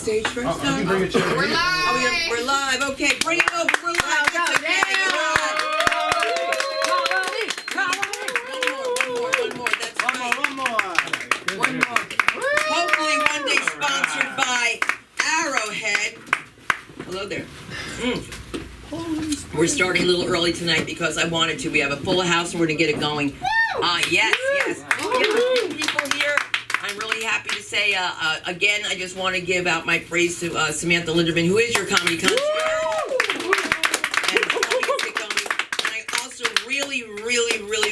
stage first? You can bring a chair. We're live. Oh, we're live. Okay, bring it over. We're live. Go, It's okay. yeah. One more. That's right. One more. Hopefully one day sponsored by Arrowhead. Hello there. We're starting a little early tonight because I wanted to. We have a full house and we're going to get it going. Yes. People here. I'm really happy to say, again, I just want to give out my praise to Samantha Linderman, who is your comedy concierge. And I also really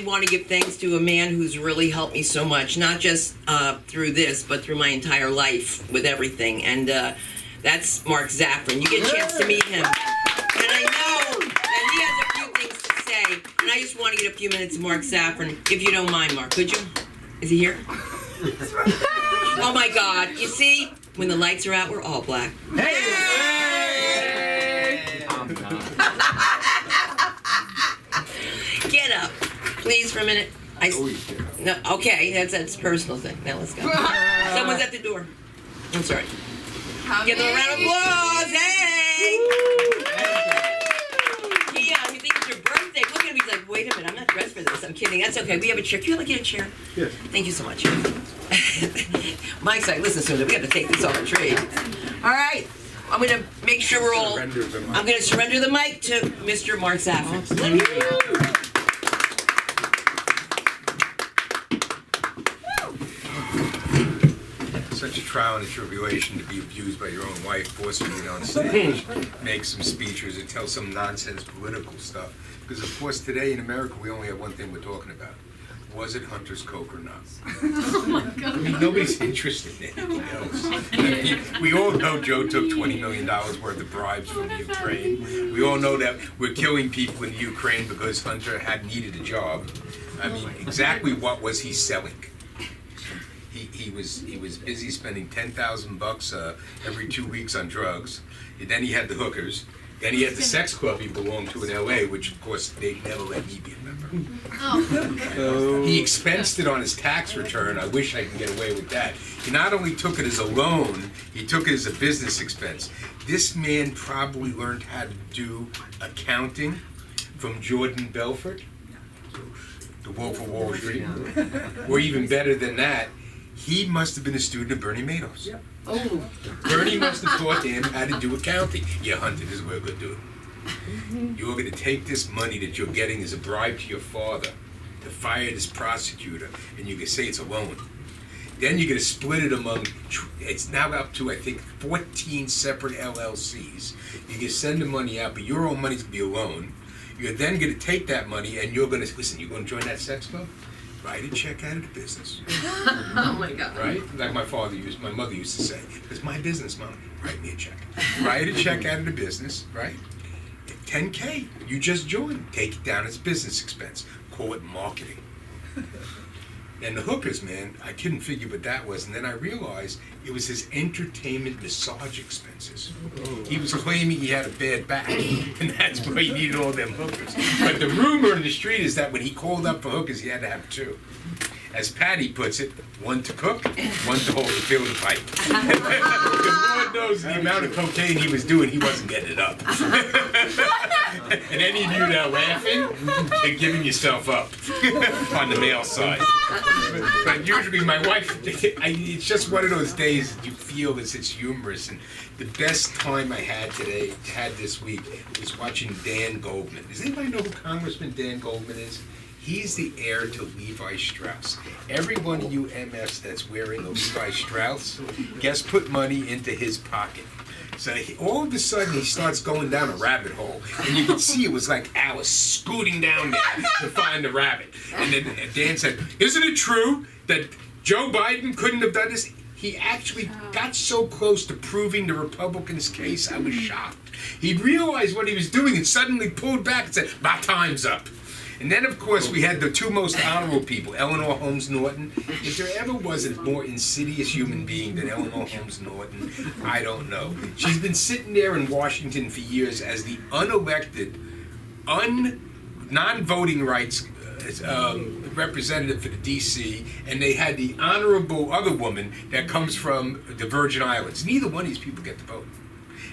want to give thanks to a man who's really helped me so much, not just through this, but through my entire life with everything. And that's Mark Zaffron. You get a chance to meet him. And I know that he has a few things to say. And I just want to get a few minutes of Mark Zaffron, if you don't mind, Mark. Could you? Is he here? Oh my God! You see, when the lights are out, we're all black. Hey! Get up, please, for a minute. No, okay, that's a personal thing. Now let's go. Someone's at the door. I'm sorry. Give them a round of applause. Hey! Yeah, you think it's your birthday? Look at him. He's like, wait a minute, I'm not dressed for this. I'm kidding. That's okay. We have a chair. Can you get a chair? Yes. Thank you so much. Mike's like, listen, Susan, we got to take this off the tree. All right. I'm going to make sure we're all... I'm going to surrender the mic to Mr. Mark Zaffron. Let me hear you. Such a trial and a tribulation to be abused by your own wife, forcing you to get on stage, make some speeches, and tell some nonsense political stuff. Because, of course, today in America, we only have one thing we're talking about. Was it Hunter's Coke or not? I mean, nobody's interested in anything else. I mean, we all know Joe took $20 million worth of bribes from Ukraine. We all know that we're killing people in Ukraine because Hunter had needed a job. I mean, exactly what was he selling? He was busy spending $10,000 every 2 weeks on drugs. Then he had the hookers. Then he had the sex club he belonged to in L.A., which, of course, they never let me be a member. He expensed it on his tax return. I wish I could get away with that. He not only took it as a loan, he took it as a business expense. This man probably learned how to do accounting from Jordan Belfort, the Wolf of Wall Street, or even better than that, he must have been a student of Bernie Madoff's. Bernie must have taught him how to do accounting. Yeah, Hunter, this is what we're going to do. You're going to take this money that you're getting as a bribe to your father to fire this prosecutor, and you can say it's a loan. Then you're going to split it among, it's now up to, I think, 14 separate LLCs. You can send the money out, but your own money's going to be a loan. You're then going to take that money, and you're going to, listen, you're going to join that sex club? Write a check out of the business. Oh my God. Right? Like my mother used to say, it's my business, Mom. Write me a check. Write a check out of the business, right? $10K, you just joined. Take it down as business expense. Call it marketing. And the hookers, man, I couldn't figure what that was. And then I realized it was his entertainment massage expenses. He was claiming he had a bad back, and that's why he needed all them hookers. But the rumor in the street is that when he called up for hookers, he had to have two. As Patty puts it, one to cook, one to hold the field of pipe. Because Lord knows the amount of cocaine he was doing, he wasn't getting it up. And any of you that are laughing, you're giving yourself up on the male side. But usually my wife, it's just one of those days that you feel that it's humorous. And the best time I had this week, was watching Dan Goldman. Does anybody know who Congressman Dan Goldman is? He's the heir to Levi Strauss. Every one of you MFs that's wearing a Levi Strauss, guess put money into his pocket. So all of a sudden he starts going down a rabbit hole, and you can see it was like Alice scooting down there to find the rabbit. And then Dan said, "Isn't it true that Joe Biden couldn't have done this?" He actually got so close to proving the Republicans' case, I was shocked. He realized what he was doing and suddenly pulled back and said, "My time's up." And then, of course, we had the two most honorable people, Eleanor Holmes Norton. If there ever was a more insidious human being than Eleanor Holmes Norton, I don't know. She's been sitting there in Washington for years as the unelected, non-voting rights representative for the D.C., and they had the honorable other woman that comes from the Virgin Islands. Neither one of these people get to vote.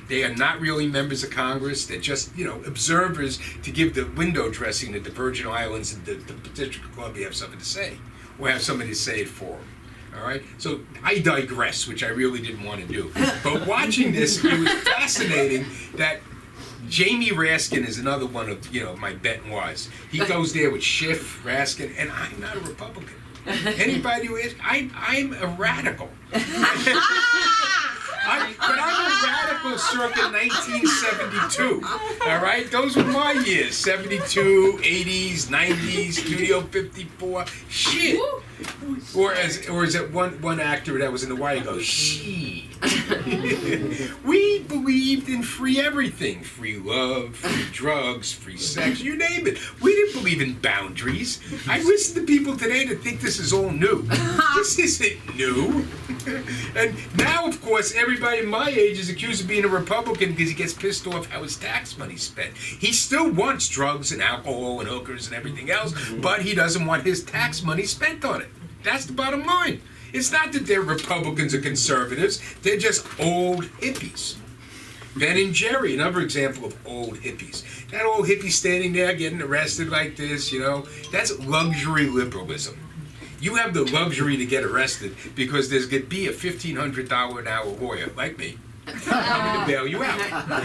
They are not really members of Congress. They're just, observers to give the window dressing that the Virgin Islands and the District of Columbia have something to say, or have somebody to say it for them. All right? So I digress, which I really didn't want to do. But watching this, it was fascinating that Jamie Raskin is another one of, my bet was. He goes there with Schiff, Raskin, and I'm not a Republican. Anybody who is, I'm a radical. But I'm a radical circa 1972. All right? Those were my years. 72, 80s, 90s, Studio 54. Shit. Or is it one actor that was in The Wire goes, she. We believed in free everything. Free love, free drugs, free sex, you name it. We didn't believe in boundaries. I listen to people today that think this is all new. This isn't new. And now, of course, everybody my age is accused of being a Republican because he gets pissed off how his tax money's spent. He still wants drugs and alcohol and hookers and everything else, but he doesn't want his tax money spent on it. That's the bottom line. It's not that they're Republicans or conservatives. They're just old hippies. Ben and Jerry, another example of old hippies. That old hippie standing there getting arrested like this, that's luxury liberalism. You have the luxury to get arrested because there's going to be a $1,500 an hour lawyer like me coming to bail you out.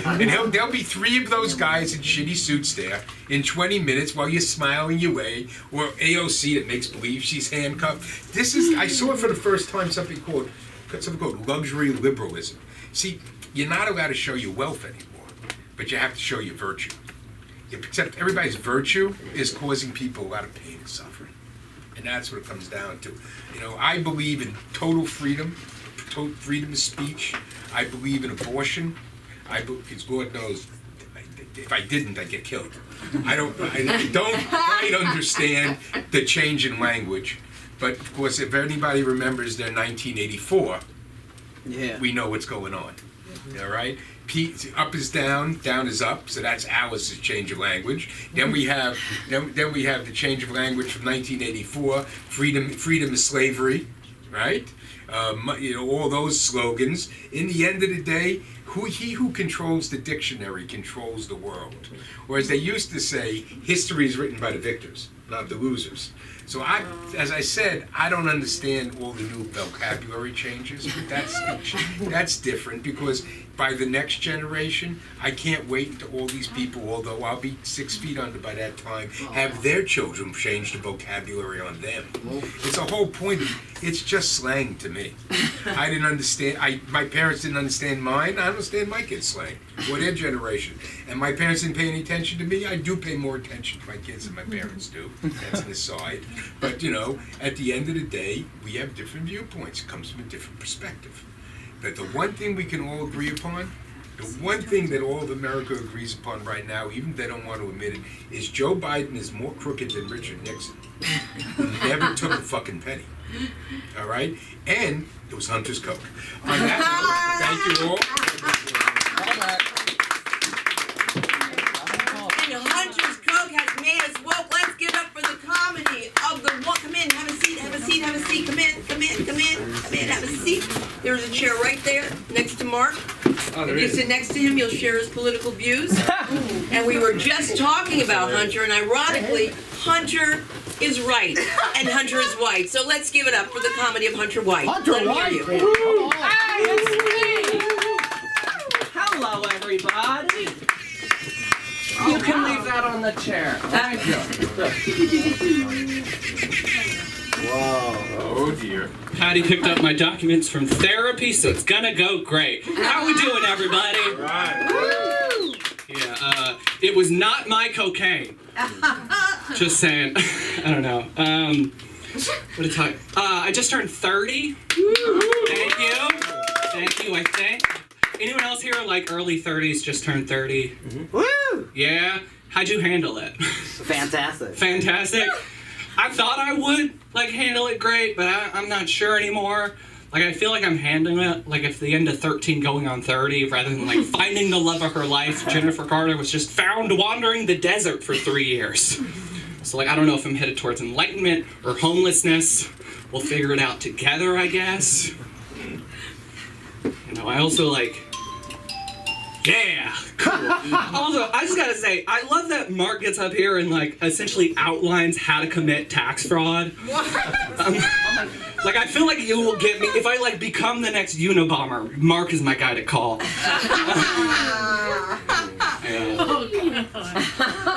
And there'll be 3 of those guys in shitty suits there in 20 minutes while you're smiling your way, or AOC that makes believe she's handcuffed. I saw for the first time something called luxury liberalism. See, you're not allowed to show your wealth anymore, but you have to show your virtue. Except everybody's virtue is causing people a lot of pain and suffering. And that's what it comes down to. I believe in total freedom of speech. I believe in abortion. Because Lord knows, if I didn't, I'd get killed. I don't quite understand the change in language. But of course, if anybody remembers their 1984, we know what's going on. All right? Up is down, down is up, so that's Alice's change of language. Then we have the change of language from 1984. Freedom is slavery, right? All those slogans. In the end of the day, he who controls the dictionary controls the world. Or as they used to say, history is written by the victors, not the losers. So as I said, I don't understand all the new vocabulary changes, but that's different because by the next generation, I can't wait until all these people, although I'll be 6 feet under by that time, have their children change the vocabulary on them. It's a whole point. It's just slang to me. I didn't understand. My parents didn't understand mine. I understand my kids' slang or their generation. And my parents didn't pay any attention to me. I do pay more attention to my kids than my parents do. That's an aside. But, at the end of the day, we have different viewpoints. It comes from a different perspective. But the one thing we can all agree upon, the one thing that all of America agrees upon right now, even if they don't want to admit it, is Joe Biden is more crooked than Richard Nixon, who never took a fucking penny. All right? And it was Hunter's Coke. On that note, thank you all. And Hunter's Coke has made us woke. Let's give up for the comedy of the one. Come in, have a seat, have a seat, have a seat. Come in, have a seat. There's a chair right there next to Mark. If you sit next to him, you'll share his political views. And we were just talking about Hunter, and ironically, Hunter is right, and Hunter is white. So let's give it up for the comedy of Hunter White. Hunter White! Hey, it's me! Hello, everybody. You can leave that on the chair. Thank you. Wow. Oh dear. Patty picked up my documents from therapy, so it's gonna go great. How we doing, everybody? Right. Yeah, it was not my cocaine. Just saying. I don't know. What a time. I just turned 30. Thank you, I think. Anyone else here like early 30s just turned 30? Woo! Yeah? How'd you handle it? Fantastic. Fantastic? I thought I would, handle it great, but I'm not sure anymore. I feel like I'm handling it at the end of 13 going on 30, rather than, finding the love of her life. Jennifer Carter was just found wandering the desert for 3 years. So like I don't know if I'm headed towards enlightenment or homelessness. We'll figure it out together, I guess. You know, I also like, yeah, cool. Also, I just gotta say, I love that Mark gets up here and like essentially outlines how to commit tax fraud. Like I feel like you will get me if I like become the next Unabomber. Mark is my guy to call.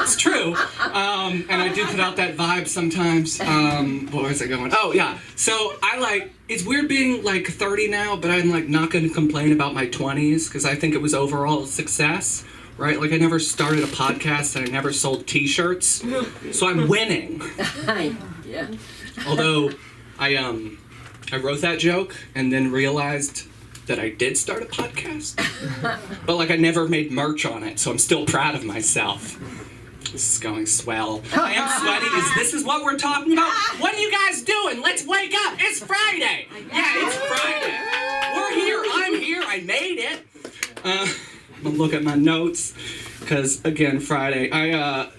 It's true, and I do put out that vibe sometimes. Where was I going? Oh yeah. So I like. It's weird being like 30 now, but I'm like not going to complain about my 20s because I think it was overall a success. Right? Like I never started a podcast and I never sold T-shirts, so I'm winning. Yeah. Although I wrote that joke and then realized that I did start a podcast, but like I never made merch on it, so I'm still proud of myself. This is going swell. I am sweaty. This is what we're talking about? What are you guys doing? Let's wake up. It's Friday. Yeah, it's Friday. We're here. I'm here. I made it. I'm gonna look at my notes because again, Friday.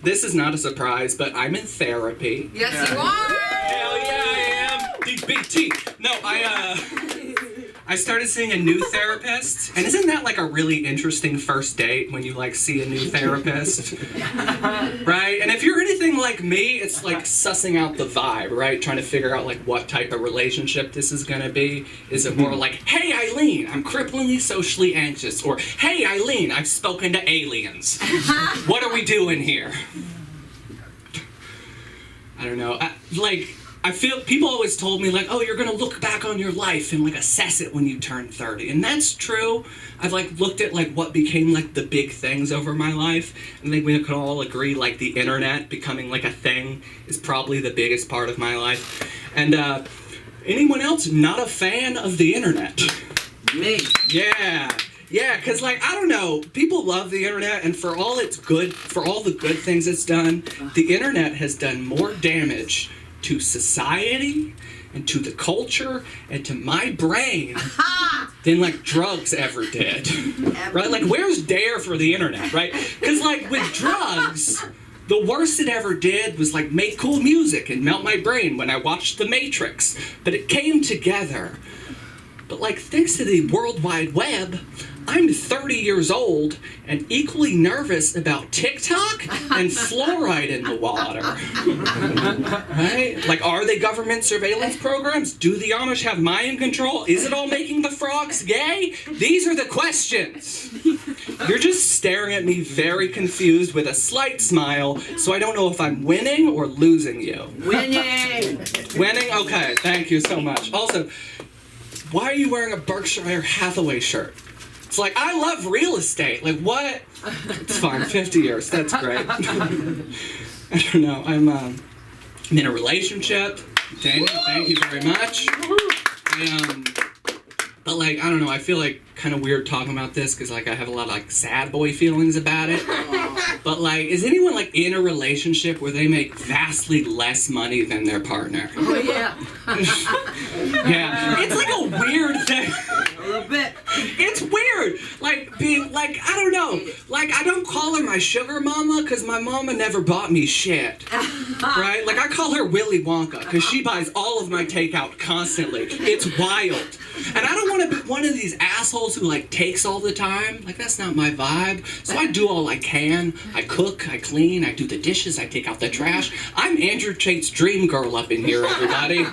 This is not a surprise, but I'm in therapy. Yes, you are. Hell yeah, I am. DBT. No, I started seeing a new therapist, and isn't that like a really interesting first date when you like see a new therapist? Right? And if you're anything like me, it's like sussing out the vibe, right? Trying to figure out like what type of relationship this is gonna be. Is it more like, hey Eileen, I'm cripplingly socially anxious, or hey Eileen, I've spoken to aliens. What are we doing here? I don't know. I feel people always told me like, oh, you're gonna look back on your life and like assess it when you turn 30, and that's true. I've like looked at like what became like the big things over my life, and I think we can all agree like the internet becoming like a thing is probably the biggest part of my life. And anyone else not a fan of the internet? Me. Yeah. Yeah, because, like, I don't know, people love the internet, and for all it's good, for all the good things it's done, the internet has done more damage to society and to the culture and to my brain than, like, drugs ever did. Right? Like, where's DARE for the internet, right? Because, like, with drugs, the worst it ever did was, like, make cool music and melt my brain when I watched The Matrix. But it came together. But, like, thanks to the World Wide Web, I'm 30 years old and equally nervous about TikTok and fluoride in the water. Right? Like, are they government surveillance programs? Do the Amish have mind control? Is it all making the frogs gay? These are the questions. You're just staring at me very confused with a slight smile, so I don't know if I'm winning or losing you. Winning! Winning? Okay, thank you so much. Also, why are you wearing a Berkshire Hathaway shirt? It's like, I love real estate. Like, what? It's fine, 50 years. That's great. I don't know. I'm in a relationship. Daniel, thank you very much. But, like, I don't know. I feel, like, kind of weird talking about this because, like, I have a lot of, like, sad boy feelings about it. But, like, is anyone, like, in a relationship where they make vastly less money than their partner? Oh, yeah. Yeah. It's, like, a weird thing. A little bit. It's weird, like being like, I don't know, like I don't call her my sugar mama because my mama never bought me shit, right? Like I call her Willy Wonka because she buys all of my takeout constantly. It's wild, and I don't want to be one of these assholes who like takes all the time. Like that's not my vibe. So I do all I can. I cook, I clean, I do the dishes, I take out the trash. I'm Andrew Tate's dream girl up in here, everybody,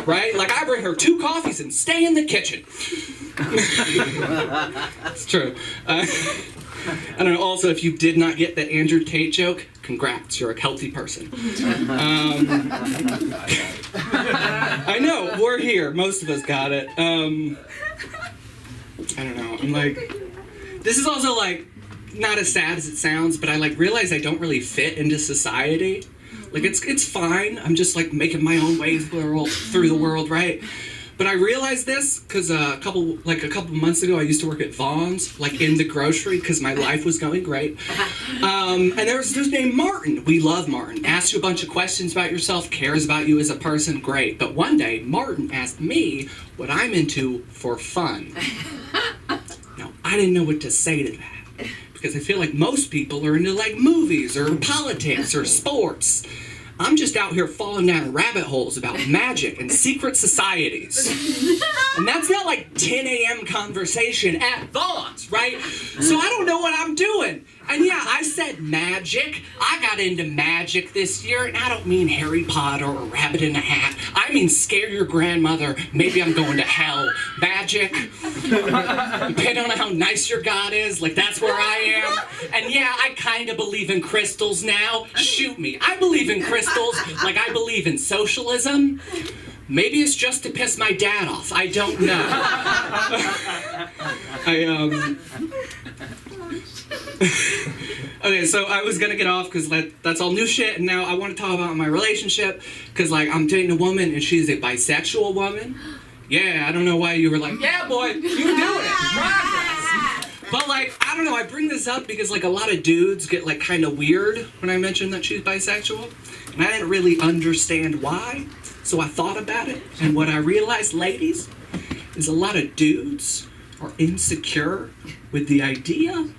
right? Like I bring her 2 coffees and stay in the kitchen. It's true. I don't know. Also, if you did not get the Andrew Tate joke, congrats. You're a healthy person. I know. We're here. Most of us got it. I don't know. I'm like, this is also like not as sad as it sounds, but I like realize I don't really fit into society. Like it's fine. I'm just like making my own way through the world, right? But I realized this because a couple months ago, I used to work at Vaughn's, like in the grocery, because my life was going great. And there was this named Martin. We love Martin. Asks you a bunch of questions about yourself, cares about you as a person, great. But one day, Martin asked me what I'm into for fun. Now, I didn't know what to say to that. Because I feel like most people are into like movies or politics or sports. I'm just out here falling down rabbit holes about magic and secret societies. And that's not like 10 a.m. conversation at Vaughn's, right? So I don't know what I'm doing. And yeah, I said magic. I got into magic this year, and I don't mean Harry Potter or Rabbit in a Hat. I mean scare your grandmother, maybe I'm going to hell. Magic. Depending on how nice your God is, like that's where I am. And yeah, I kind of believe in crystals now. Shoot me. I believe in crystals like I believe in socialism. Maybe it's just to piss my dad off. I don't know. Okay, so I was gonna get off because that's all new shit, and now I want to talk about my relationship because like I'm dating a woman and she's a bisexual woman. Yeah, I don't know why you were like, yeah, boy, you do it. Progress. But like, I don't know, I bring this up because like a lot of dudes get like kind of weird when I mention that she's bisexual, and I didn't really understand why. So I thought about it, and what I realized, ladies, is a lot of dudes are insecure with the idea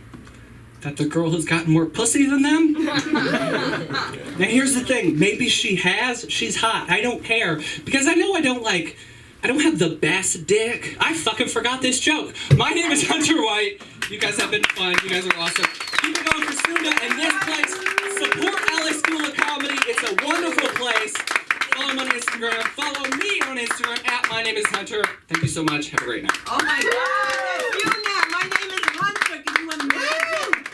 that the girl has gotten more pussy than them. Now here's the thing, maybe she's hot, I don't care, because I know I don't have the best dick. I fucking forgot this joke. My name is Hunter White. You guys have been fun, you guys are awesome. Keep it going for Sunda and this place. Support LA School of Comedy, it's a wonderful place. Follow me on Instagram. Follow me on Instagram at My Name is Hunter. Thank you so much. Have a great night. Oh my God, that's you now. My name is Hunter. Can you imagine?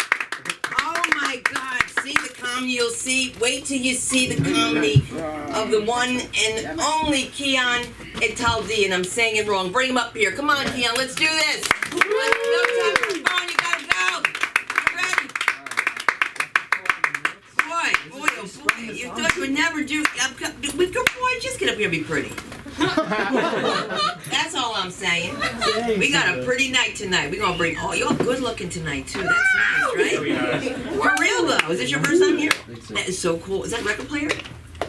Oh my God. See the comedy you'll see. Wait till you see the comedy of the one and only Keon Italdi. And I'm saying it wrong. Bring him up here. Come on, Keon. Let's do this. No time for fun. You gotta go. You ready? Boy. You thought you would never do. Boy, just get up here and be pretty. That's all I'm saying. We got a pretty night tonight. We're gonna bring. Oh, you're good looking tonight too. That's nice, right? For real though. Is this your first time here? That is so cool. Is that a record player?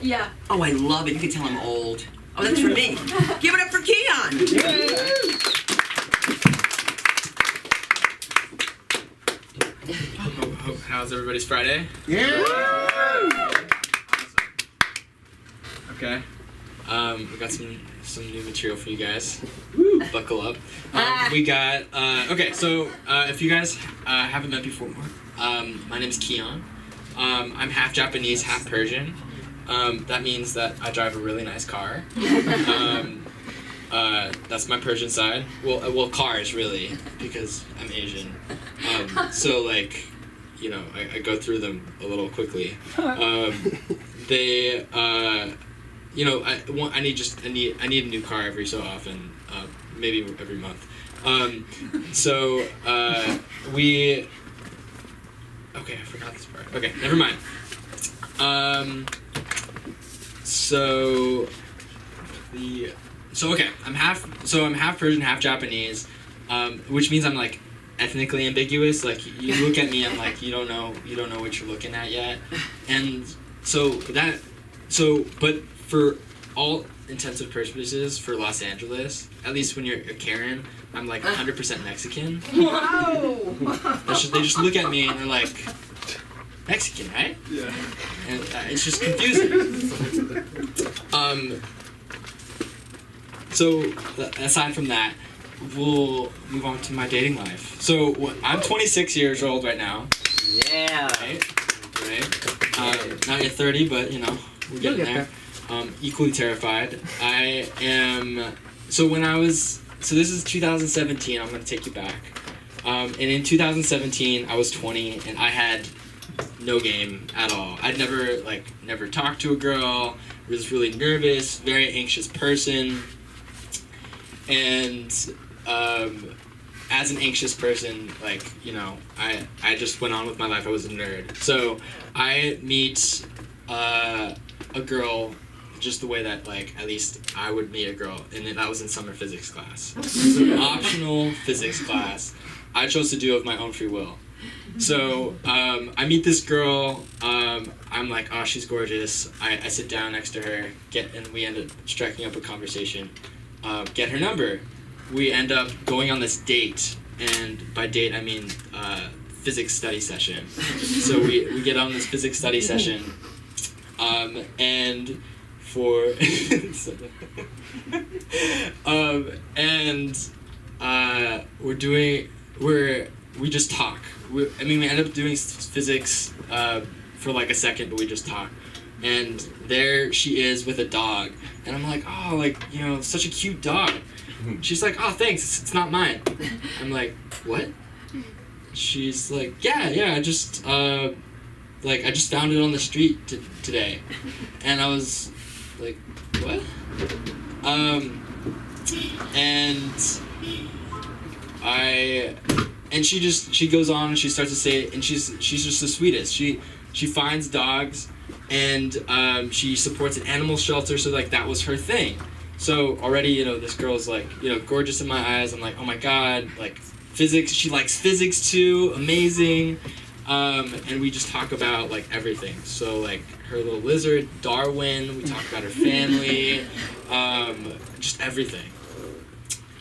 Yeah. Oh, I love it. You can tell I'm old. Oh, that's for me. Give it up for Keon. How's everybody's Friday? Yeah. Okay. We got some new material for you guys. Buckle up. We got okay. So if you guys haven't met before, my name is Keon. I'm half Japanese, half Persian. That means that I drive a really nice car. That's my Persian side. Well, cars really, because I'm Asian. So like, you know, I go through them a little quickly. You know, I need a new car every so often, maybe every month. Okay, I forgot this part. Okay, never mind. Okay, I'm half Persian, half Japanese, which means I'm like ethnically ambiguous. Like you look at me, I'm like you don't know what you're looking at yet, and but for all intents and purposes for Los Angeles, at least when you're a Karen, I'm like 100% Mexican. Wow. They just look at me and they're like, Mexican, right? Yeah. And it's just confusing. So aside from that, we'll move on to my dating life. So I'm 26 years old right now. Yeah. Right. Not yet 30, but you know we're getting there. Equally terrified. I am. So this is 2017. I'm gonna take you back. And in 2017, I was 20, and I had no game at all. I'd never talked to a girl. Was really nervous, very anxious person. And as an anxious person, like, you know, I just went on with my life. I was a nerd. So I meet a girl just the way that, like, at least I would meet a girl, and that was in summer physics class. It was an optional physics class I chose to do of my own free will. So I meet this girl. I'm like, oh, she's gorgeous. I sit down next to her, and we end up striking up a conversation. Get her number. We end up going on this date, and by date I mean physics study session. So we get on this physics study session. And for we just talk. We end up doing physics for like a second, but we just talk. And there she is with a dog, and I'm like, oh, like, you know, such a cute dog. She's like, oh, thanks, it's not mine. I'm like, what? She's like, yeah, I just found it on the street today. And I was like, what? And she goes on and she starts to say it, and she's just the sweetest. She finds dogs, and she supports an animal shelter, so like that was her thing. So already, you know, this girl's like, you know, gorgeous in my eyes. I'm like, oh my god, like physics. She likes physics too, amazing. And we just talk about like everything. So like her little lizard, Darwin. We talk about her family, just everything.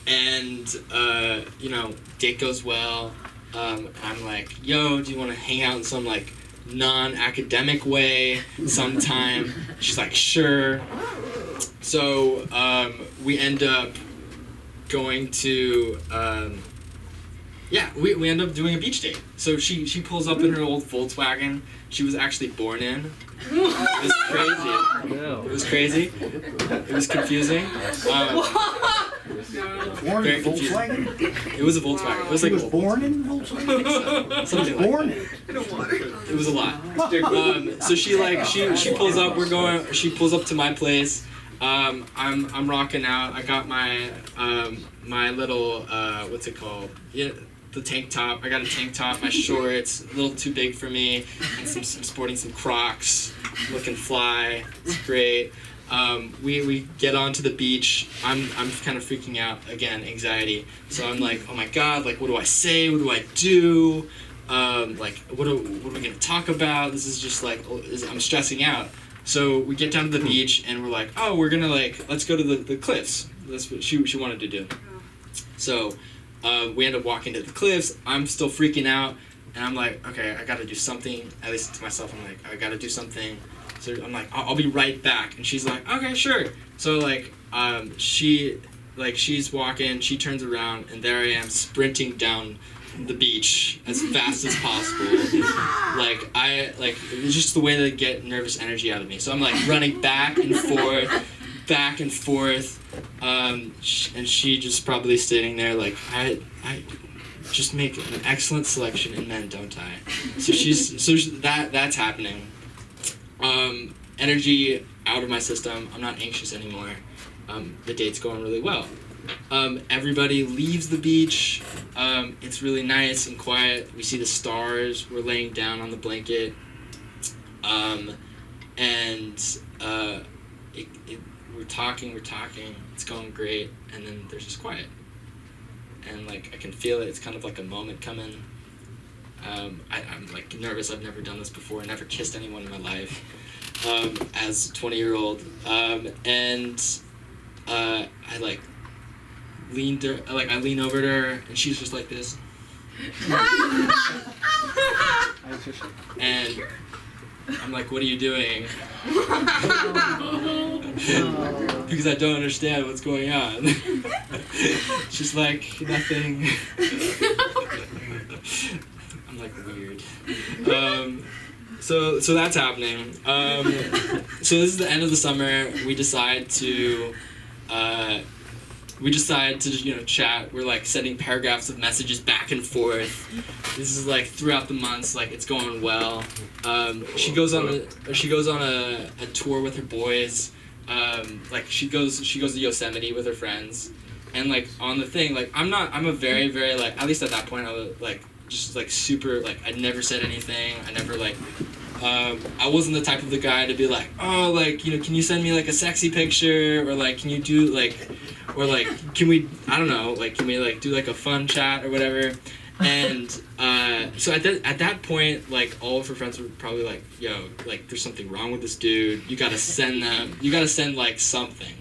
And you know, date goes well. I'm like, yo, do you want to hang out in some like non-academic way sometime? She's like, sure. So we end up going to we end up doing a beach date. So she pulls up in her old Volkswagen she was actually born in. It was crazy. It was crazy. It was confusing. Born very in confusing. Volkswagen? It was a Volkswagen. It was He like was born in Volkswagen? something like Born that. in? It was a lot. So she pulls up. She pulls up to my place. I'm rocking out. I got my my little what's it called? Yeah, the tank top. I got a tank top. My shorts a little too big for me, and some sporting some Crocs, looking fly. It's great. We get onto the beach. I'm kind of freaking out again, anxiety. So I'm like, oh my god, like what do I say? What do I do? Like what are we gonna talk about? This is just like I'm stressing out. So we get down to the beach and we're like, oh, we're gonna like let's go to the cliffs. That's what she wanted to do. So we end up walking to the cliffs. I'm still freaking out, and I'm like, okay, I gotta do something. At least to myself, I'm like, I gotta do something. So I'm like, I'll be right back. And she's like, okay, sure. So like, she's walking, she turns around, and there I am sprinting down the beach as fast as possible. It's just the way to get nervous energy out of me. So I'm like running back and forth. And she just probably sitting there like, I just make an excellent selection in men, don't I? So that's happening. Energy out of my system. I'm not anxious anymore. The date's going really well. Everybody leaves the beach. It's really nice and quiet. We see the stars. We're laying down on the blanket. We're talking. It's going great. And then there's just quiet. And like I can feel it. It's kind of like a moment coming. I'm like nervous. I've never done this before. I never kissed anyone in my life as a 20-year-old. I like I lean over to her, and she's just like this. And I'm like, what are you doing? Because I don't understand what's going on. She's like, nothing. I'm like weird. So that's happening. So this is the end of the summer. We decide to chat. We're like sending paragraphs of messages back and forth. This is like throughout the months. Like it's going well. She goes on a tour with her boys. Like she goes to Yosemite with her friends, and like on the thing, like I'm a very, very like, at least at that point I was like just like super like I never said anything. I never like I wasn't the type of the guy to be like, oh, like, you know, can you send me like a sexy picture, or like can you do like, or like can we, I don't know, like can we like do like a fun chat or whatever. And so at that point, like all of her friends were probably like, yo, like there's something wrong with this dude. You gotta send like something.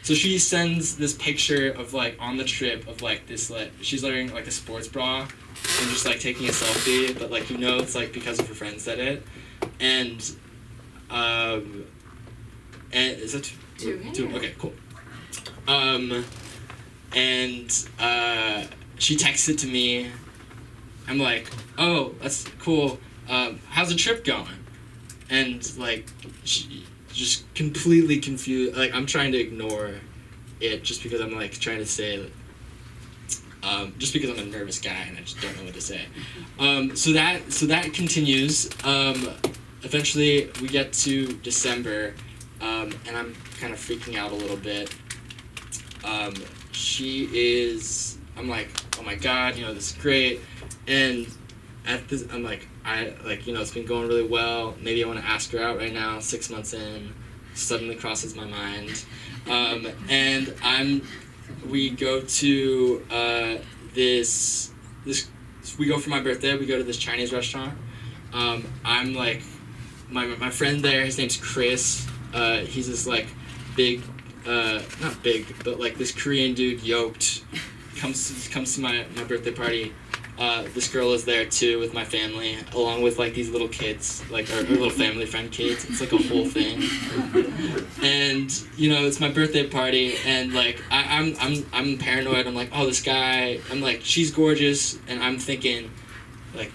So she sends this picture of like on the trip of like this, like she's wearing like a sports bra and just like taking a selfie, but like, you know, it's like because of her friends that it. And and is that Two. two? Okay, cool. And she texts it to me. I'm like, oh, that's cool. How's the trip going? And like, she just completely confused. Like, I'm trying to ignore it just because I'm like trying to say, just because I'm a nervous guy and I just don't know what to say. So that continues. Eventually, we get to December, and I'm kind of freaking out a little bit. I'm like, oh my god, this is great. And at this, I'm like, it's been going really well. Maybe I want to ask her out right now, 6 months in. Suddenly crosses my mind. And we go to we go for my birthday, we go to this Chinese restaurant. I'm like, my friend there, his name's Chris. He's this like big, not big, but like this Korean dude, yoked, comes to my birthday party. This girl is there too with my family, along with like these little kids, like our little family friend kids. It's like a whole thing. And it's my birthday party, and like I'm paranoid. I'm like, oh, this guy. I'm like, she's gorgeous, and I'm thinking, like,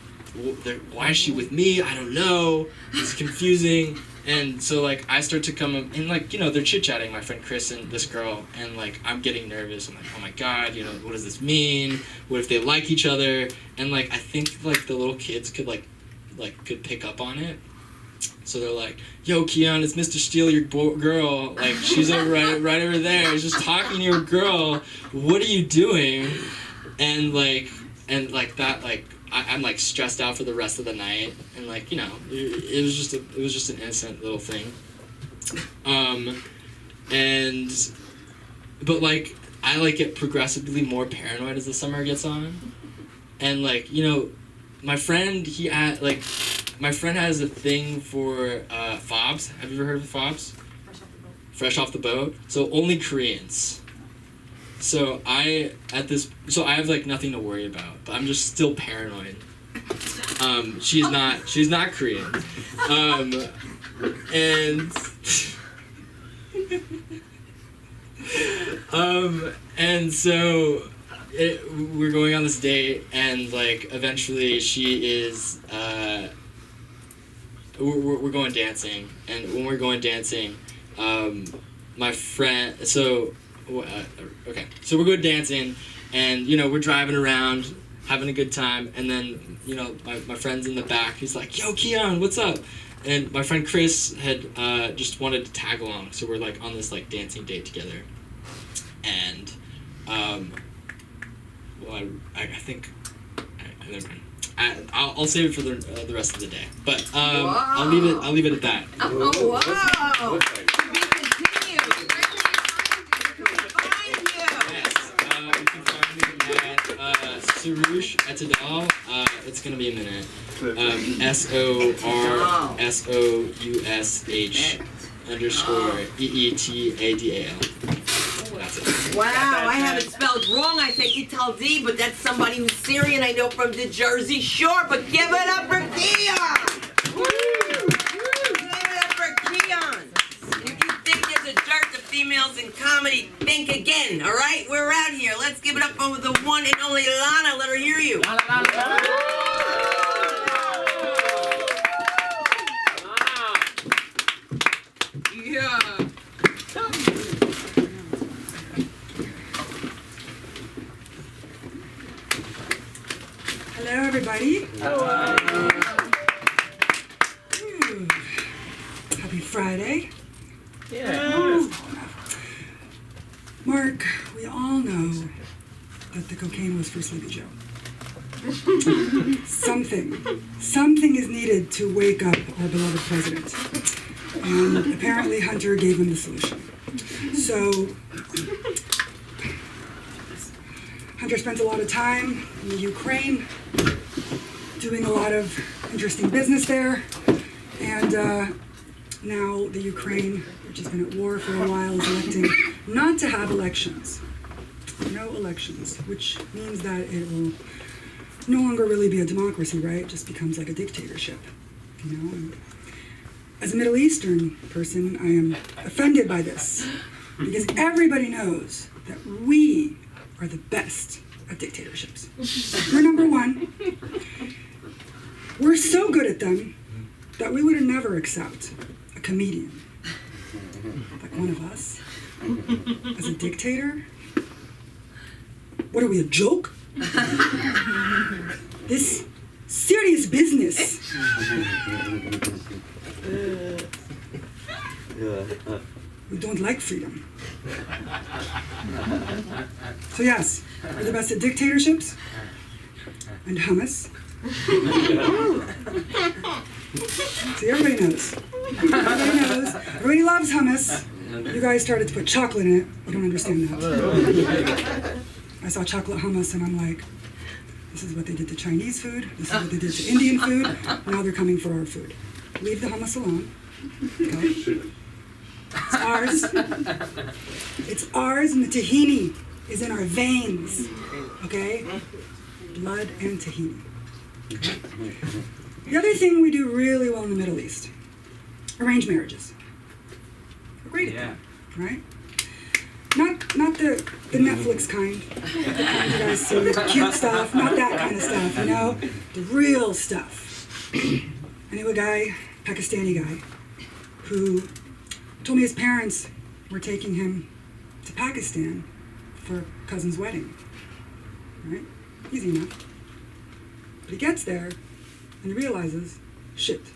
why is she with me? I don't know. It's confusing. And so like I start to come up, and like they're chit-chatting, my friend Chris and this girl, and like I'm getting nervous. I'm like, oh my god, what does this mean? What if they like each other? And like I think like the little kids could could pick up on it. So they're like, yo, Keon, it's Mr. Steele, your girl. Like she's right over there. He's just talking to your girl. What are you doing? And that like. I'm like stressed out for the rest of the night, and like it was just an innocent little thing, but like I like get progressively more paranoid as the summer gets on, and like my friend has a thing for fobs. Have you ever heard of fobs? Fresh off the boat. So only Koreans. So I have like nothing to worry about, but I'm just still paranoid. She's not Korean. And so we're going on this date, and like eventually she is we're going dancing, and when we're going dancing, my friend okay, so we're going dancing, and we're driving around having a good time, and then my friend's in the back. He's like, yo, Keon, what's up? And my friend Chris had just wanted to tag along, so we're like on this like dancing date together. And I think never mind. I'll save it for the rest of the day, but I'll leave it at that. Oh, wow. Soroush Etadal. It's gonna be a minute. SORSOUSH _EETADAL. That's it. Wow, I have it spelled wrong. I say Italdi, but that's somebody who's Syrian, I know, from the Jersey Shore. But give it up for Keon! Give it up for Keon! And if you think there's a dearth of females in comedy, think again, all right? We're out here. Let's give it up for the one and only Lana. Let her hear you. Yeah. Hello, everybody. Hello. Happy Friday. Yeah. Mark, we all know that the cocaine was for Sleepy Joe. Something is needed to wake up our beloved president. And apparently Hunter gave him the solution. So, Hunter spent a lot of time in the Ukraine, doing a lot of interesting business there, and now the Ukraine, which has been at war for a while, is electing not to have elections. No elections, which means that it will no longer really be a democracy, right? It just becomes like a dictatorship, As a Middle Eastern person, I am offended by this because everybody knows that we are the best at dictatorships. We're number one. We're so good at them that we would never accept a comedian like one of us as a dictator. What are we, a joke? This serious business. We don't like freedom. So yes, we're the best at dictatorships and hummus. See, everybody knows. Everybody knows. Everybody loves hummus. You guys started to put chocolate in it. I don't understand that. I saw chocolate hummus and I'm like, this is what they did to Chinese food. This is what they did to Indian food. Now they're coming for our food. Leave the hummus alone. Okay? It's ours. It's ours, and the tahini is in our veins. Okay? Blood and tahini. Okay? The other thing we do really well in the Middle East, arranged marriages. We're great at that, right? Not the Netflix kind. The kind you guys see, the cute stuff, not that kind of stuff, you know? The real stuff. I knew a guy, Pakistani guy, who told me his parents were taking him to Pakistan for a cousin's wedding. Right? Easy enough. But he gets there and he realizes, shit,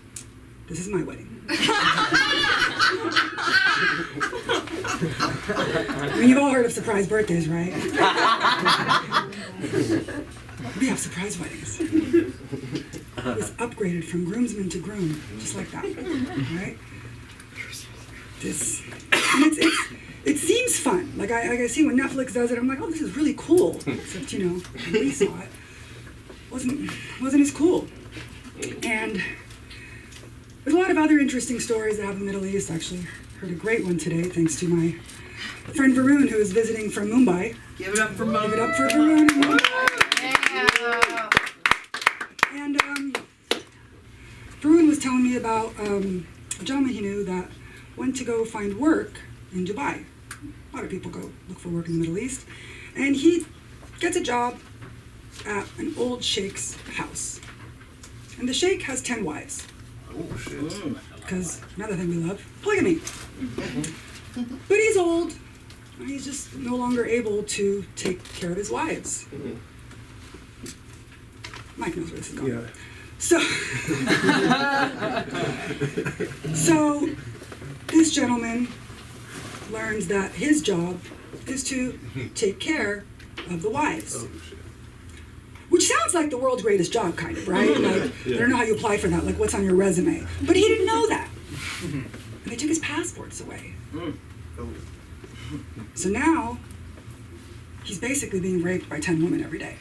this is my wedding. I mean, you've all heard of surprise birthdays, right? We have surprise weddings. It was upgraded from groomsman to groom, just like that, right? And it seems fun. Like I see when Netflix does it, I'm like, oh, this is really cool. Except, you know, when we saw it, wasn't as cool. And there's a lot of other interesting stories that happen in the Middle East. Actually, heard a great one today, thanks to my friend Varun, who is visiting from Mumbai. Give it up for Mo. Give it up for Varun. And Varun was telling me about a gentleman he knew that went to go find work in Dubai. A lot of people go look for work in the Middle East. And he gets a job at an old sheikh's house. And the sheikh has 10 wives. Oh, shit. Because another thing we love, polygamy. But he's old, and he's just no longer able to take care of his wives. Mike knows where this is going. Yeah. So this gentleman learns that his job is to take care of the wives. Oh, shit. Which sounds like the world's greatest job, kind of, right? Like, I don't know how you apply for that, like what's on your resume. But he didn't know that. And they took his passports away. So now, he's basically being raped by 10 women every day.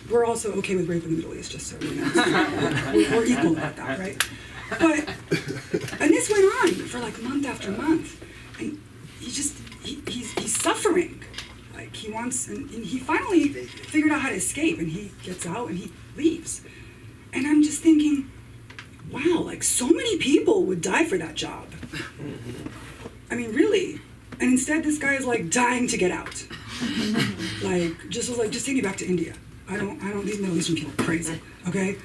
We're also okay with rape in the Middle East, just so you know. We're equal about that, right? And this went on for like month after month. And he's suffering. Like he wants, and he finally figured out how to escape, and he gets out and he leaves. And I'm just thinking, wow, like so many people would die for that job. I mean, really. And instead, this guy is like dying to get out. Like, just take me back to India. I don't, these Middle Eastern people are crazy, okay?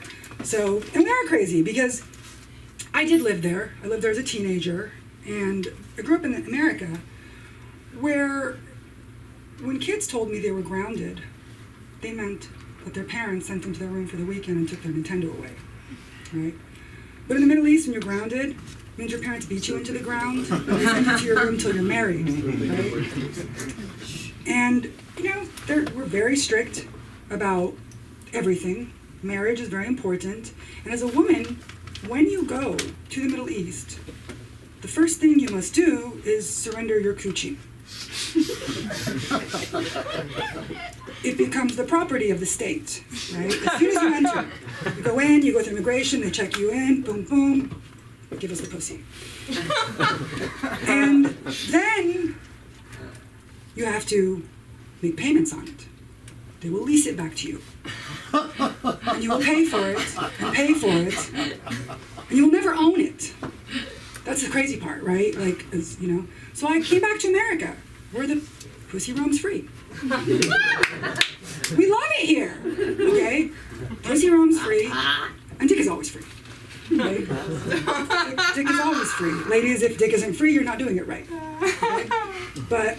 So, and we are crazy because I did live there. I lived there as a teenager, and I grew up in America where when kids told me they were grounded, they meant that their parents sent them to their room for the weekend and took their Nintendo away, right? But in the Middle East, when you're grounded, it means your parents beat you into the ground and they send you to your room till you're married, right? And, you know, we're very strict about everything. Marriage is very important. And as a woman, when you go to the Middle East, the first thing you must do is surrender your coochie. It becomes the property of the state, right? As soon as you enter, you go in, you go through immigration, they check you in, boom, boom, give us the pussy. And then you have to make payments on it. They will lease it back to you. and you will pay for it, and pay for it, and you will never own it. That's the crazy part, right? Like, you know. So I came back to America, where the pussy roams free. We love it here, okay? Pussy roams free, and dick is always free. Okay? Dick is always free. Ladies, if dick isn't free, you're not doing it right. Okay? But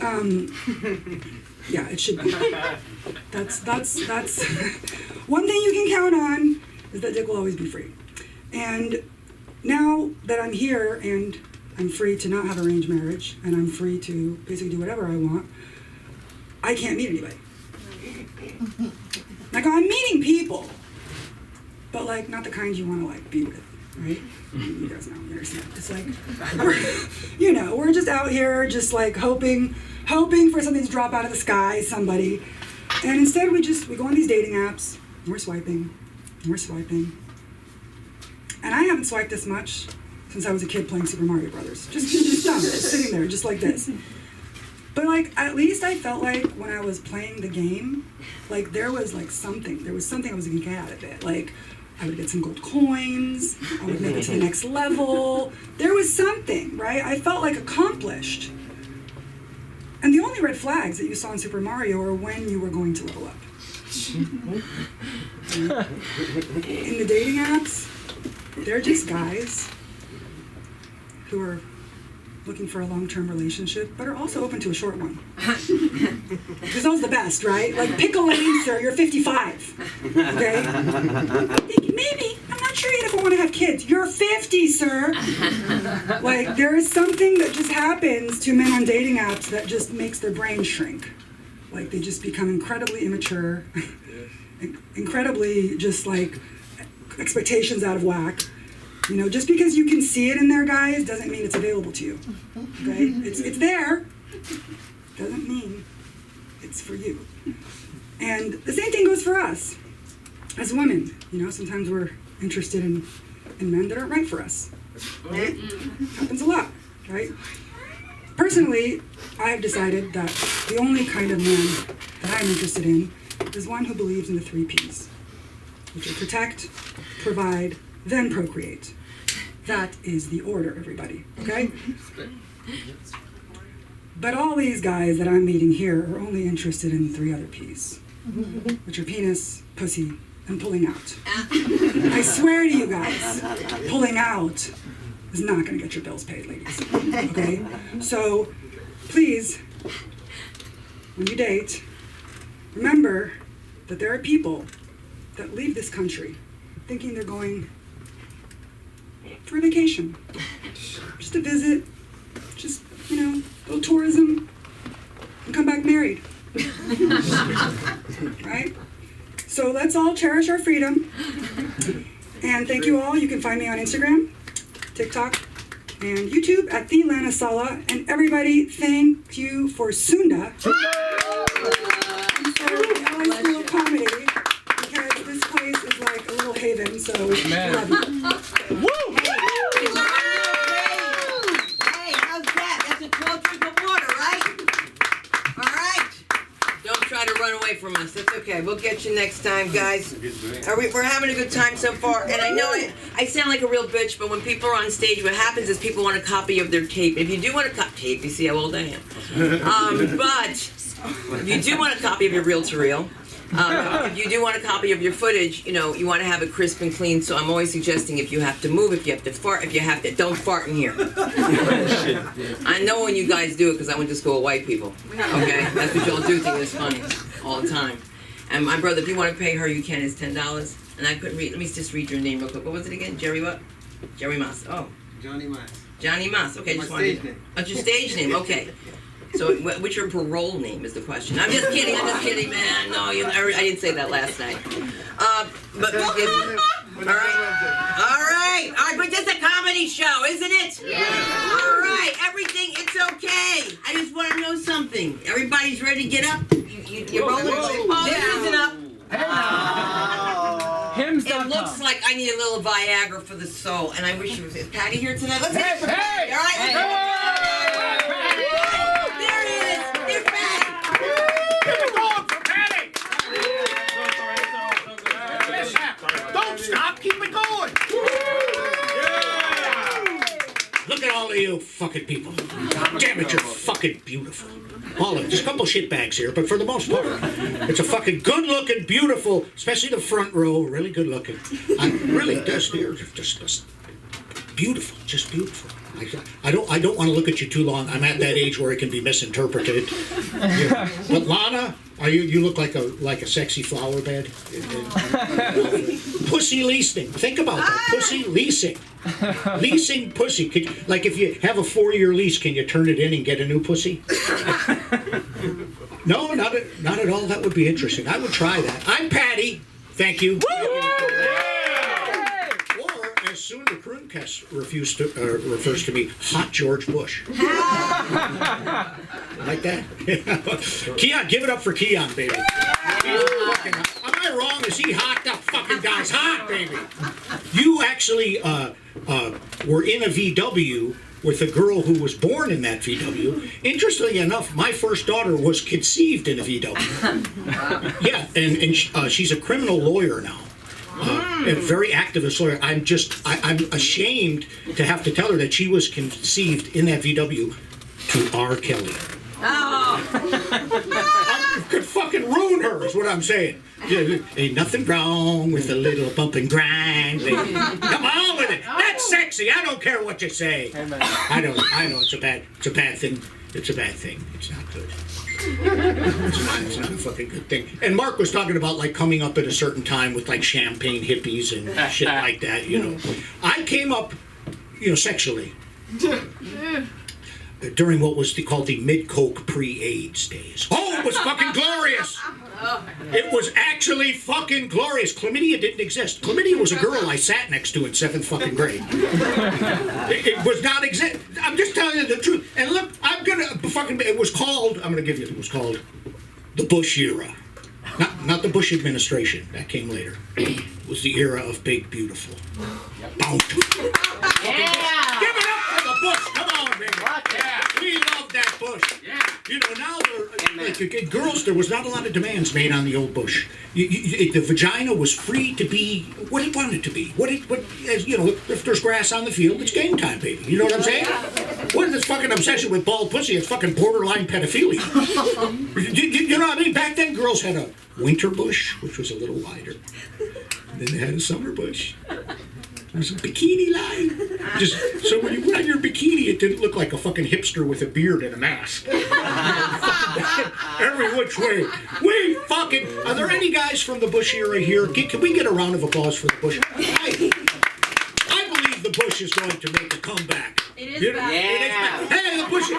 yeah, it should be. That's one thing you can count on is that dick will always be free. And now that I'm here and I'm free to not have arranged marriage and I'm free to basically do whatever I want, I can't meet anybody. Like, I'm meeting people, but like not the kind you want to like be with, right? You guys know, you understand. It's like, we're just out here just like hoping for something to drop out of the sky, somebody. And instead we go on these dating apps, and we're swiping. And I haven't swiped this much since I was a kid playing Super Mario Brothers. Just dumb, just sitting there, just like this. But like, at least I felt like when I was playing the game, like there was something I was gonna get out of it. Like, I would get some gold coins, I would make it to the next level. There was something, right? I felt like accomplished. And the only red flags that you saw in Super Mario are when you were going to level up. In the dating apps, they're just guys who are looking for a long-term relationship, but are also open to a short one. Because those are the best, right? Like, pick a lane, sir, you're 55, okay? Maybe, I'm not sure yet if I want to have kids. You're 50, sir. Like, there is something that just happens to men on dating apps that just makes their brain shrink. Like, they just become incredibly immature, incredibly just like expectations out of whack. You know, just because you can see it in their guys doesn't mean it's available to you. Okay? It's there. Doesn't mean it's for you. And the same thing goes for us as women. You know, sometimes we're interested in men that aren't right for us. Right? Happens a lot, right? Personally, I have decided that the only kind of man that I'm interested in is one who believes in the 3 Ps, which are protect, provide, then procreate. That is the order, everybody, okay? But all these guys that I'm meeting here are only interested in 3 other Ps, which are penis, pussy, and pulling out. I swear to you guys, pulling out is not gonna get your bills paid, ladies, okay? So, please, when you date, remember that there are people that leave this country thinking they're going for a vacation, just a visit, just, you know, a little tourism, and come back married. Right? So let's all cherish our freedom. And thank you all. You can find me on Instagram, TikTok, and YouTube at The Lana Sala. And everybody, thank you for Sunda. And for the LA School of Comedy, because this place is like a little haven, so love you. Hey, how's that? That's a 12 drink of water, right? All right. Don't try to run away from us. That's okay. We'll get you next time, guys. We're having a good time so far. And I know I sound like a real bitch, but when people are on stage, what happens is people want a copy of their tape. If you do want a tape, you see how old I am. But if you do want a copy of your reel to reel, if you do want a copy of your footage, you know, you want to have it crisp and clean. So I'm always suggesting if you have to move, if you have to fart, don't fart in here. I know when you guys do it because I went to school with white people. Okay, that's what y'all do. Think it's funny all the time. And my brother, if you want to pay her, you can. It's $10. And I couldn't read. Let me just read your name real quick. What was it again? Jerry what? Jerry Mas. Oh. Johnny Mas. Johnny Mas. Okay, My just wanted. stage name. That's your stage name. Okay. So, what's your parole name is the question. I'm just kidding, man. No, I didn't say that last night. But all right, but this is a comedy show, isn't it? Yeah. All right, everything, it's okay. I just want to know something. Everybody's ready to get up? You're rolling? This isn't up. It looks like I need a little Viagra for the soul, and I wish it was. Is Patty here tonight? Let's get it for Patty. All right? There he is. There's Patty. Give it going for Patty. you fucking people. Damn it, you're fucking beautiful. All of it. There's a couple shitbags here, but for the most part, it's a fucking good-looking, beautiful, especially the front row, really good-looking. Really, just beautiful, just beautiful. I don't want to look at you too long. I'm at that age where it can be misinterpreted. Yeah. But Lana, you look like a sexy flower bed. Pussy leasing. Think about that. Pussy leasing. Leasing pussy. Like if you have a 4-year lease, can you turn it in and get a new pussy? No, not at all. That would be interesting. I would try that. I'm Patty. Thank you. Or, as soon as Crooncast refers to me, Hot George Bush. Like that? Keon, give it up for Keon, baby. Am I wrong? Is he hot? That fucking guy's hot, baby. You actually were in a VW with a girl who was born in that VW. Interestingly enough, my first daughter was conceived in a VW. Yeah, and she's a criminal lawyer now. A very activist lawyer. I'm ashamed to have to tell her that she was conceived in that VW to R. Kelly. I could fucking ruin her, is what I'm saying. Ain't nothing wrong with a little bump and grind. Come on with it. That's sexy. I don't care what you say. I know it's a bad thing. It's a bad thing. It's not good. It's not a fucking good thing. And Mark was talking about like coming up at a certain time with like champagne hippies and shit like that, you know. I came up, sexually during what was called the mid-coke pre-AIDS days. Oh, it was fucking glorious! It was actually fucking glorious. Chlamydia didn't exist. Chlamydia was a girl I sat next to in 7th fucking grade. It was not exist. I'm just telling you the truth. And look, it was called the Bush era. Not the Bush administration. That came later. It was the era of Big Beautiful. Bountiful. Yeah! Give it up for the Bush. Come on, baby. Yeah. We love that Bush. Yeah. Now girls, there was not a lot of demands made on the old Bush. The vagina was free to be what it wanted to be. If there's grass on the field, it's game time, baby. You know what I'm saying? What is this fucking obsession with bald pussy? It's fucking borderline pedophilia. You know what I mean? Back then, girls had a winter bush, which was a little wider. And then they had a summer bush. There was a bikini line. So when you put on your bikini, it didn't look like a fucking hipster with a beard and a mask. Every which way. Are there any guys from the Bush era here? Can we get a round of applause for the Bush? I believe the Bush is going to make a comeback. It is back. It is back. Hey, the Bush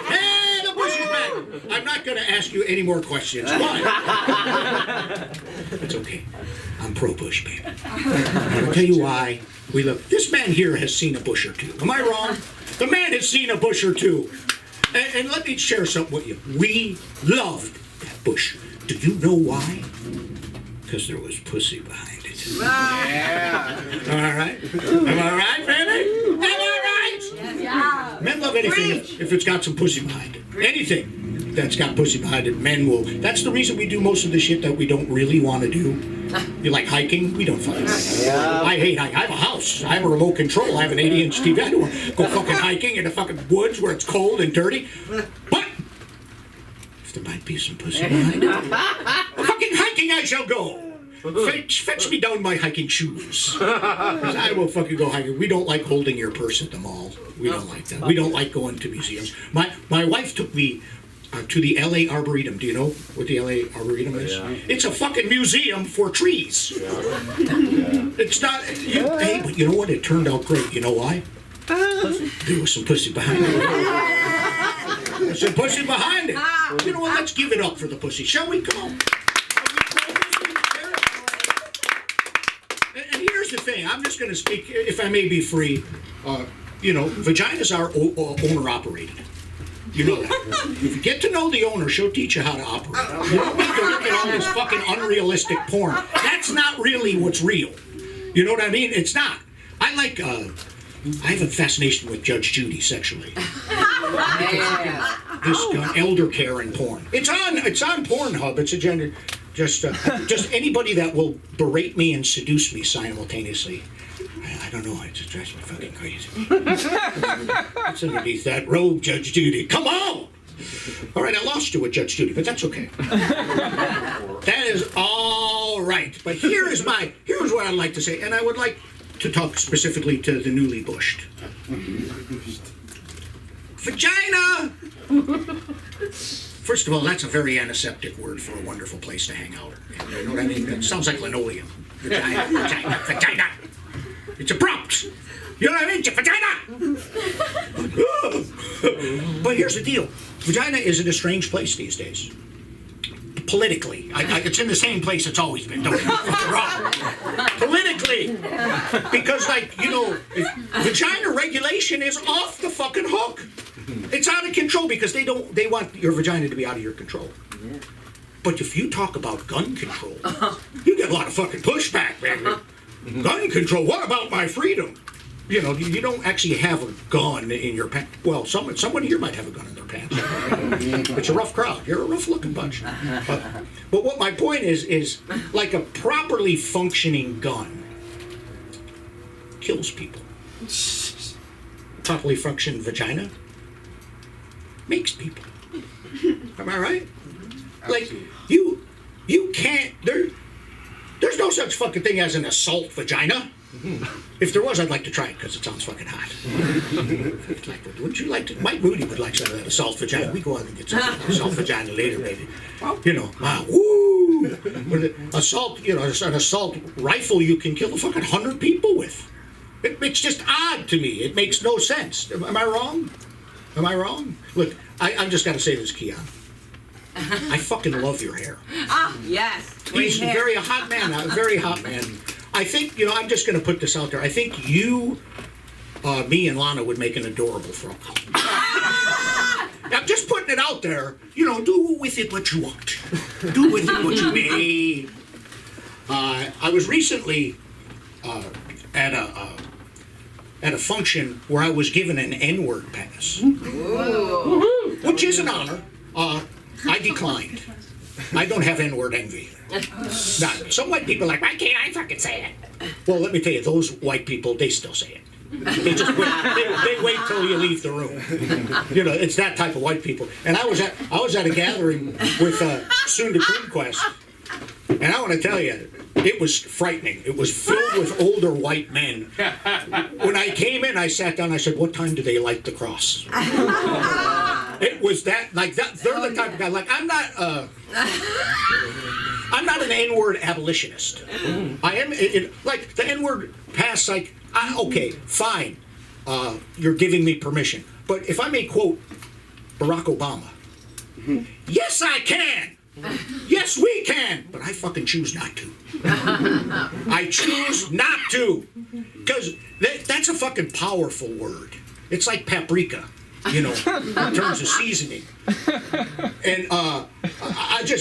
is back. I'm not going to ask you any more questions. Why? It's okay. I'm pro-Bush, baby. I'll tell you why. This man here has seen a bush or two. Am I wrong? The man has seen a bush or two. And let me share something with you. We loved that bush. Do you know why? Because there was pussy behind it. Yeah. All right? Am I right, baby? Am I right? Yeah. Men love anything if it's got some pussy behind it. Anything that's got pussy behind it, men will. That's the reason we do most of the shit that we don't really want to do. You like hiking? We don't fucking hike. Yeah. I hate hiking. I have a house. I have a remote control. I have an 80-inch TV. I don't want to go fucking hiking in the fucking woods where it's cold and dirty. But if there might be some pussy behind it, fucking hiking I shall go. Fetch me down my hiking shoes. I will fucking go hiking. We don't like holding your purse at the mall. We don't like that. We don't like going to museums. My wife took me to the LA Arboretum. Do you know what the LA Arboretum is? Yeah. It's a fucking museum for trees. Yeah. It's not. Hey, but you know what? It turned out great. You know why? There was some pussy behind it. There's some pussy behind it. You know what? Let's give it up for the pussy. Shall we? Come on. And here's the thing. I'm just going to speak, if I may be free. Vaginas are owner-operated. You know that. If you get to know the owner, she'll teach you how to operate. You don't need to look at all this fucking unrealistic porn. That's not really what's real. You know what I mean? It's not. I have a fascination with Judge Judy sexually. This elder care and porn. It's on Pornhub. It's a gender. Just anybody that will berate me and seduce me simultaneously. I don't know. It just drives me fucking crazy. What's underneath that robe, Judge Judy? Come on! All right, I lost you with Judge Judy, but that's okay. That is all right. But here's what I'd like to say, and I would like to talk specifically to the newly bushed. Vagina! First of all, that's a very antiseptic word for a wonderful place to hang out. You know what I mean? It sounds like linoleum. Vagina, vagina, vagina. It's abrupt. You know what I mean? It's a vagina. But here's the deal. Vagina is in a strange place these days. Politically. It's in the same place it's always been. Don't get me wrong. Politically. Because, vagina regulation is off the fucking hook. It's out of control because they want your vagina to be out of your control. But if you talk about gun control, you get a lot of fucking pushback, man. Gun control? What about my freedom? You know, you don't actually have a gun in your pants. Well, someone here might have a gun in their pants. It's a rough crowd. You're a rough-looking bunch. But what my point is like a properly functioning gun kills people. Properly functioning vagina makes people. Am I right? Like, you can't, there's no such fucking thing as an assault vagina. If there was, I'd like to try it because it sounds fucking hot. Wouldn't you like to? Mike Moody would like some of that assault vagina. We go out and get some assault vagina later, baby. You know, woo! With assault, an assault rifle you can kill a fucking 100 people with. It's just odd to me. It makes no sense. Am I wrong? Am I wrong? Look, I'm just got to say this, Keon. I fucking love your hair. Ah, yes. He's a very hot man. A very hot man. I think, I'm just going to put this out there. I think you, me, and Lana would make an adorable throw. I'm just putting it out there. Do with it what you want. Do with it what you may. I was recently at a function where I was given an N-word pass, which is an honor. I declined. I don't have N-word envy. Now, some white people are like, why can't I fucking say it? Well, let me tell you, those white people, they still say it. They just wait. They wait till you leave the room. It's that type of white people. And I was at a gathering with Soon to Queen Quest, and I want to tell you, it was frightening. It was filled with older white men. When I came in, I sat down. I said, "What time do they light the cross?" It was that they're the type of guy. Like I'm not an N-word abolitionist. I am like the N-word pass. Like okay, fine. You're giving me permission. But if I may quote Barack Obama, yes, I can. Yes, we can. But I fucking choose not to. I choose not to. Because that's a fucking powerful word. It's like paprika, in terms of seasoning. And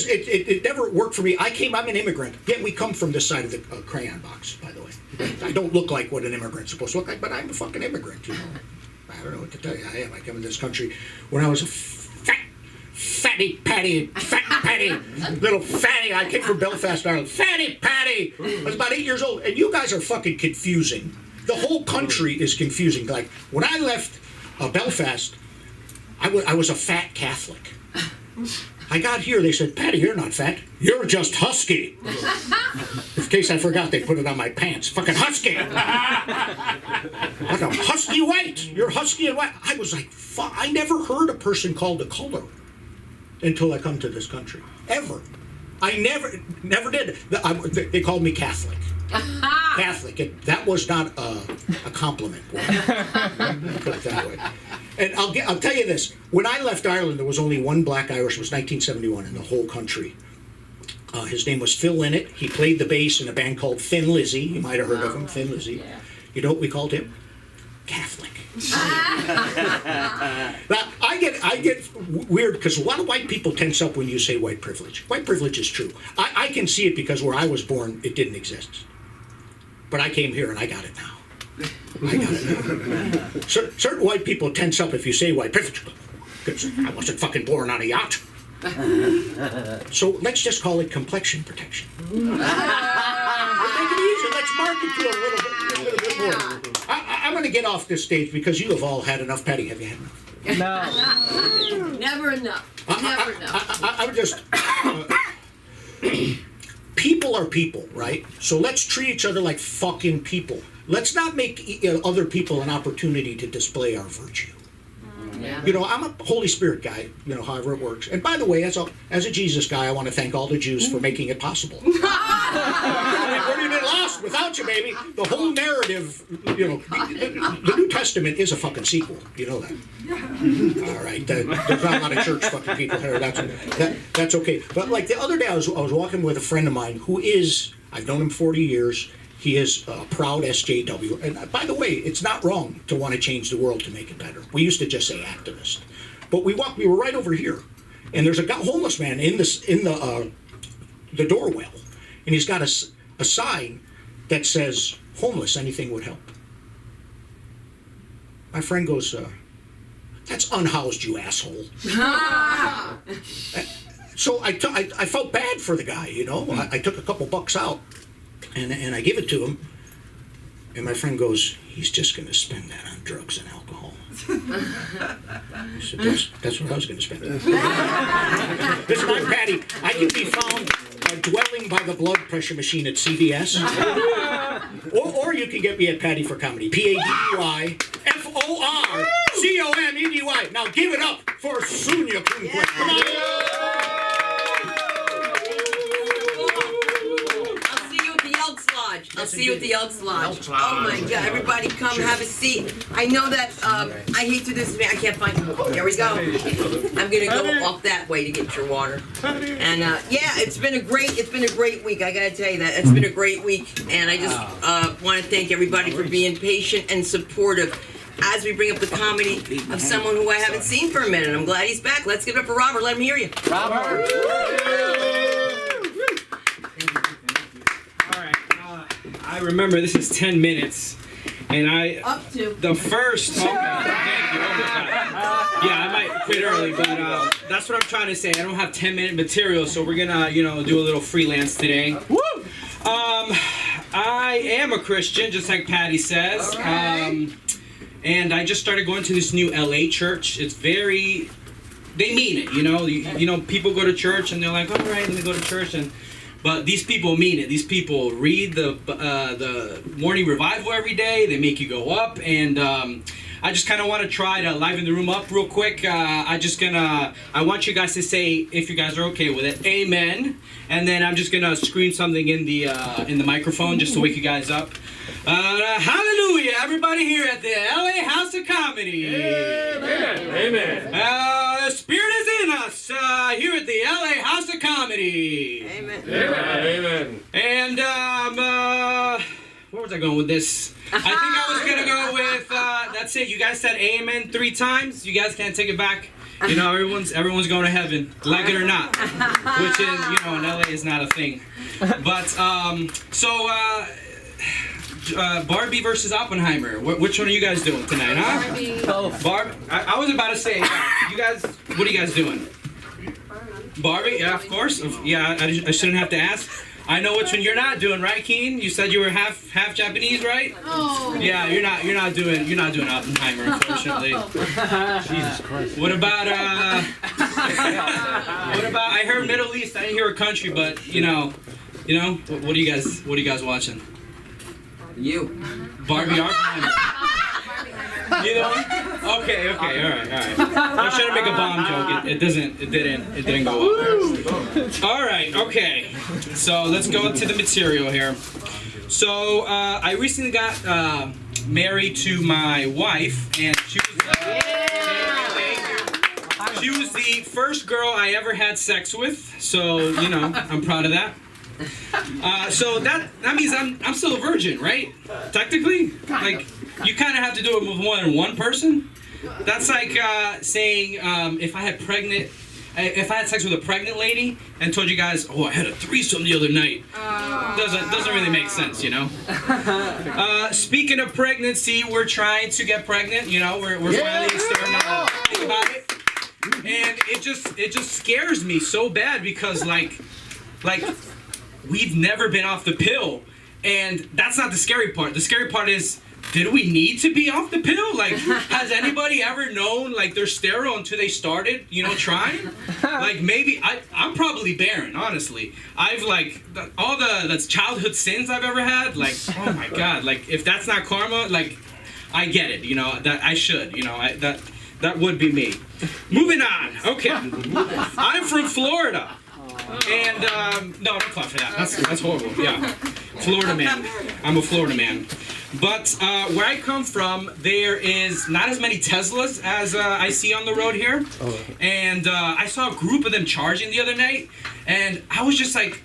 it never worked for me. I'm an immigrant. Yet we come from this side of the crayon box, by the way. I don't look like what an immigrant's supposed to look like, but I'm a fucking immigrant, I don't know what to tell you. I am. I come in this country when I was a fatty patty, little fatty. I came from Belfast, Ireland. Fatty patty. I was about 8 years old, and you guys are fucking confusing. The whole country is confusing. Like when I left Belfast, I was a fat Catholic. I got here, they said, "Patty, you're not fat. You're just husky." In case I forgot, they put it on my pants. Fucking husky. Like a husky white. You're husky and white. I was like, fuck. I never heard a person called a color until I come to this country. Ever. I never did. They called me Catholic. Catholic. That was not a compliment. Put it that way. And I'll tell you this. When I left Ireland, there was only one black Irish. It was 1971 in the whole country. His name was Phil Lynott. He played the bass in a band called Thin Lizzy. You might have heard of him, Thin Lizzy. Yeah. You know what we called him? Catholic. Now, I get weird because a lot of white people tense up when you say white privilege. White privilege is true. I can see it because where I was born, it didn't exist. But I came here and I got it now. I got it now. Certain white people tense up if you say white privilege. Because I wasn't fucking born on a yacht. So let's just call it complexion protection. Take it easy. let's mark it to a little bit more. I'm going to get off this stage because you have all had enough. Patty, have you had enough? Never enough. Never enough. I'm just. People are people, right? So let's treat each other like fucking people. Let's not make other people an opportunity to display our virtue. Yeah. You know, I'm a Holy Spirit guy, you know, however it works. And by the way, as a Jesus guy, I want to thank all the Jews for making it possible. We wouldn't have been lost without you, baby. The whole narrative, you know, the New Testament is a fucking sequel. You know that. All right, there's not a lot of church fucking people here. That's okay. But like the other day, I was walking with a friend of mine who is, I've known him 40 years. He is a proud SJW. And by the way, it's not wrong to want to change the world to make it better. We used to just say activist. But we were right over here. And there's a homeless man in the doorwell. And he's got a sign that says, homeless, anything would help. My friend goes, that's unhoused, you asshole. So I felt bad for the guy, you know. I took a couple bucks out. And I give it to him, and my friend goes, he's just going to spend that on drugs and alcohol. I said, that's what I was going to spend. Listen, I'm Patty. I can be found dwelling by the blood pressure machine at CVS. Or you can get me at Patty for Comedy. PADDYFORCOMEDY. Now give it up for Sonia Kunquist. Come on. I'll see you at the Elks Lodge. Oh my God! Everybody, come have a seat. I know that. I hate to do this. I can't find. Here we go. I'm gonna go off that way to get your water. And yeah, it's been a great week. I gotta tell you that it's been a great week. And I just want to thank everybody for being patient and supportive as we bring up the comedy of someone who I haven't seen for a minute. I'm glad he's back. Let's give it up for Robert. Let him hear you. Robert. I remember this is 10 minutes, and Up to. the first, okay, thank you, oh my God. Yeah, I might quit early, but that's what I'm trying to say. I don't have 10-minute material, so we're gonna, do a little freelance today. Woo! I am a Christian, just like Patty says, and I just started going to this new LA church. It's they mean it, you know, people go to church and they're like, all right, let me go to church, but these people mean it. These people read the morning revival every day. They make you go up, and I just kind of want to try to liven the room up real quick. I want you guys to say, if you guys are okay with it, amen, and then I'm just gonna scream something in the microphone just to wake you guys up. Hallelujah! Everybody here at the LA House of Comedy. Amen. Amen. The Spirit is in us here at the LA House of Comedy. Amen. Amen. And where was I going with this? I think I was gonna go with that's it. You guys said amen 3 times. You guys can't take it back. You know, everyone's going to heaven, like it or not. Which in LA is not a thing. But Barbie versus Oppenheimer. Which one are you guys doing tonight, huh? Barbie. I was about to say, you guys. What are you guys doing? Barbie. Yeah, of course. Yeah, I shouldn't have to ask. I know which one you're not doing, right, Keen? You said you were half Japanese, right? Oh. Yeah, you're not doing Oppenheimer, unfortunately. Jesus Christ. What about I heard Middle East. I didn't hear a country, but what are you guys watching? You. Barbie Oppenheimer. Neither one? Okay, all right. I was trying to make a bomb joke. It didn't go well. All right, okay. So let's go to the material here. So I recently got married to my wife, and she was the first girl I ever had sex with. So I'm proud of that. So that means I'm still a virgin, right? Technically, like you kind of have to do it with more than one person. That's like saying if I had sex with a pregnant lady and told you guys, oh, I had a threesome the other night. Doesn't really make sense, Speaking of pregnancy, we're trying to get pregnant. We're finally starting to think about it, and it just scares me so bad because like. We've never been off the pill, And that's not the scary part. The scary part is, did we need to be off the pill? Like, has anybody ever known, like, they're sterile until they started, trying? Like, maybe, I'm probably barren, honestly. I've, like, all that's childhood sins I've ever had, like, oh my God. Like, if that's not karma, like, I get it, that I should, that would be me. Moving on. Okay. I'm from Florida. And, no, don't clap for that. That's horrible. Yeah. Florida man. I'm a Florida man. But where I come from, there is not as many Teslas as I see on the road here. And I saw a group of them charging the other night. And I was just like,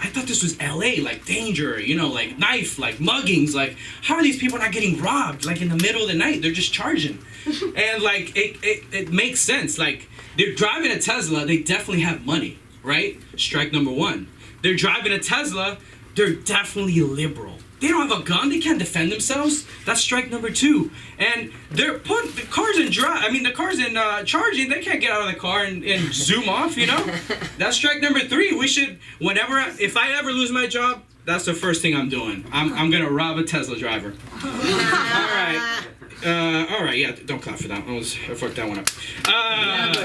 I thought this was LA, like danger, like knife, like muggings. Like, how are these people not getting robbed, like in the middle of the night? They're just charging. And like, it makes sense. Like, they're driving a Tesla, they definitely have money, right? Strike number one. They're driving a Tesla, they're definitely liberal. They don't have a gun, they can't defend themselves. That's strike number two. And they're putting the cars in the cars in charging, they can't get out of the car and zoom off, That's strike number three. We should, if I ever lose my job, that's the first thing I'm doing. I'm gonna rob a Tesla driver. All right, yeah, don't clap for that. I fucked that one up.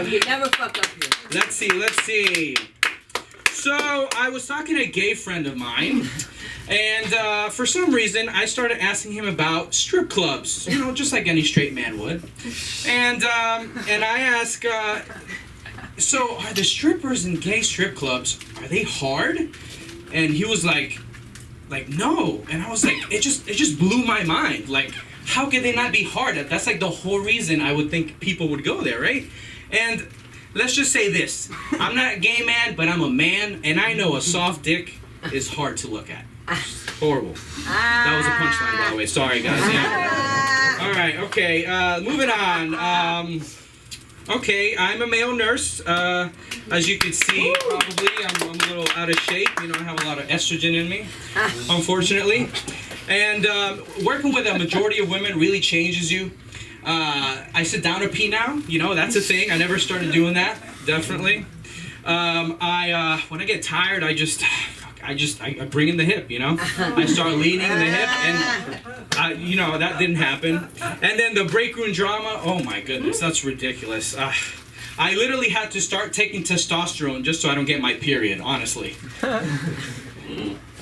You never fuck up here. Let's see. So, I was talking to a gay friend of mine, and for some reason, I started asking him about strip clubs, just like any straight man would. And I asked, so are the strippers in gay strip clubs, are they hard? And he was like no. And I was like, it just blew my mind. Like, how could they not be hard? That's like the whole reason I would think people would go there, right? And let's just say this. I'm not a gay man, but I'm a man, and I know a soft dick is hard to look at. Horrible. That was a punchline, by the way. Sorry, guys. Yeah. All right, okay. Moving on. Okay, I'm a male nurse. As you can see, probably, I'm a little out of shape. I have a lot of estrogen in me, unfortunately. And working with a majority of women really changes you. I sit down to pee now. That's a thing. I never started doing that. Definitely. When I get tired, I bring in the hip. I start leaning in the hip, and that didn't happen. And then the break room drama. Oh my goodness, that's ridiculous. I literally had to start taking testosterone just so I don't get my period. Honestly.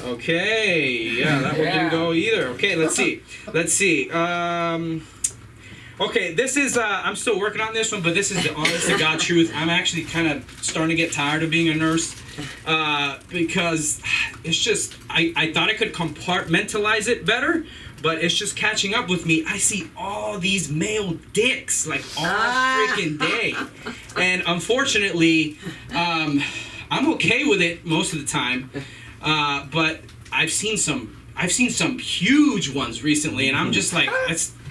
Okay, yeah, that one didn't go either. Okay, let's see. Okay, this is, I'm still working on this one, but this is the honest to God truth. I'm actually kind of starting to get tired of being a nurse because it's just, I thought I could compartmentalize it better, but it's just catching up with me. I see all these male dicks, like, all freaking day. And unfortunately, I'm okay with it most of the time. But I've seen some huge ones recently, and I'm just like,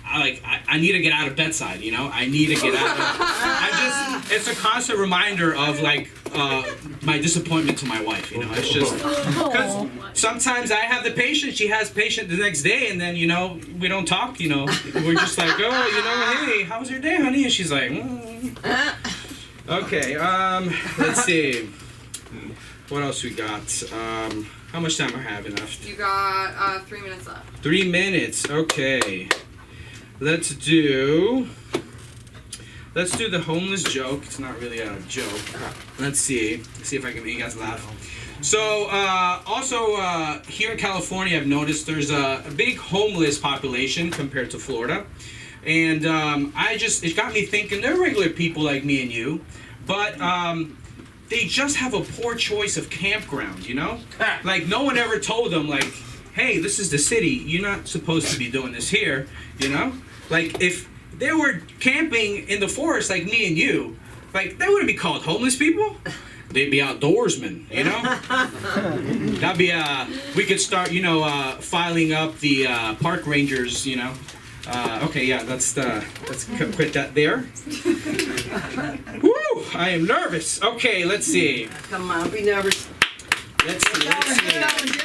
I need to get out of bedside, I need to get out of, it's a constant reminder of, like, my disappointment to my wife, it's just, because sometimes I have the patient, she has patient the next day, and then, we don't talk, we're just like, oh, hey, how was your day, honey? And she's like, Okay, let's see. What else we got? How much time I have left? You got 3 minutes left. 3 minutes. Okay. Let's do the homeless joke. It's not really a joke. Let's see. Let's see if I can make you guys laugh. So, also here in California, I've noticed there's a big homeless population compared to Florida, and it got me thinking. They're regular people like me and you, but they just have a poor choice of campground, Like, no one ever told them, like, hey, this is the city. You're not supposed to be doing this here, Like, if they were camping in the forest like me and you, like, they wouldn't be called homeless people. They'd be outdoorsmen, That'd be, we could start, filing up the park rangers, Okay, yeah, let's quit that there. Woo! I am nervous. Okay, let's see. Come on, be nervous. Let's see. Thank you.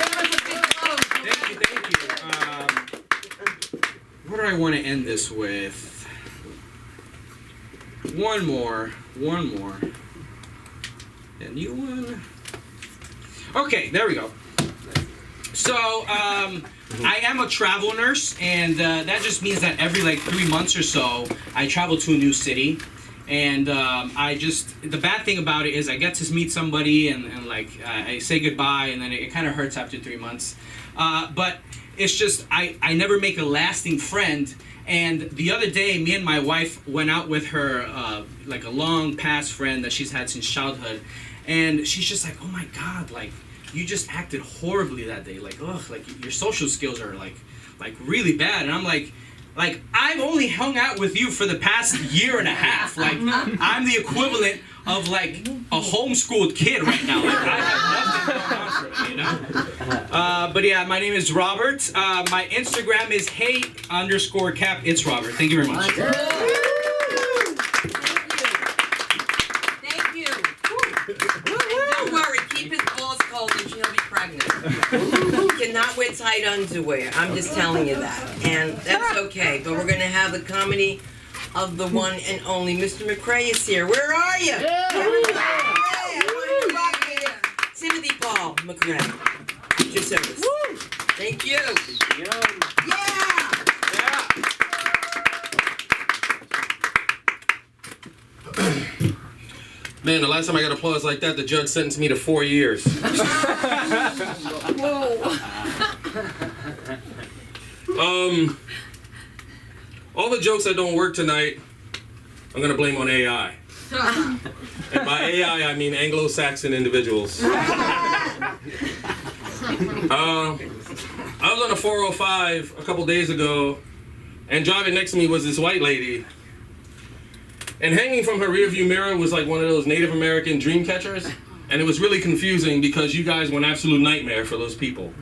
What do I want to end this with? One more. And you one. Okay, there we go. So, I am a travel nurse, and that just means that every like 3 months or so, I travel to a new city. And the bad thing about it is I get to meet somebody and like I say goodbye, and then it kind of hurts after 3 months. But it's just, I never make a lasting friend. And the other day, me and my wife went out with her, like a long past friend that she's had since childhood. And she's just like, oh my God, like, you just acted horribly that day. Like, ugh, like your social skills are like really bad. And I'm like, I've only hung out with you for the past year and a half. Like, I'm the equivalent of like a homeschooled kid right now. Like, I have nothing going on for me, you know? But yeah, my name is Robert. My Instagram is hey_cap. It's Robert. Thank you very much. Thank you. Don't worry, keep his balls cold and she'll be pregnant. You cannot wear tight underwear. I'm just telling you that. And that's okay. But we're going to have the comedy of the one and only Mr. McRae is here. Where are you? Timothy Paul McRae. At your service. Thank you. Man, the last time I got applause like that, the judge sentenced me to 4 years. All the jokes that don't work tonight, I'm gonna blame on AI. And by AI, I mean Anglo-Saxon individuals. I was on a 405 a couple days ago, and driving next to me was this white lady. And hanging from her rearview mirror was like one of those Native American dream catchers. And it was really confusing because you guys were an absolute nightmare for those people.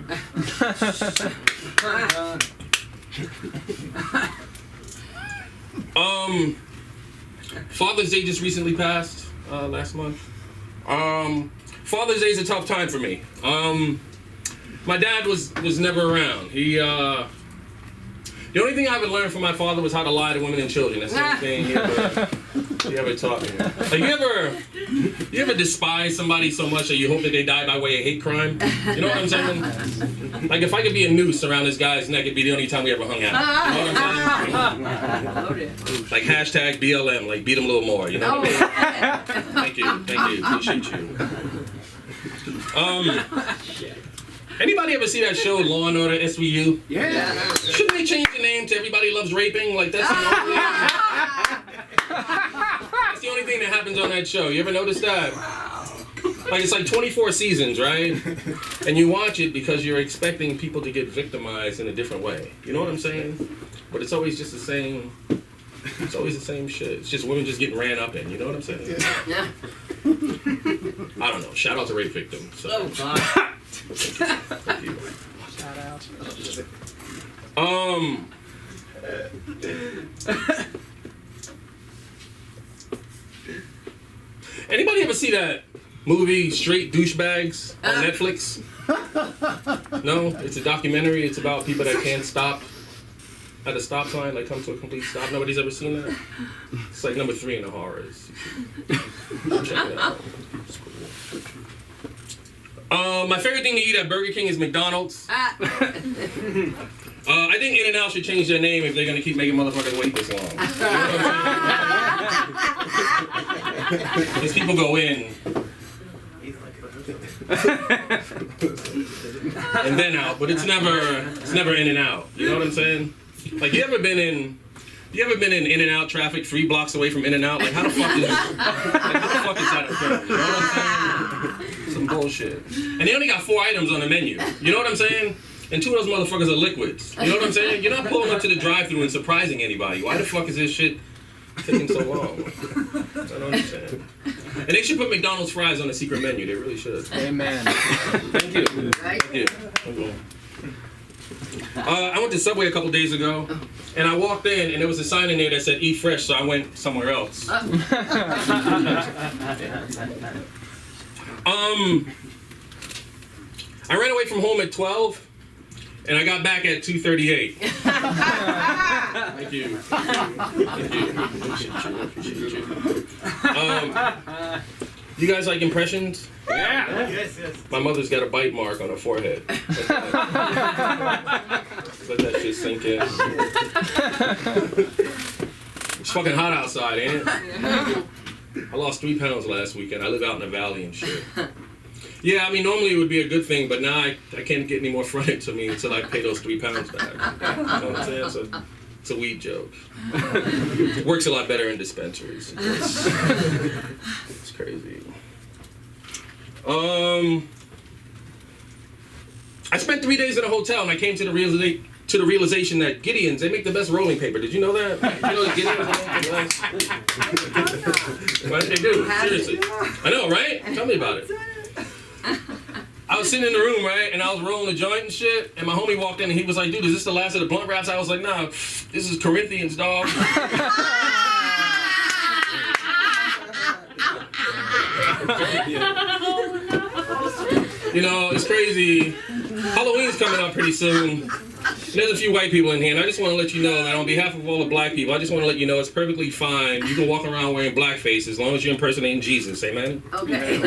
Father's Day just recently passed, last month. Father's Day is a tough time for me. My dad was never around. He, the only thing I ever learned from my father was how to lie to women and children. That's the only thing he ever taught me. Like, you ever despise somebody so much that you hope that they die by way of hate crime? You know what I'm saying? Like, if I could be a noose around this guy's neck, it'd be the only time we ever hung out. You know what I'm saying? Like, hashtag BLM, like, beat him a little more, you know what I mean? Thank you, appreciate you. Anybody ever see that show, Law and Order SVU? Yeah. Shouldn't they change the name to Everybody Loves Raping? Like, that's the only that's the only thing that happens on that show. You ever notice that? Like, it's like 24 seasons, right? And you watch it because you're expecting people to get victimized in a different way. You know what I'm saying? But it's always just the same. It's always the same shit. It's just women just getting ran up in. You know what I'm saying? Yeah. I don't know. Shout out to rape victims. So. Oh, God. Thank you. Shout out. Anybody ever see that movie Straight Douchebags on Netflix? No? It's a documentary. It's about people that can't stop at a stop sign, like come to a complete stop. Nobody's ever seen that? It's like number 3 in the horrors. Check it out. It's cool. My favorite thing to eat at Burger King is McDonald's. I think In-N-Out should change their name if they're gonna keep making motherfuckers wait this long. You know what I'm saying? Because people go in and then out, but it's never In-N-Out. You know what I'm saying? Like, you ever been in In-N-Out traffic 3 blocks away from In-N-Out? Like, how the fuck is that a thing? You know what I'm saying? Some bullshit. And they only got 4 items on the menu. You know what I'm saying? And 2 of those motherfuckers are liquids. You know what I'm saying? You're not pulling up to the drive-thru and surprising anybody. Why the fuck is this shit taking so long? I don't understand. And they should put McDonald's fries on the secret menu. They really should. Amen. Thank you. Thank you. I went to Subway a couple days ago, and I walked in, and there was a sign in there that said "Eat Fresh," so I went somewhere else. I ran away from home at 12, and I got back at 2:38. Thank you. Thank you. Appreciate you. You guys like impressions? Yeah. Yes. My mother's got a bite mark on her forehead. Let that shit sink in. It's fucking hot outside, ain't it? I lost 3 pounds last weekend. I live out in the valley and shit. Yeah, I mean, normally it would be a good thing, but now I can't get any more fronted to me until I pay those 3 pounds back. You know what I'm saying? So it's a weed joke. It works a lot better in dispensaries. It's crazy. I spent 3 days in a hotel and I came to the realization that Gideon's, they make the best rolling paper. Did you know that? You know that Gideon's What did they do? Seriously. I know, right? Tell me about it. I was sitting in the room, right, and I was rolling a joint and shit, and my homie walked in and he was like, dude, is this the last of the blunt wraps? I was like, nah, this is Corinthians, dog. You know, it's crazy. Halloween's coming up pretty soon. There's a few white people in here, and I just want to let you know that on behalf of all the black people, I just want to let you know it's perfectly fine. You can walk around wearing blackface as long as you're impersonating Jesus. Amen? Okay.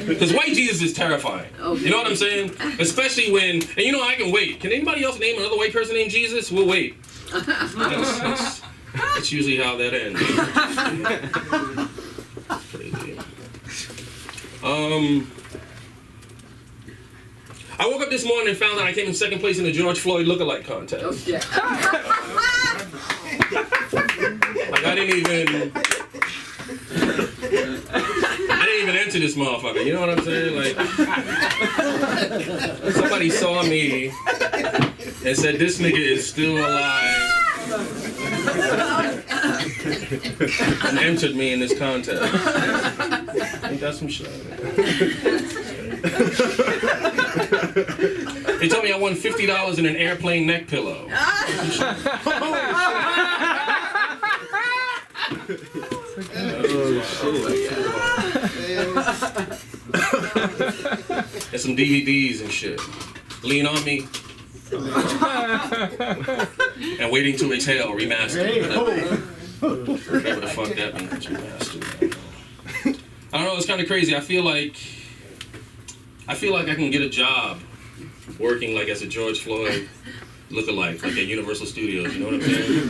Because white Jesus is terrifying. Okay. You know what I'm saying? Especially when, and you know, I can wait. Can anybody else name another white person named Jesus? We'll wait. That's usually how that ends. Crazy. I woke up this morning and found out I came in second place in the George Floyd lookalike contest. Oh, shit. Like I didn't even enter this motherfucker. You know what I'm saying? Like somebody saw me and said this nigga is still alive and entered me in this contest. Ain't that some shit? They told me I won $50 in an airplane neck pillow. And some DVDs and shit. Lean on Me. And Waiting to Exhale remastered. Whatever the fuck that means, remastered. I don't know, it's kind of crazy. I feel like I can get a job working like as a George Floyd lookalike, like at Universal Studios, you know what I'm saying?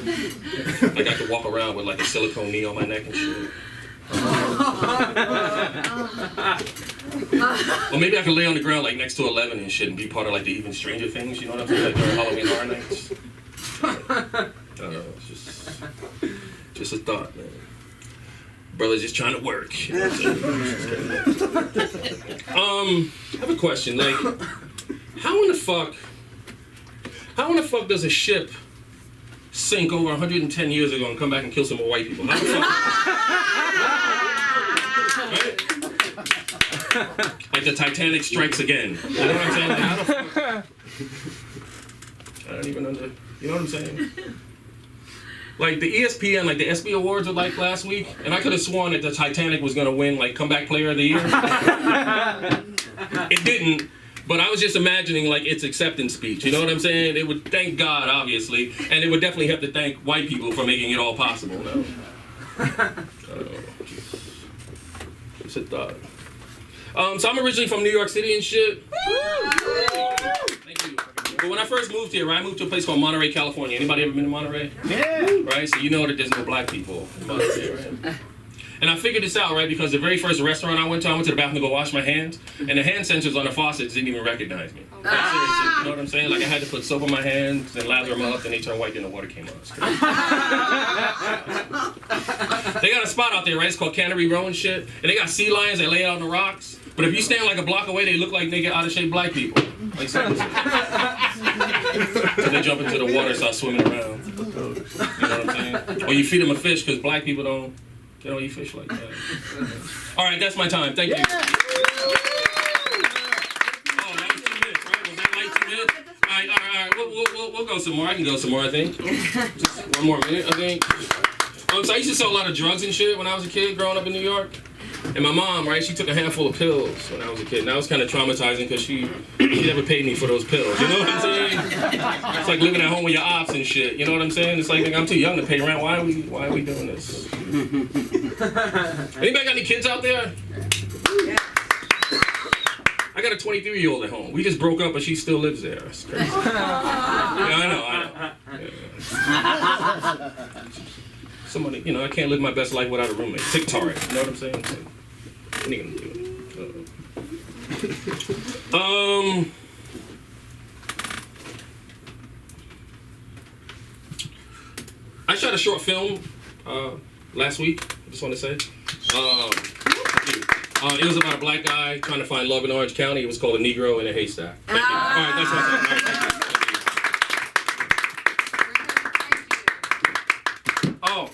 Like I could walk around with like a silicone knee on my neck and shit. Or maybe I could lay on the ground like next to 11 and shit and be part of like the Even Stranger Things, you know what I'm saying? Like during Halloween Horror Nights. I don't know, it's just a thought, man. Brother's just trying to work. You know what I'm saying? I have a question. Like, how in the fuck does a ship sink over 110 years ago and come back and kill some more white people? How the fuck? Right? Like the Titanic strikes again. You know what I'm saying? Like, how the fuck? I don't even under. You know what I'm saying? Like the ESPN, like the ESPY Awards were like last week, and I could have sworn that the Titanic was gonna win like Comeback Player of the Year. It didn't, but I was just imagining like its acceptance speech. You know what I'm saying? It would thank God, obviously, and it would definitely have to thank white people for making it all possible. No. Just a thought. So I'm originally from New York City and shit. Thank you. But when I first moved here, right, I moved to a place called Monterey, California. Anybody ever been to Monterey? Yeah. Right? So you know that there's no black people in Monterey, right? And I figured this out, right, because the very first restaurant I went to the bathroom to go wash my hands, and the hand sensors on the faucets didn't even recognize me. Like, seriously, you know what I'm saying? Like I had to put soap on my hands and lather them up, and they turned white, and the water came out. They got a spot out there, right? It's called Cannery Row and shit, and they got sea lions that lay out on the rocks. But if you stand like a block away, they look like naked, out of shape black people. Like seriously. So they jump into the water and start swimming around. You know what I'm saying? Or you feed them a fish, because black people don't eat fish like that. All right, that's my time. Thank you. Oh, that was 2 minutes, right? Was that like 2 minutes? All right. We'll go some more. I can go some more, I think. Just 1 more minute, I think. So I used to sell a lot of drugs and shit when I was a kid growing up in New York. And my mom, right, she took a handful of pills when I was a kid. And that was kind of traumatizing because she never paid me for those pills. You know what I'm saying? It's like living at home with your ops and shit. You know what I'm saying? It's like, I'm too young to pay rent. Why are we doing this? Anybody got any kids out there? I got a 23-year-old at home. We just broke up, but she still lives there. It's crazy. Yeah, I know. Yeah. Somebody, you know, I can't live my best life without a roommate. TikTok, you know what I'm saying? What are you gonna do? I shot a short film last week. I just want to say. It was about a black guy trying to find love in Orange County. It was called A Negro in a Haystack. Thank you. All right, that's what's up. All right, thank you. Oh,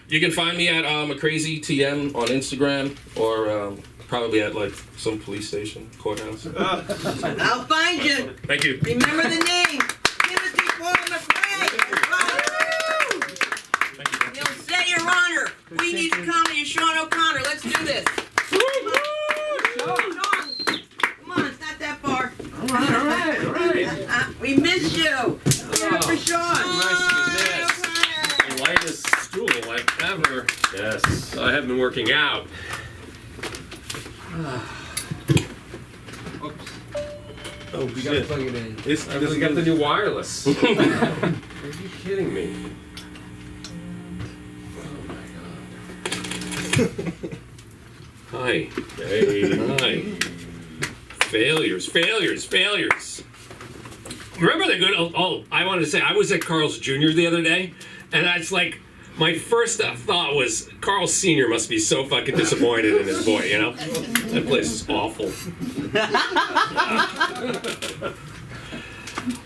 you can find me at a crazy TM on Instagram or probably at like some police station, courthouse. I'll find you. Thank you. Remember the name. Timothy Paul McRae. You'll say your honor. We need to come to Sean O'Connor. Let's do this. Come on, it's not that far. All right. We missed you. Here for Sean. The lightest stool I've ever. Yes, I have been working out. Oh, We gotta plug it in. This got the new wireless. Are you kidding me? Hi. Hey. Hi. Failures. Remember the good old, I wanted to say, I was at Carl's Jr. the other day, and that's like, my first thought was, Carl Sr. must be so fucking disappointed in his boy, you know? That place is awful.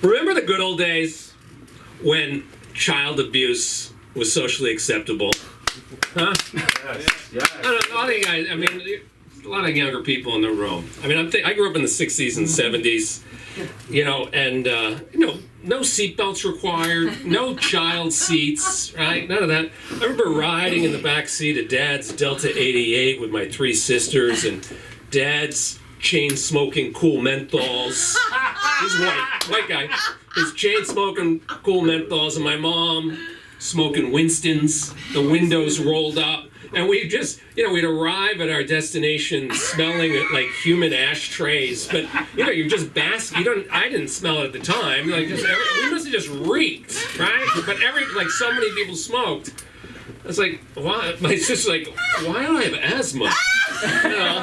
Remember the good old days when child abuse was socially acceptable? Huh? Yes. I don't know, a lot of you guys, I mean, a lot of younger people in the room. I mean, I grew up in the 60s and 70s, you know, and, you know, no seatbelts required, no child seats, right? None of that. I remember riding in the back seat of Dad's Delta 88 with my 3 sisters and Dad's chain-smoking Cool Menthols. He's white guy. His chain-smoking Cool Menthols and my mom smoking Winston's, the windows rolled up. And we just, you know, we'd arrive at our destination smelling like human ashtrays. But, you know, you just bask. I didn't smell it at the time. Like, we must have just reeked, right? But like, so many people smoked. It's like, why? My sister's like, why do I have asthma? You know?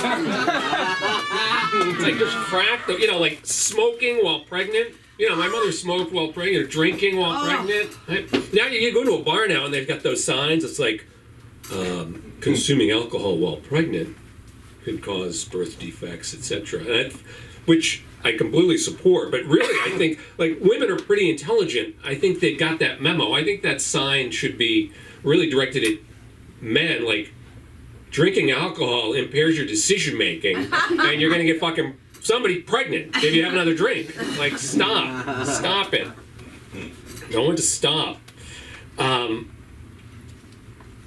It's like just crack, you know, like smoking while pregnant. You know, my mother smoked while pregnant, or drinking while pregnant. Now you go to a bar now and they've got those signs. It's like, consuming alcohol while pregnant could cause birth defects, etc. Which I completely support. But really, I think, like, women are pretty intelligent. I think they got that memo. I think that sign should be really directed at men. Like, drinking alcohol impairs your decision making, and you're gonna get fucking somebody pregnant if you have another drink. Like, stop it. No one to stop.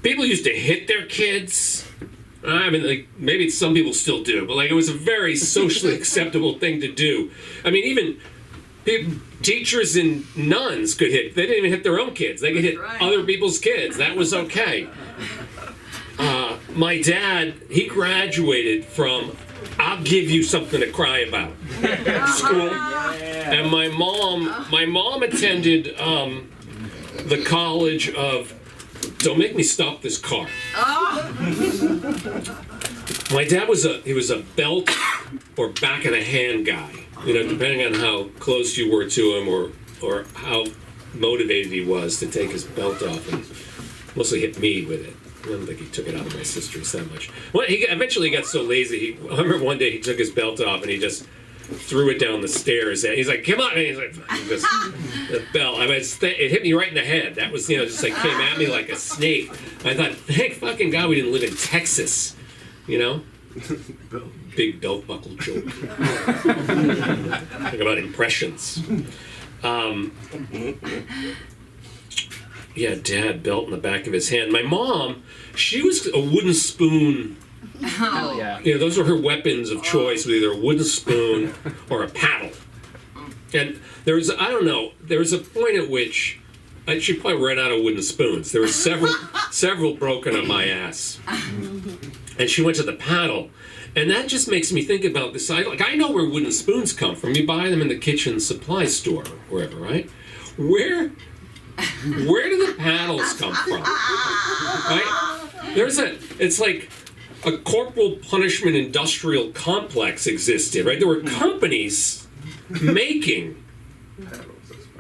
People used to hit their kids. I mean, like, maybe some people still do, but like, it was a very socially acceptable thing to do. I mean, even teachers and nuns could hit. They didn't even hit their own kids. They could hit other people's kids. That was okay. My dad, he graduated from "I'll give you something to cry about" school, and my mom attended the College of "Don't make me stop this car." My dad was a belt or back of the hand guy, you know, depending on how close you were to him or how motivated he was to take his belt off, and mostly hit me with it. I don't think he took it out of my sisters that much. Well, he eventually got so lazy. I remember one day he took his belt off and he just threw it down the stairs. And he's like, "Come on!" And he's like, just, the belt. I mean, it hit me right in the head. That was, you know, just like came at me like a snake. I thought, thank fucking God we didn't live in Texas, you know. Big belt buckle joke. Think about impressions. Yeah, Dad, belt in the back of his hand. My mom, she was a wooden spoon Oh. Yeah. You know, those were her weapons of choice, with either a wooden spoon or a paddle. And there was, I don't know, there was a point at which she probably ran out of wooden spoons. There were several broken on my ass. And she went to the paddle. And that just makes me think about this. I know where wooden spoons come from. You buy them in the kitchen supply store, wherever, right? Where do the paddles come from? Right? It's like a corporal punishment industrial complex existed, right? There were companies making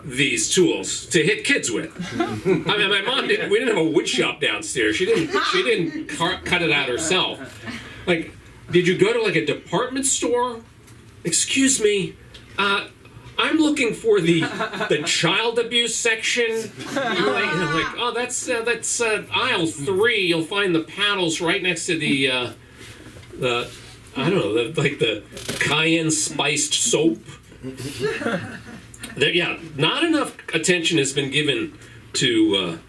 these tools to hit kids with. I mean, my mom we didn't have a wood shop downstairs. She didn't cut it out herself. Like, did you go to like a department store? Excuse me, I'm looking for the child abuse section. Like, oh, that's aisle 3. You'll find the paddles right next to the I don't know, the cayenne spiced soap. Not enough attention has been given to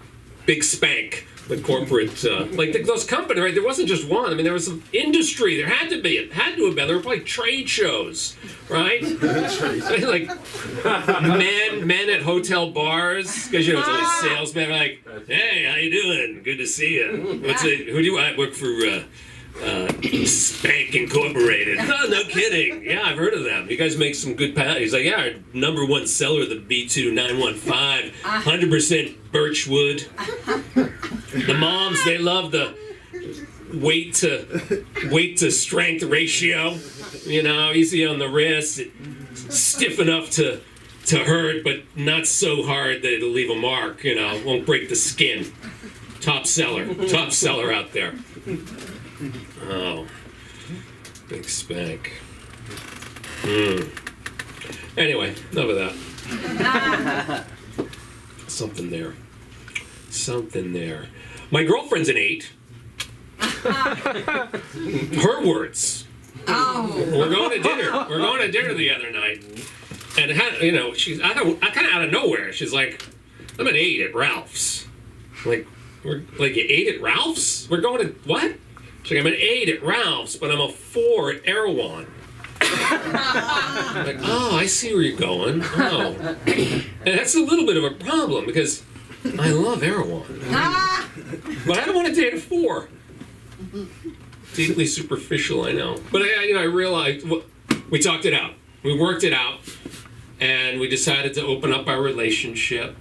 Big Spank, the corporate, those companies, right? There wasn't just one. I mean, there was some industry. There had to be. It had to have been. There were probably trade shows, right? Like men at hotel bars, because it's always salesmen. Like, hey, how you doing? Good to see you. Who do you? I work for Spank Incorporated. Oh, no kidding. Yeah, I've heard of them. You guys make some good paddles. He's like, yeah, our #1 seller, the B2 915, 100% birch wood. The moms, they love the weight to strength ratio. You know, easy on the wrist, stiff enough to hurt, but not so hard that it'll leave a mark. You know, won't break the skin. Top seller out there. Oh, Big Spank. Anyway, enough of that. Something there. My girlfriend's an 8. Her words. Oh. We're going to dinner the other night, and she's I kind of out of nowhere. She's like, I'm an 8 at Ralph's. Like, you ate at Ralph's? We're going to what? She's like, I'm an 8 at Ralph's, but I'm a 4 at Erewhon. I'm like, oh, I see where you're going. Oh. And that's a little bit of a problem because I love Erewhon. But I don't want to date a 4. Deeply superficial, I know. But I realized, we talked it out. We worked it out. And we decided to open up our relationship.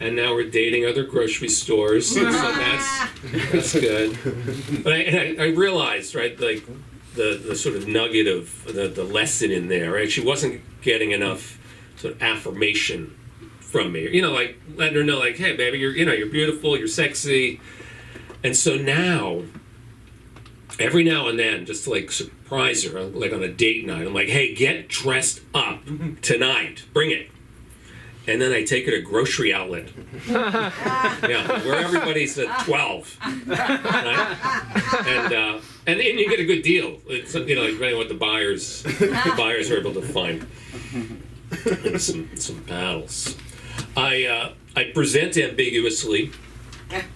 And now we're dating other grocery stores, so that's good. But I realized, right, like the sort of nugget of the lesson in there, right? She wasn't getting enough sort of affirmation from me, like letting her know, like, hey, baby, you're beautiful, you're sexy, and so now, every now and then, just to like surprise her, like on a date night, I'm like, hey, get dressed up tonight, bring it. And then I take her to Grocery Outlet. Yeah, where everybody's at 12. Right? And you get a good deal. It's, depending on what the buyers are able to find. And some paddles. I present ambiguously.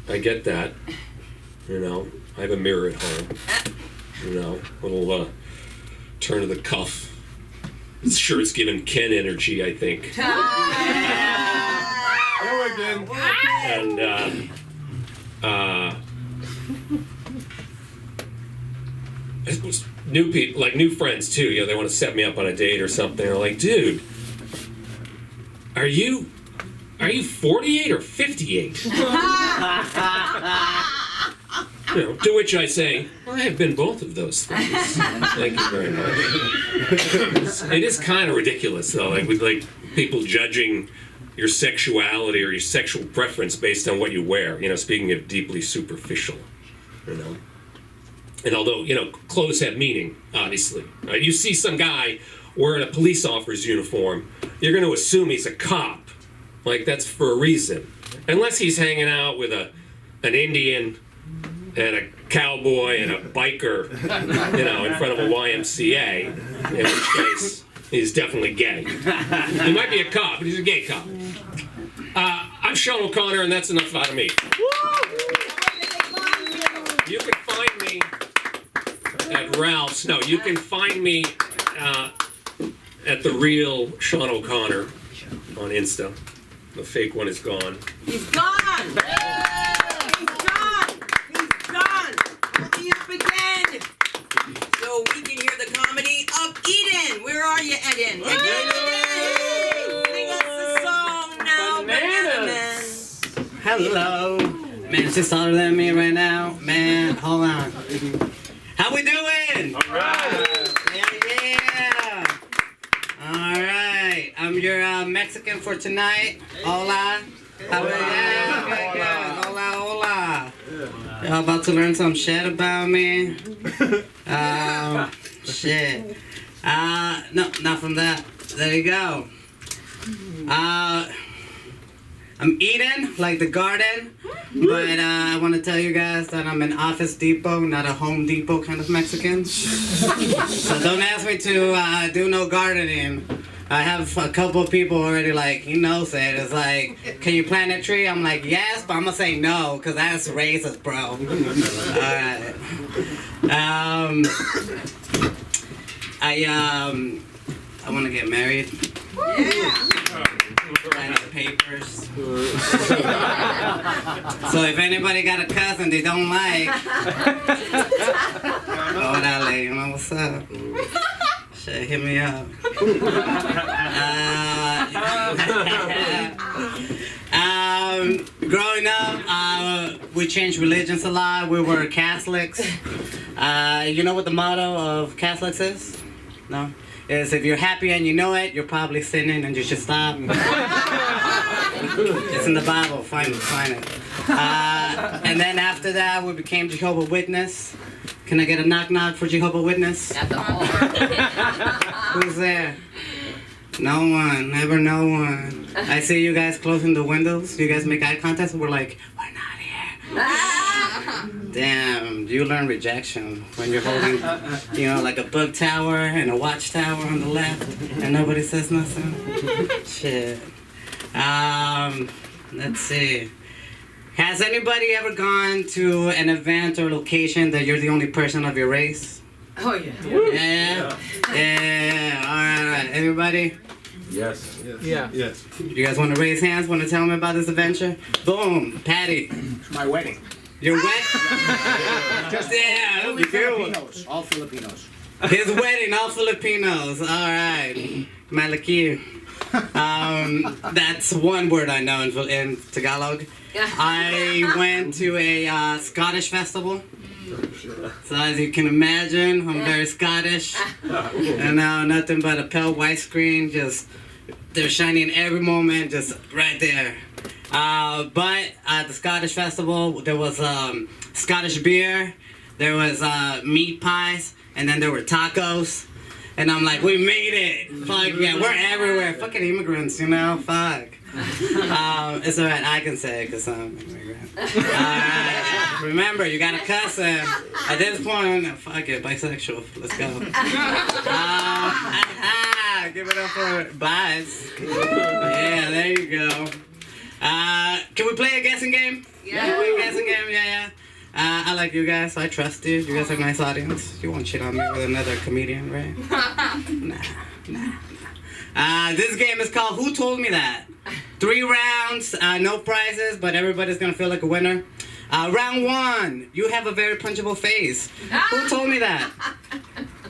I get that. I have a mirror at home. Little turn of the cuff. Sure, it's given Ken energy, I think. And it was new people, like new friends too. They want to set me up on a date or something. They're like, dude, are you 48 or 58? To which I say, I have been both of those things. Thank you very much. It is kind of ridiculous, though, with people judging your sexuality or your sexual preference based on what you wear. Speaking of deeply superficial, And although clothes have meaning, obviously, right? You see some guy wearing a police officer's uniform, you're going to assume he's a cop. Like, that's for a reason, unless he's hanging out with an Indian and a cowboy and a biker, in front of a YMCA, in which case he's definitely gay. He might be a cop, but he's a gay cop. I'm Sean O'Connor, and that's enough out of me. You can find me at Ralph's. No, you can find me at the real Sean O'Connor on Insta. The fake one is gone. He's gone! He's gone! He's gone! Let me up again! So we can hear the comedy of Eden. Where are you, Eden? Eden! Sing us the song now, Banana Man. Hello. Man, she's taller than me right now. Man, hold on. How we doing? Alright. Yeah. Alright. I'm your Mexican for tonight. Hola. How are you? Okay, good. Hola, hola. Y'all about to learn some shit about me? Shit. No, not from that. There you go. I'm Eden, like the garden, but I want to tell you guys that I'm an Office Depot, not a Home Depot kind of Mexican. So don't ask me to do no gardening. I have a couple of people already like, he knows it. It's like, can you plant a tree? I'm like, yes, but I'm going to say no, because that's racist, bro. Alright. I want to get married. Yeah! Sign the papers. So if anybody got a cousin they don't like, oh, that lady, you know what's up? Shit, hit me up. Growing up, we changed religions a lot. We were Catholics. You know what the motto of Catholics is? No? Is if you're happy and you know it, you're probably sinning and you should stop. It's in the Bible. Find it. And then after that, we became Jehovah's Witness. Can I get a knock knock for Jehovah's Witness? At the hall. Who's there? No one. Never no one. I see you guys closing the windows. You guys make eye contact and we're like, we're not here. Damn, you learn rejection when you're holding, you know, like a bug tower and a watchtower on the left and nobody says nothing. Shit. Let's see. Has anybody ever gone to an event or location that you're the only person of your race? Oh, yeah. Yeah. All right. Everybody? Yes. Yeah. Yes. You guys want to raise hands? Want to tell me about this adventure? Boom. Patty. My wedding. Your wedding? Just Only Filipinos. All Filipinos. His wedding, all Filipinos. All right. Malaki. That's one word I know in Tagalog. I went to a Scottish festival. So as you can imagine, I'm very Scottish. And now nothing but a pale white screen, just they're shining every moment, just right there. But at the Scottish festival, there was Scottish beer, there was meat pies, and then there were tacos. And I'm like, we made it! Fuck yeah, we're everywhere. Fucking immigrants, you know? Fuck. It's alright, I can say it because I'm an immigrant. Alright, remember, you got a cousin. At this point, fuck it, bisexual. Let's go. Give it up for Buzz. Yeah, there you go. Can we play a guessing game? Yeah. Can we play a guessing game? Yeah. I like you guys, so I trust you. You guys are a nice audience. You won't cheat on me with another comedian, right? Nah. This game is called Who Told Me That? 3 rounds, no prizes, but everybody's gonna feel like a winner. Round 1, you have a very punchable face. Who told me that?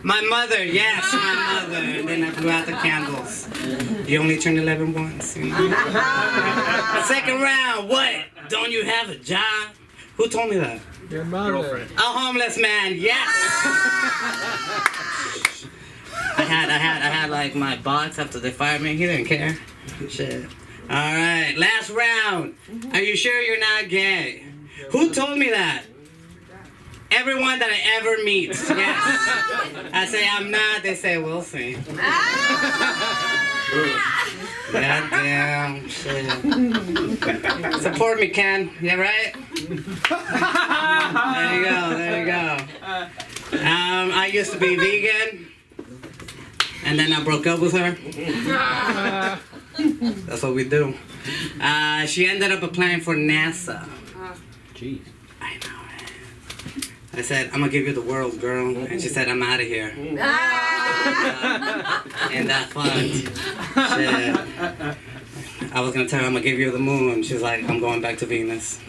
My mother, yes, my mother. And then I blew out the candles. You only turned 11 once, you know? Second round, what? Don't you have a job? Who told me that? Your mother. A homeless man, yes! I had like my boss after they fired me. He didn't care. Shit. All right, last round. Are you sure you're not gay? Who told me that? Everyone that I ever meet. Yes. I say I'm not. They say we'll see. Goddamn shit. Support me, Ken. Yeah, right? There you go. I used to be vegan. And then I broke up with her. That's what we do. She ended up applying for NASA. Jeez. I know, I said, I'm gonna give you the world, girl. And she said, I'm out of here. And that fucked. Shit. I was gonna tell her I'm gonna give you the moon. She's like, I'm going back to Venus.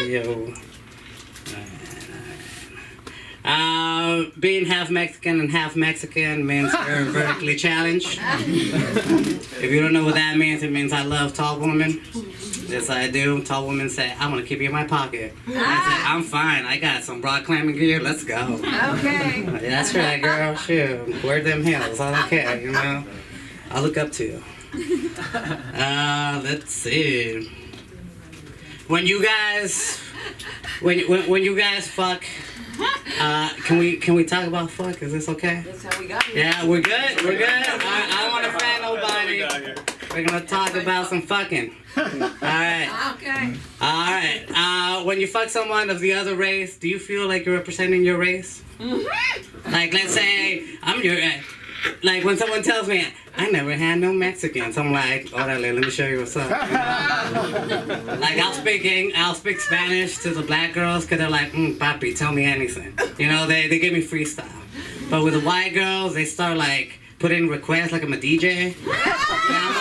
Yo. Being half Mexican and half Mexican means you're vertically challenged. If you don't know what that means, it means I love tall women. Yes, I do. Tall women say, I want to keep you in my pocket. I say, I'm fine. I got some rock climbing gear. Let's go. Okay. That's right, girl. Shoot. Wear them heels. I don't care, you know. I look up to you. Let's see. When you guys fuck, can we talk about fuck? Is this okay? That's how we got here. Yeah, we're good. We're good. I don't want to offend nobody. We're gonna talk about some fucking. All right. Okay. All right. When you fuck someone of the other race, do you feel like you're representing your race? Like, let's say I'm your. Like when someone tells me I never had no Mexicans, I'm like, orale, let me show you what's up. Like I'll speak Spanish to the black girls because they're like, papi, tell me anything. You know, they give me freestyle. But with the white girls, they start like putting requests like I'm a DJ. And I'm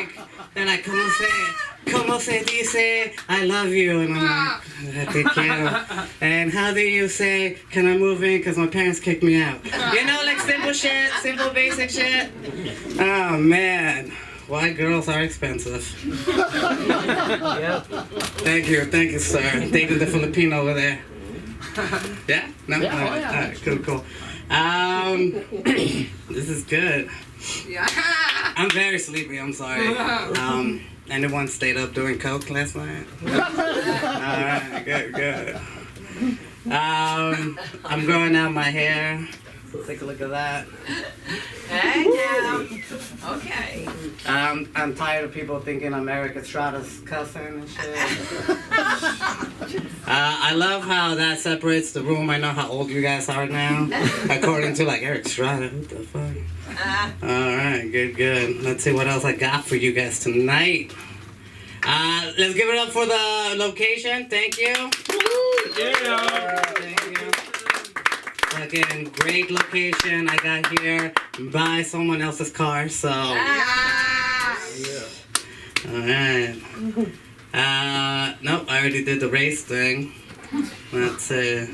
like, they're like, como se dice, I love you. And I'm like, te quiero. And how do you say, can I move in because my parents kicked me out? You know, like simple shit, simple basic shit. Oh man, white girls are expensive. Thank you, sir. Dating the Filipino over there. Yeah? No? Yeah, All right, cool. This is good. Yeah. I'm very sleepy, I'm sorry. Anyone stayed up doing coke last night? Alright, good. I'm growing out my hair. So take a look at that. Hey now. Okay. I'm tired of people thinking I'm Eric Estrada's cousin and shit. I love how that separates the room. I know how old you guys are now. According to like Eric Estrada, what the fuck? Alright, good. Let's see what else I got for you guys tonight. Let's give it up for the location. Thank you. Yeah. Thank you. Again, great location I got here by someone else's car, so. Alright. Nope, I already did the race thing. Let's see.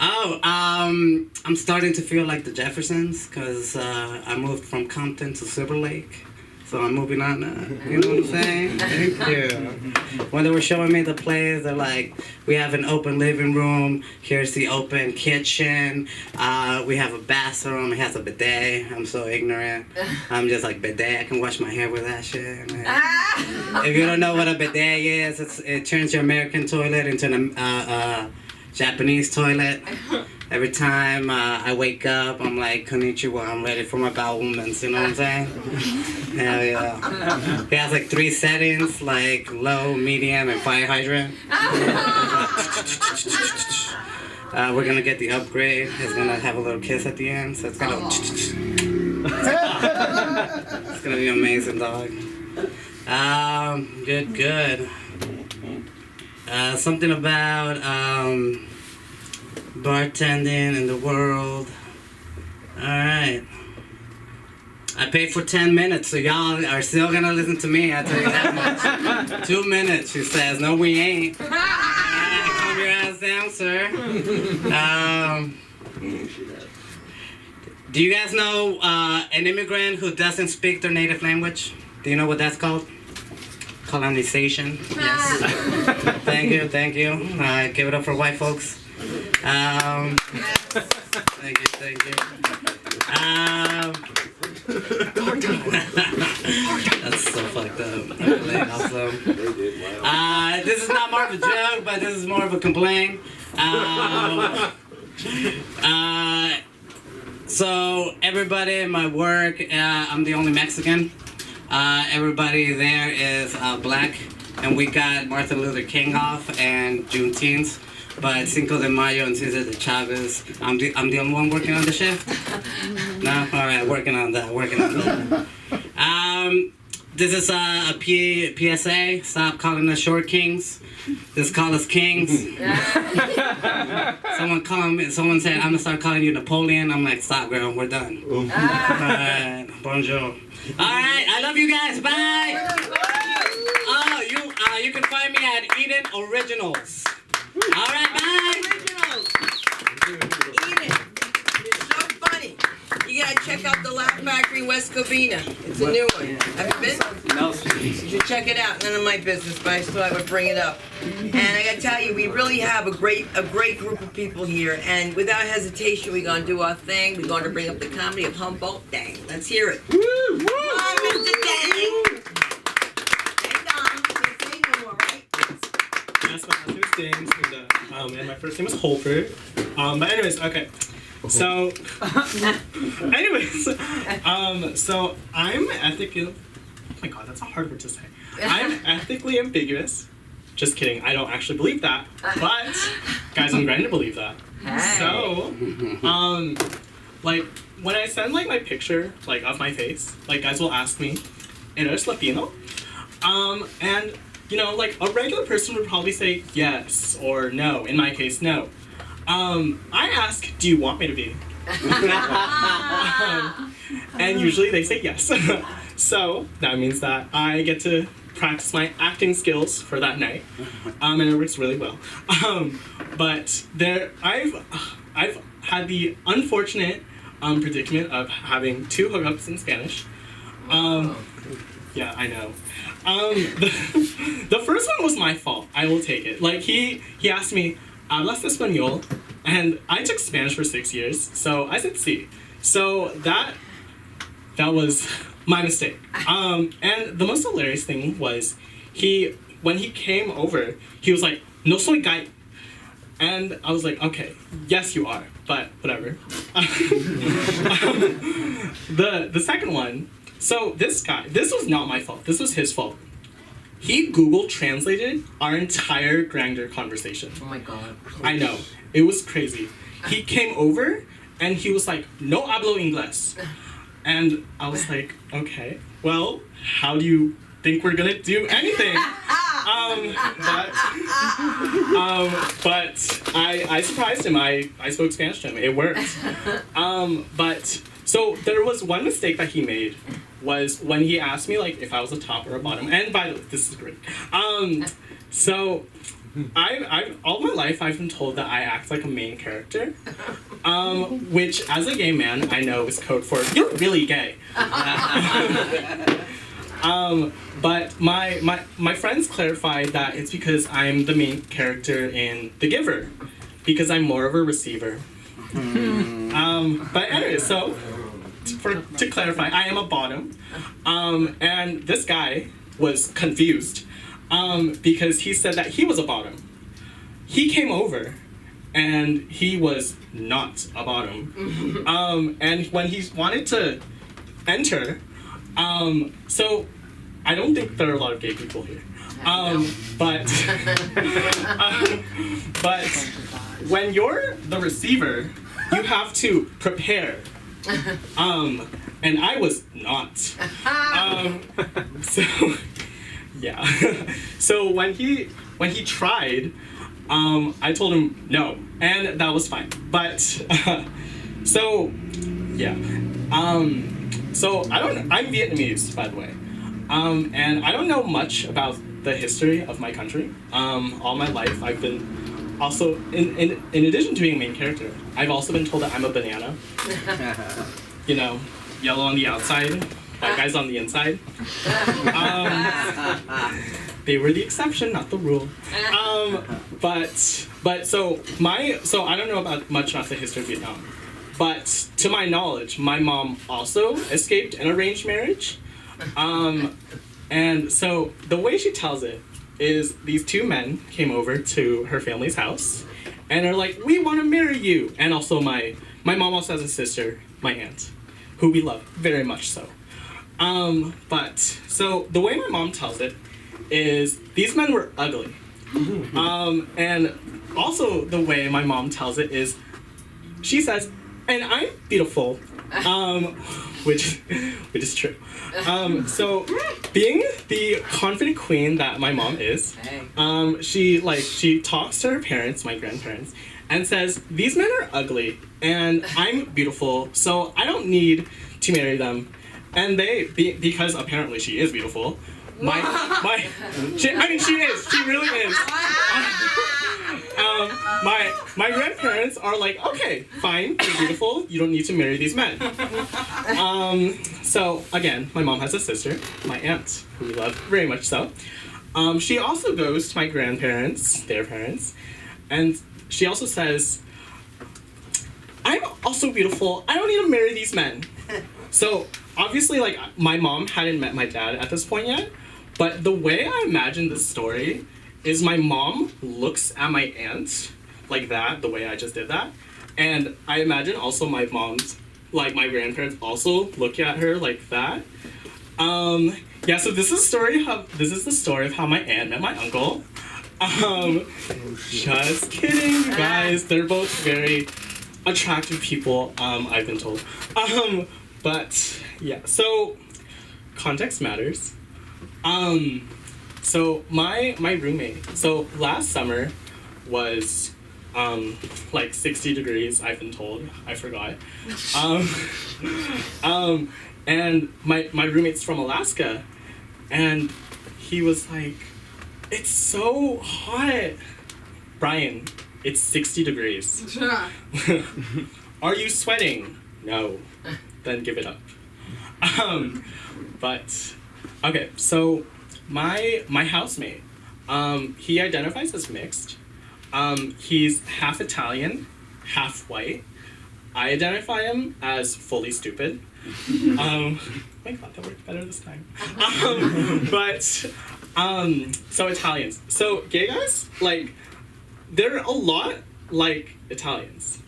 I'm starting to feel like the Jeffersons because I moved from Compton to Silver Lake. So I'm moving on now. You know what I'm saying? Thank you. When they were showing me the place, they're like, we have an open living room. Here's the open kitchen. We have a bathroom. It has a bidet. I'm so ignorant. I'm just like, bidet? I can wash my hair with that shit. If you don't know what a bidet is, it turns your American toilet into a Japanese toilet. Every time I wake up, I'm like, konnichiwa, I'm ready for my bowel movements, you know what I'm saying? Hell yeah. It has like 3 settings, like low, medium, and fire hydrant. We're gonna get the upgrade. It's gonna have a little kiss at the end, so it's gonna... It's gonna be amazing, dog. Good. Something about bartending in the world. Alright. I paid for 10 minutes, so y'all are still gonna listen to me, I tell you that much. 2 minutes, she says. No, we ain't. Calm your ass down, sir. Do you guys know an immigrant who doesn't speak their native language? Do you know what that's called? Colonization. Yes. Thank you. Give it up for white folks. Thank you. That's so fucked up. Really awesome. This is not more of a joke, but this is more of a complaint. So everybody in my work, I'm the only Mexican. Everybody there is black, and we got Martin Luther King off and Juneteenth. But Cinco de Mayo and Cesar de Chavez, I'm the only one working on the shift? No? Alright, working on that. This is a PSA. Stop calling us short kings. Just call us kings. Someone said, I'm gonna start calling you Napoleon. I'm like, stop, girl, we're done. Alright, bonjour. Alright, I love you guys. Bye. You can find me at Eden Originals. Alright, bye. Eden, it's so funny. You gotta check out the Laugh Factory West Covina. It's a new one. Have you been? No. You should check it out. None of my business, but I thought I would bring it up. And I gotta tell you, we really have a great group of people here. And without hesitation, we're gonna do our thing. We're gonna bring up the comedy of Humboldt. Dang, let's hear it. Woo! Mr. Dang. Hey, Dom. Can't say no more, right? Yes, my last name is James, and my first name is Holford. But anyways, okay. So, so I'm ethically. Oh my god, that's a hard word to say. I'm ethically ambiguous. Just kidding. I don't actually believe that. But guys, I'm going to believe that. So, like when I send like my picture like of my face, like guys will ask me, "Eres Latino?" And you know, like a regular person would probably say yes or no. In my case, no. I ask, do you want me to be? And usually they say yes. So that means that I get to practice my acting skills for that night, and it works really well. But I've had the unfortunate predicament of having 2 hookups in Spanish. Yeah, I know. The first one was my fault. I will take it. Like he asked me, "Hablas español?" And I took Spanish for 6 years, so I said sí. So that was my mistake. And the most hilarious thing was when he came over, he was like, "No soy gay." And I was like, okay, yes you are, but whatever. The second one, so this guy, this was not my fault, this was his fault. He Google translated our entire Grindr conversation. Oh my god. I know, it was crazy. He came over and he was like, "No hablo inglés." And I was like, okay, well, how do you think we're gonna do anything? But I surprised him. I spoke Spanish to him. It worked. But so there was one mistake that he made was when he asked me like if I was a top or a bottom. And by the way, this is great. So I all my life I've been told that I act like a main character, which as a gay man I know is code for you're really gay. But my friends clarified that it's because I'm the main character in The Giver, because I'm more of a receiver. But anyway, so to clarify, I am a bottom, and this guy was confused because he said that he was a bottom. He came over and he was not a bottom. And when he wanted to enter, so I don't think there are a lot of gay people here. But when you're the receiver, you have to prepare. And I was not. So yeah. So when he tried, I told him no, and that was fine. But so yeah. So I'm Vietnamese, by the way. And I don't know much about the history of my country. All my life I've been also, in addition to being a main character, I've also been told that I'm a banana. You know, yellow on the outside, white guys on the inside. They were the exception, not the rule. But so I don't know much about the history of Vietnam. But to my knowledge, my mom also escaped an arranged marriage. And so the way she tells it is these 2 men came over to her family's house and are like, "We want to marry you." And also my mom also has a sister, my aunt, who we love very much so. But so the way my mom tells it is these men were ugly. And also the way my mom tells it is she says, "And I'm beautiful." which is true. So being the confident queen that my mom is, she talks to her parents, my grandparents, and says, these men are ugly and I'm beautiful, so I don't need to marry them. And because apparently she is beautiful, she is, she really is. My grandparents are like, okay, fine, you're beautiful, you don't need to marry these men. So again, my mom has a sister, my aunt, who we love very much so. She also goes to my grandparents, their parents, and she also says, I'm also beautiful, I don't need to marry these men. So obviously, like, my mom hadn't met my dad at this point yet, but the way I imagine this story is my mom looks at my aunt like that, the way I just did that, and I imagine also my mom's, like, my grandparents also look at her like that. Yeah, so this is the story of how my aunt met my uncle. Just kidding, you guys. They're both very attractive people, I've been told. But yeah, so context matters. So my roommate, so last summer was like 60 degrees, I've been told. I forgot. And my roommate's from Alaska, and he was like, it's so hot. Brian, it's 60 degrees. Are you sweating? No. Then give it up. But okay, so my housemate, he identifies as mixed. He's half Italian, half white. I identify him as fully stupid. My God, that worked better this time. So Italians. So gay guys, like, they're a lot like Italians.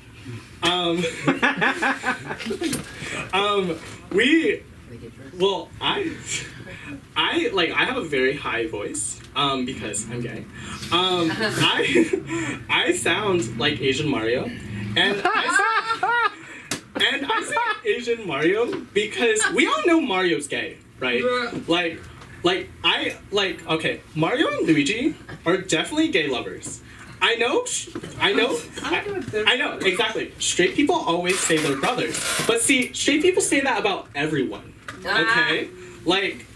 I have a very high voice, because I'm gay. I sound like Asian Mario, and I say Asian Mario because we all know Mario's gay, right? Okay, Mario and Luigi are definitely gay lovers. I know, exactly. Straight people always say they're brothers. But see, straight people say that about everyone, okay? Like,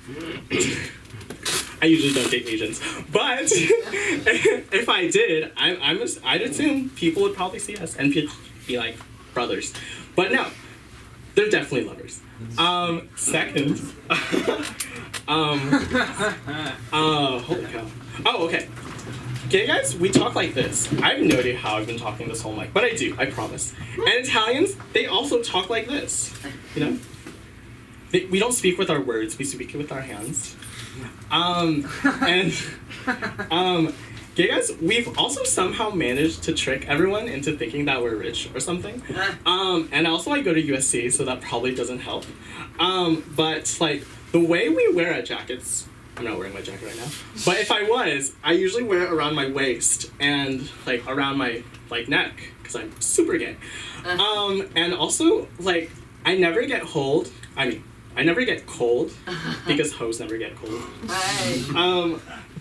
I usually don't date Asians, but if I did, I'd assume people would probably see us and be like, brothers. But no, they're definitely lovers. Second, holy cow. Oh, okay. Gay guys, we talk like this. I have no idea how I've been talking this whole mic, but I do, I promise. And Italians, they also talk like this, you know? We don't speak with our words, we speak with our hands. Gay guys, we've also somehow managed to trick everyone into thinking that we're rich or something. And also I go to USC, so that probably doesn't help. But like, the way we wear our jackets, I'm not wearing my jacket right now, but if I was, I usually wear it around my waist and like around my like neck, because I'm super gay. And also, like, I never get cold, because hoes never get cold.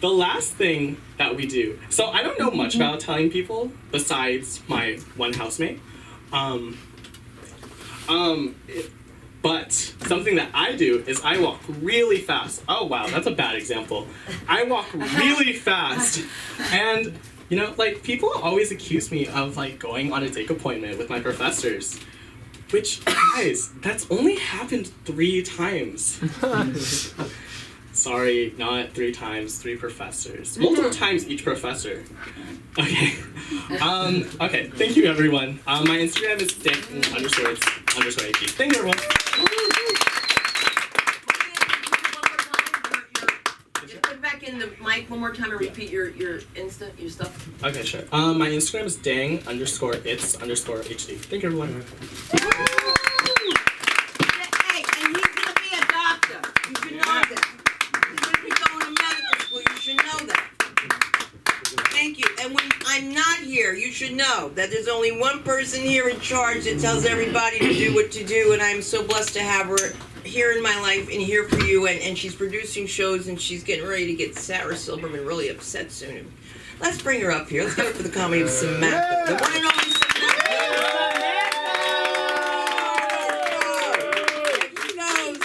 The last thing that we do, so I don't know much about Italian people besides my one housemate. But something that I do is I walk really fast. Oh wow, that's a bad example. I walk really fast, and you know, like, people always accuse me of like going on a date appointment with my professors, which, guys, that's only happened 3 times. Sorry, not 3 times, 3 professors. Multiple times each professor. Okay. Okay, thank you everyone. My Instagram is dick_it's_ag. Thank you everyone. Just put back in the mic one more time and repeat your stuff. Okay, sure. My Instagram is dang_it's_hd. Thank you everyone. Hey, and he's gonna be a doctor. You should know that. He's gonna be going to medical school. You should know that. Thank you. And when I I'm not here, you should know that there's only one person here in charge that tells everybody to do what to do, and I'm so blessed to have her here in my life and here for you, and she's producing shows, and she's getting ready to get Sarah Silverman really upset soon. Let's bring her up here. Let's give it for the comedy of Samantha. The one and only Samantha. She knows.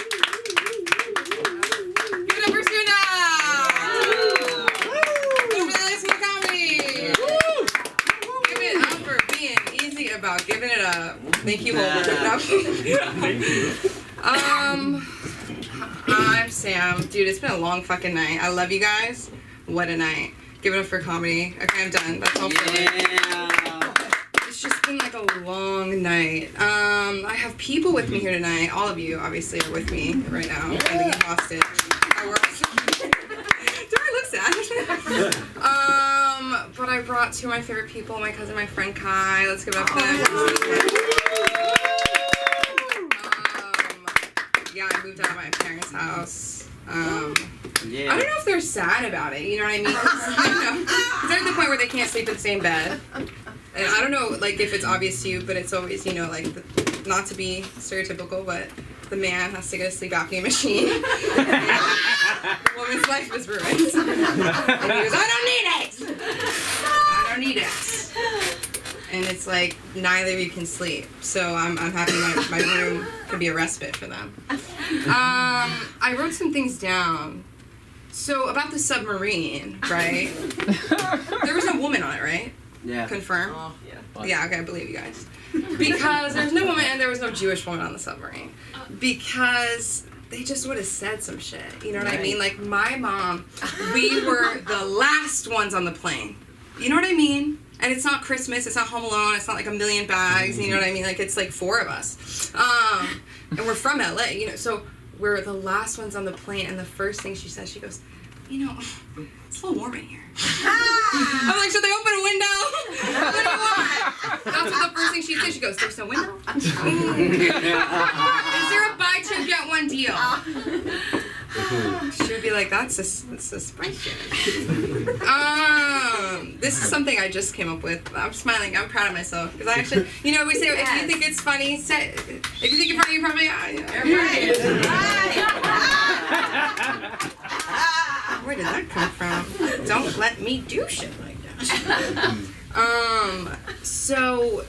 Give it up for Suna! Over the Lights of Comedy! Give it up for being easy about giving it up. Thank you, I'm Sam. Dude, it's been a long fucking night. I love you guys. What a night. Give it up for comedy. Okay, I'm done. That's all for me. It's just been like a long night. I have people with me here tonight. All of you, obviously, are with me right now. I'm being hostage. I work. Do I look sad? But I brought two of my favorite people, my cousin, my friend Kai. Let's give it up for them. Yeah, I moved out of my parents' house. I don't know if they're sad about it, you know what I mean? 'Cause they're at the point where they can't sleep in the same bed. And I don't know, like, if it's obvious to you, but it's always, you know, like, not to be stereotypical, but the man has to get a sleep apnea machine. The woman's life is ruined. And he goes, I don't need it! I don't need it. And it's like, neither of you can sleep. So I'm happy my room can be a respite for them. I wrote some things down. So about the submarine, right? There was no woman on it, right? Yeah. Confirm? Yeah, okay, I believe you guys. Because there's no woman and there was no Jewish woman on the submarine. Because they just would have said some shit. You know what I mean? Like my mom, we were the last ones on the plane. You know what I mean? And it's not Christmas, it's not Home Alone, it's not like a million bags, you know what I mean? Like it's like four of us. And we're from LA, you know, so we're the last ones on the plane, and the first thing she says, she goes, you know, it's a little warm in here. I'm like, should they open a window? What do you want? That's what the first thing she said. She goes, there's no window? Is there a buy two, get one deal? She would be like, that's suspicious. This is something I just came up with. I'm smiling. I'm proud of myself. Because I actually, you know, we say, if you think it's funny, say, if you think it's funny, you probably, where did that come from? Don't let me do shit like that. So,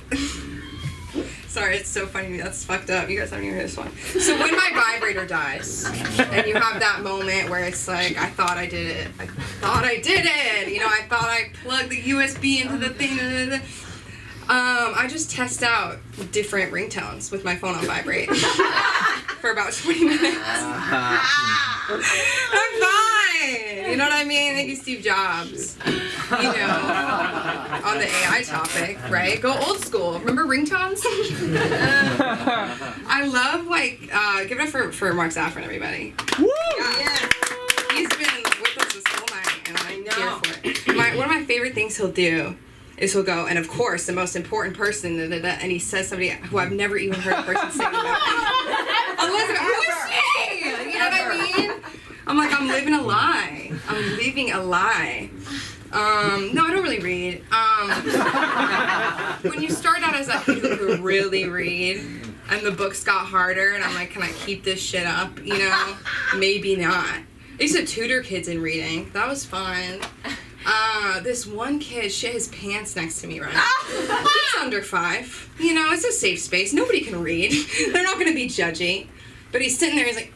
sorry, it's so funny. That's fucked up. You guys haven't even heard this one. So when my vibrator dies, and you have that moment where it's like, I thought I did it. I thought I did it. You know, I thought I plugged the USB into the thing. I just test out different ringtones with my phone on vibrate for about 20 minutes. I'm fine. You know what I mean? Thank you, Steve Jobs. You know, on the AI topic, right? Go old school. Remember ringtones? I love, like, give it up for Mark Zaffron, everybody. Woo! Yeah. He's been with us this whole night, and I'm here for it. One of my favorite things he'll do is he'll go, and of course, the most important person, and he says somebody who I've never even heard a person say about. Elizabeth, who is she? You know what I mean? I'm like, I'm living a lie. I'm living a lie. No, I don't really read. When you start out as a kid who really read, and the books got harder, and I'm like, can I keep this shit up? You know, maybe not. I used to tutor kids in reading. That was fun. This one kid shit his pants next to me, right? He's under 5. You know, it's a safe space. Nobody can read. They're not gonna be judgy. But he's sitting there, he's like,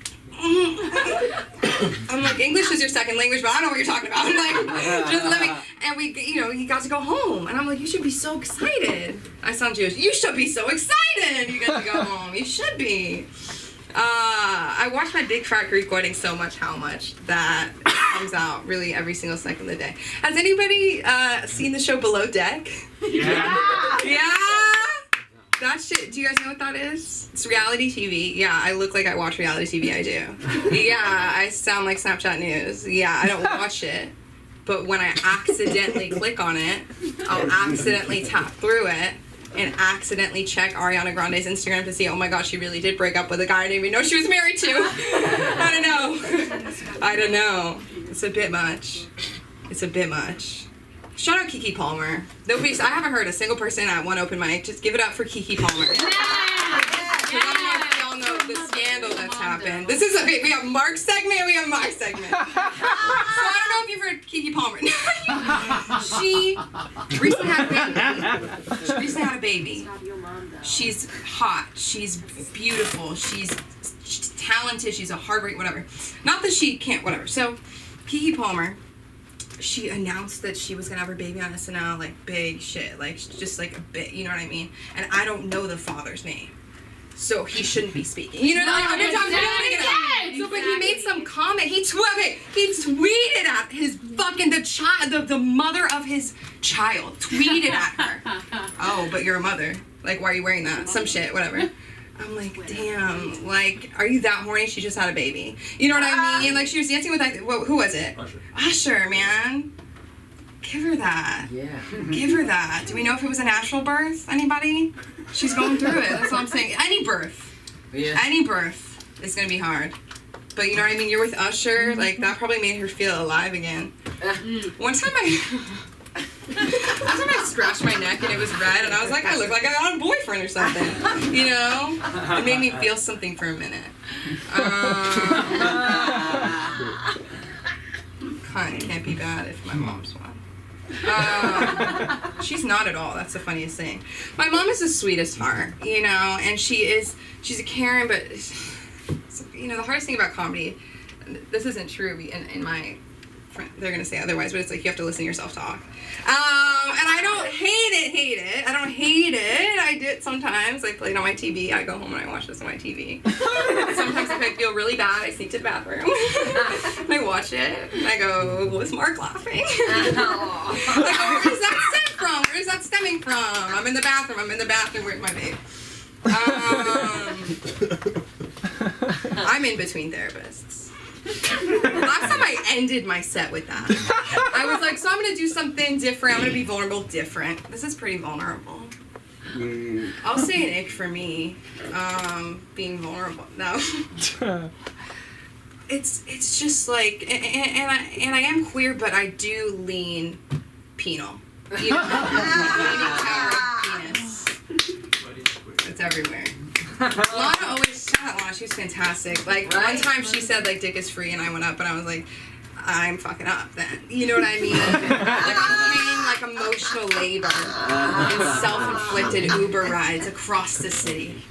I'm like, English is your second language, but I don't know what you're talking about. I'm like, just let me. And we, you know, he got to go home. And I'm like, you should be so excited. I sound Jewish. You should be so excited. You get to go home. You should be. I watch my Big Fat Greek Wedding so much, how much that comes out really every single second of the day. Has anybody seen the show Below Deck? Yeah. Yeah? That shit, do you guys know what that is? It's reality TV. Yeah, I look like I watch reality TV, I do. Yeah, I sound like Snapchat News. Yeah, I don't watch it. But when I accidentally click on it, I'll accidentally tap through it and accidentally check Ariana Grande's Instagram to see, oh my god, she really did break up with a guy I didn't even know she was married to. I don't know. It's a bit much. It's a bit much. Shout out Keke Palmer. I haven't heard a single person at one open mic. Just give it up for Keke Palmer. Because I don't know if y'all know the scandal that's happened. This is we have Mark's segment and we have my segment. So I don't know if you've heard Keke Palmer. She recently had a baby. She's hot. She's beautiful. She's talented. She's a hard worker, whatever. Not that she can't, whatever. So Keke Palmer, she announced that she was gonna have her baby on SNL, like big shit, like just like a bit, you know what I mean? And I don't know the father's name, so he shouldn't be speaking. You know what I mean? So, but he made some comment. He tweeted at his fucking the mother of his child tweeted at her. Oh, but you're a mother. Like, why are you wearing that? Some shit, whatever. I'm like, damn, like, are you that horny? She just had a baby. You know what I mean? Like, she was dancing with, who was it? Usher, man. Give her that. Yeah. Give her that. Do we know if it was a natural birth? Anybody? She's going through it. That's all I'm saying. Any birth. Yeah. Any birth is going to be hard. But you know what I mean? You're with Usher. Like, that probably made her feel alive again. One time I scratched my neck and it was red and I was like, I look like I got a boyfriend or something. You know? It made me feel something for a minute. Can't be bad if my mom's one. She's not at all. That's the funniest thing. My mom is the sweetest heart, you know, and she's a Karen, but, you know, the hardest thing about comedy, this isn't true in my... They're gonna say otherwise, but it's like you have to listen to yourself talk. And I don't hate it. I don't hate it. I do it sometimes. I play it on my TV. I go home and I watch this on my TV. Sometimes if I feel really bad, I sneak to the bathroom. And I watch it. And I go, was Mark laughing? I go, where does that stem from? Where is that stemming from? I'm in the bathroom. Where's my babe? I'm in between therapists. Last time I ended my set with that. I was like, so I'm gonna do something different. I'm gonna be vulnerable, different. This is pretty vulnerable. I'll say an ick for me, being vulnerable. No. It's just like, and I am queer, but I do lean penal. You know, penis. It's everywhere. Lana always, shout out Lana, she was fantastic. Like, one time she said, like, dick is free, and I went up, and I was like, I'm fucking up then. You know what I mean? Like, I'm paying, like, emotional labor in self-inflicted Uber rides across the city.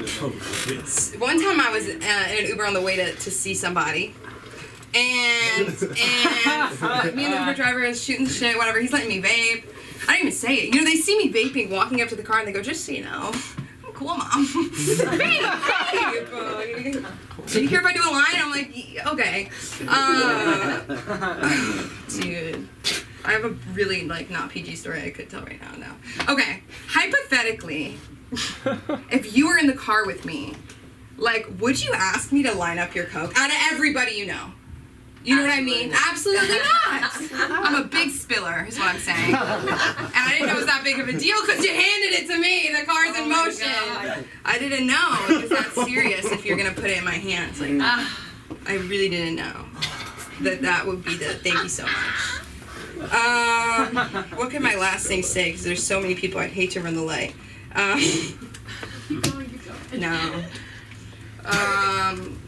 One time I was in an Uber on the way to see somebody, and me and the Uber driver is shooting shit, whatever, he's letting me vape. I didn't even say it. You know, they see me vaping, walking up to the car, and they go, just so you know, cool, Mom. Babe. Do you care if I do a line? I'm like, okay. Dude, I have a really, like, not PG story I could tell right now. No. Okay. Hypothetically, if you were in the car with me, like, would you ask me to line up your Coke? Out of everybody you know. You know what I mean? Absolutely not. I'm a big spiller, is what I'm saying. And I didn't know it was that big of a deal because you handed it to me. The car's in motion. I didn't know it was that serious if you're going to put it in my hands. Like, I really didn't know that would be the thank you so much. What could my last thing say? Because there's so many people I'd hate to run the light. No.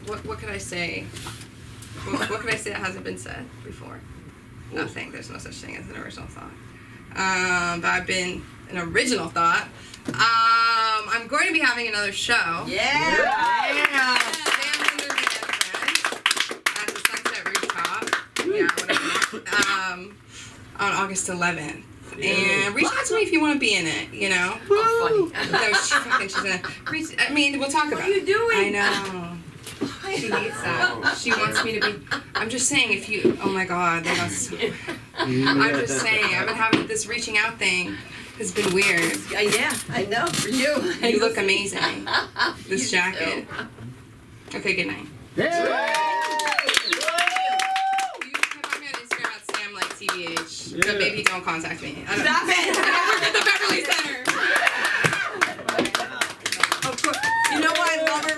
What could I say? What could I say that hasn't been said before? Nothing. There's no such thing as an original thought. But I've been an original thought. I'm going to be having another show. Yeah. Sam Linder's at the Sunset Rooftop. Yeah, whatever. On August 11th. And reach out to me if you want to be in it, you know? Oh, funny. No, she's gonna I mean, we'll talk about it. What are you doing? I know. She hates that. She wants me to be. I'm just saying, if you. Oh my God, they must. I'm just saying, I've been having this reaching out thing. Has been weird. Yeah, I know. For you. You look amazing. This jacket. Okay, good night. TBH, but maybe don't contact me. I work at the Beverly Center. Of course. You know why I love her?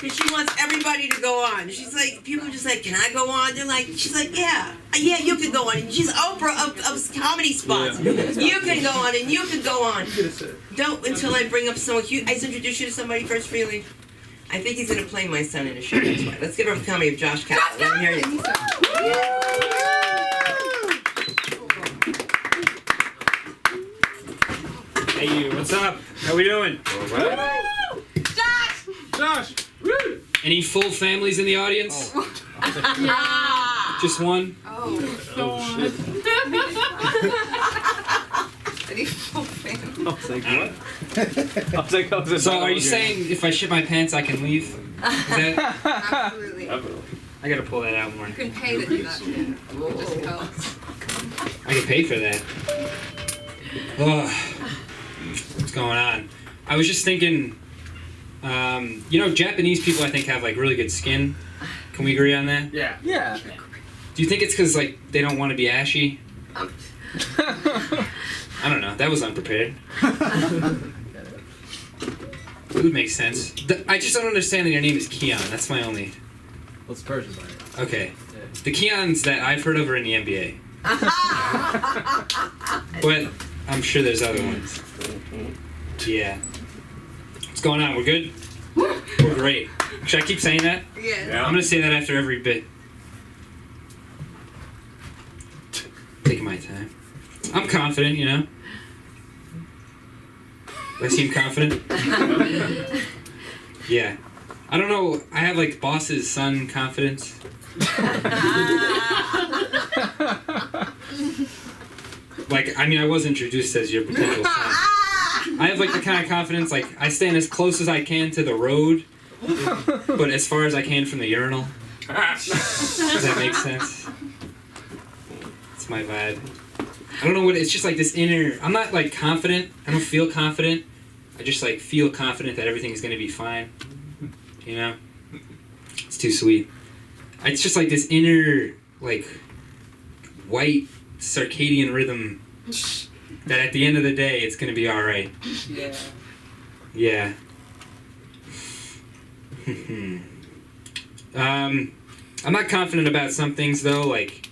Because she wants everybody to go on. She's like, people are just like, can I go on? They're like, she's like, yeah, you can go on. And she's Oprah of comedy spots. You can go on and you can go on. Don't until I bring up someone. I just introduce you to somebody first for you leave. I think he's gonna play my son in a show. That's why. Let's give her a comedy of Josh Castle. Let me hear you. Hey, you. What's up? How we doing? Josh! Any full families in the audience? Just one? Oh shit. So are you saying if I shit my pants I can leave? Is that, Absolutely. I gotta pull that out more. You can pay to do that. Just go. I can pay for that. Ugh. What's going on? I was just thinking, Japanese people I think have like really good skin. Can we agree on that? Yeah. Do you think it's because like they don't want to be ashy? I don't know. That was unprepared. It would make sense. I just don't understand that your name is Keon. That's my only. What's Persian like? Okay. The Keons that I've heard of are in the NBA. But I'm sure there's other ones. Yeah. What's going on? We're good? We're great. Should I keep saying that? Yeah. I'm gonna say that after every bit. Taking my time. I'm confident, you know. Do I seem confident? Yeah. I don't know. I have like boss's son confidence. I was introduced as your potential son. I have like the kind of confidence, like I stand as close as I can to the road, but as far as I can from the urinal. Does that make sense? It's my vibe. I don't know what, it's just like this inner, I'm not like confident, I don't feel confident, I just like feel confident that everything's gonna be fine, you know? It's too sweet. It's just like this inner, like, white circadian rhythm that at the end of the day, it's gonna be alright. Yeah. Yeah. I'm not confident about some things though, like,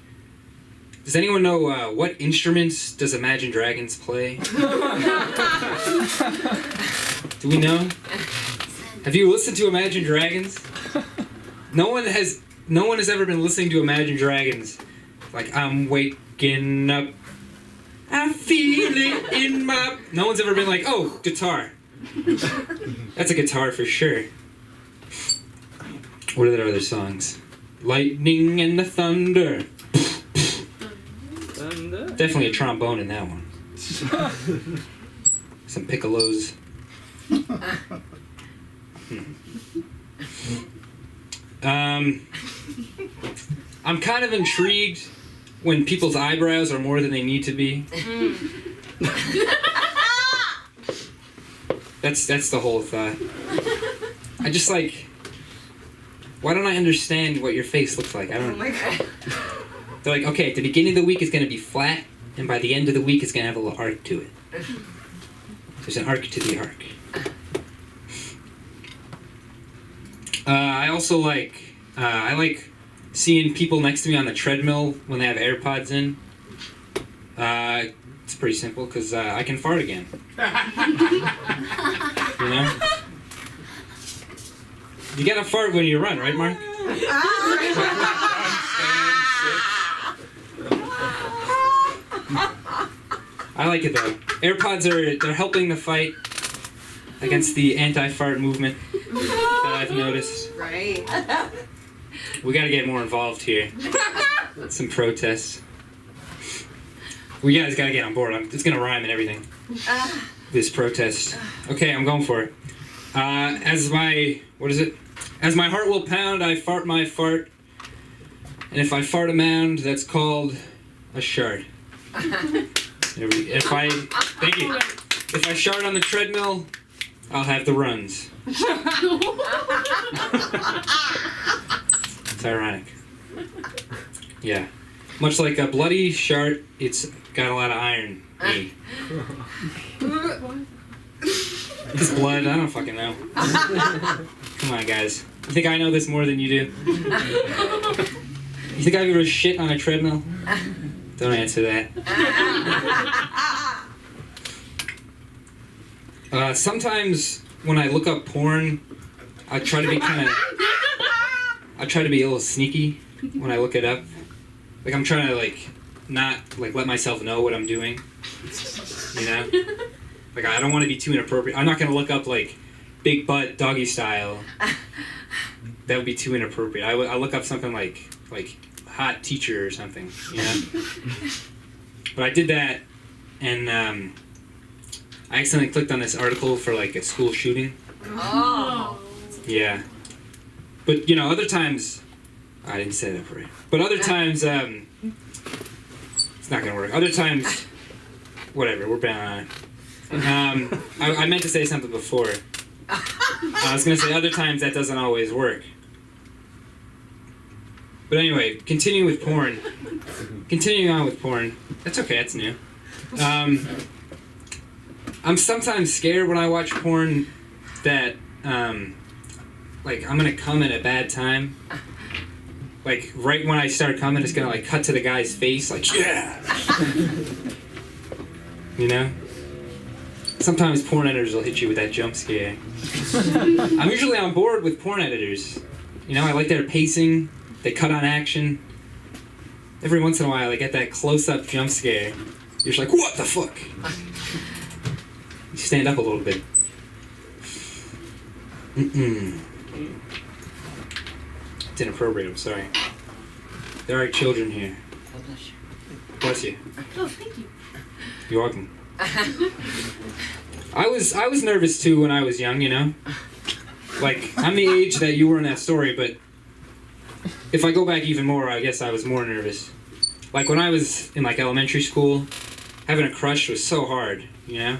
does anyone know what instruments does Imagine Dragons play? Do we know? Have you listened to Imagine Dragons? No one has ever been listening to Imagine Dragons. Like, I'm waking up, I feel it in my... No one's ever been like, oh, guitar. That's a guitar for sure. What are their other songs? Lightning and the thunder. Definitely a trombone in that one. Some piccolos. I'm kind of intrigued when people's eyebrows are more than they need to be. That's the whole thought. I just like, why don't I understand what your face looks like? I don't. Oh my god. They're like, okay, at the beginning of the week it's going to be flat, and by the end of the week it's going to have a little arc to it. There's an arc to the arc. I also like, I like seeing people next to me on the treadmill when they have AirPods in. It's pretty simple, because I can fart again. You know? You gotta fart when you run, right, Mark? I like it though. AirPods they're helping the fight against the anti-fart movement that I've noticed. Right. We gotta get more involved here. Some protests. We guys gotta get on board. It's gonna rhyme and everything. This protest. Okay, I'm going for it. As my heart will pound, I fart my fart. And if I fart a mound, that's called a shard. Thank you. If I shard on the treadmill, I'll have the runs. It's ironic. Yeah. Much like a bloody shart, it's got a lot of iron in it. It's blood, I don't fucking know. Come on, guys. You think I know this more than you do? You think I've ever shit on a treadmill? Don't answer that. Sometimes when I look up porn, I try to be a little sneaky when I look it up. Like I'm trying to not let myself know what I'm doing. You know? Like I don't want to be too inappropriate. I'm not gonna look up big butt doggy style. That would be too inappropriate. I look up something like hot teacher or something, you know? But I did that, and I accidentally clicked on this article for a school shooting. Oh. Yeah. But other times, I didn't say that right. But other times, it's not gonna work. Other times, whatever. We're bound on it. I meant to say something before. I was gonna say other times that doesn't always work. But anyway, continuing on with porn. That's okay, that's new. I'm sometimes scared when I watch porn that, I'm gonna come at a bad time. Right when I start coming, it's gonna, cut to the guy's face, yeah! You know? Sometimes porn editors will hit you with that jump scare. I'm usually on board with porn editors. I like their pacing. They cut on action. Every once in a while, I get that close-up jump scare. You're just like, what the fuck? You stand up a little bit. It's inappropriate, I'm sorry. There are children here. Bless you. Oh, thank you. You're welcome. I was nervous too when I was young, I'm the age that you were in that story, but if I go back even more, I guess I was more nervous. When I was in elementary school, having a crush was so hard, I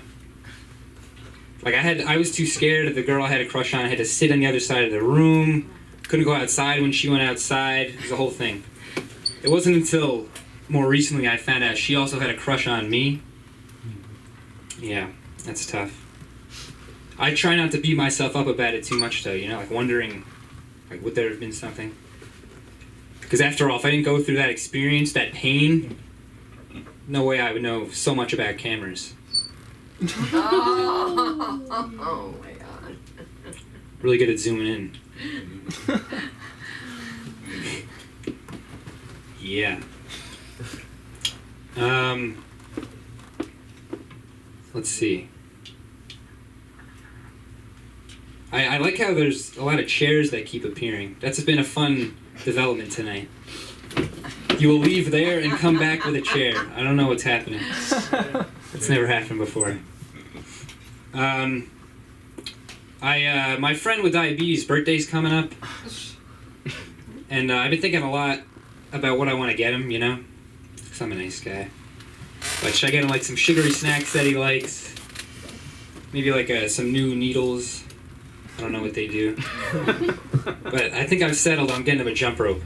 was too scared of the girl I had a crush on. I had to sit on the other side of the room. Couldn't go outside when she went outside. It was a whole thing. It wasn't until more recently I found out she also had a crush on me. Yeah, that's tough. I try not to beat myself up about it too much though, wondering, would there have been something? Because after all, if I didn't go through that experience, that pain, no way I would know so much about cameras. Oh my god. Really good at zooming in. Yeah. Let's see. I like how there's a lot of chairs that keep appearing. That's been a fun development tonight. You will leave there and come back with a chair. I don't know what's happening. It's never happened before. My friend with diabetes' birthday's coming up. And I've been thinking a lot about what I want to get him, because I'm a nice guy. But should I get him some sugary snacks that he likes? Maybe some new needles. I don't know what they do. But I think I've settled on getting him a jump rope.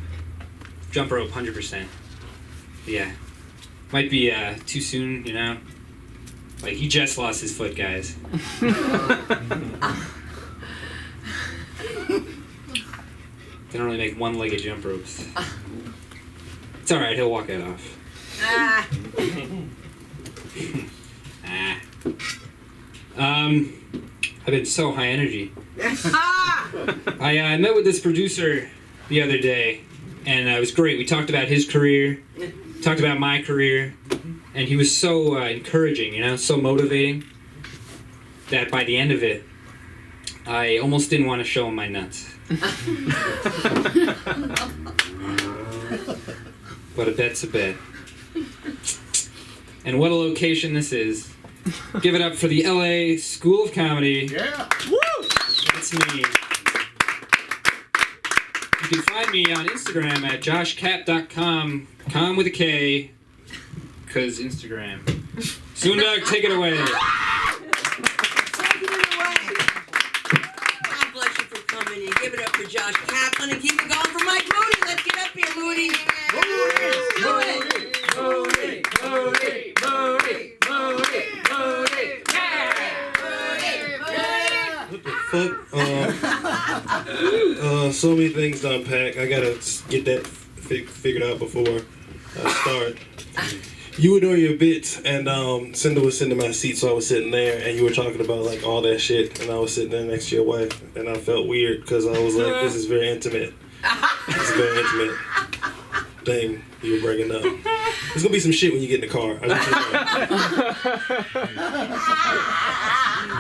Jump rope, 100%. Yeah. Might be too soon, he just lost his foot, guys. They don't really make one-legged jump ropes. It's alright, he'll walk it off. I've been so high energy. I met with this producer the other day, and it was great. We talked about his career, talked about my career, and he was so encouraging, so motivating, that by the end of it, I almost didn't want to show him my nuts. But a bet's a bet. And what a location this is. Give it up for the LA School of Comedy. Yeah. Woo! That's me. You can find me on Instagram at joshcap.com. Com with a K. Because Instagram. Soondog, take it away. God bless you for coming in. Give it up for Josh Kaplan and keep it going for Mike Mooney. Let's get up here, Mooney. Let's do it. Mooney, Mooney, Mooney, Mooney, Mooney, yeah! What the fuck? So many things to unpack. I gotta get that figured out before I start. You were doing your bits, and Cinder was sitting in my seat, so I was sitting there, and you were talking about like all that shit, and I was sitting there next to your wife, and I felt weird because I was like, this is very intimate. This is a very intimate thing you were bringing up. There's gonna be some shit when you get in the car. I just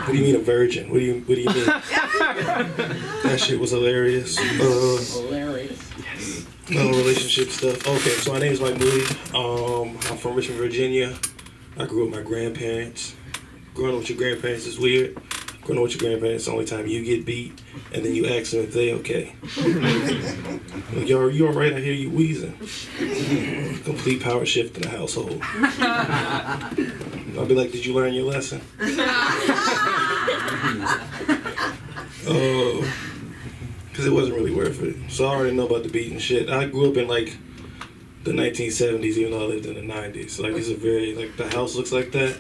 What do you mean a virgin? What do you mean? That shit was hilarious. Hilarious. Relationship stuff. Okay, so my name is Mike Moody. I'm from Richmond, Virginia. I grew up with my grandparents. Growing up with your grandparents is weird. Growing up with your grandparents is the only time you get beat, and then you ask them if they okay. Like, you all right? I hear you wheezing. Complete power shift in the household. I'll be like, did you learn your lesson? Because it wasn't really worth it. So I already know about the beat and shit. I grew up in like the 1970s, even though I lived in the 90s. Like, it's a very, like, the house looks like that.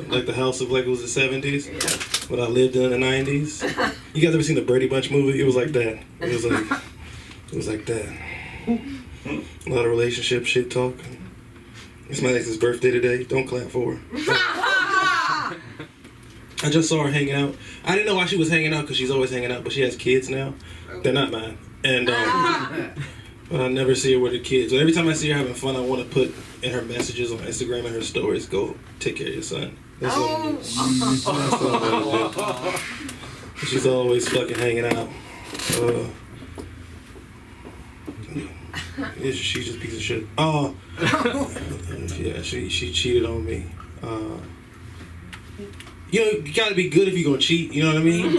Like the house looked like it was the 70s. But I lived in the 90s. You guys ever seen the Brady Bunch movie? It was like that. It was like that. A lot of relationship shit talk. It's my ex's birthday today. Don't clap for her. I just saw her hanging out. I didn't know why she was hanging out because she's always hanging out, but she has kids now. They're not mine. And but I never see her with her kids. So every time I see her having fun, I want to put in her messages on Instagram and her stories, go take care of your son. That's what I do. She's always fucking hanging out. She's just a piece of shit. Yeah, she cheated on me. You know, you gotta be good if you're gonna cheat, you know what I mean?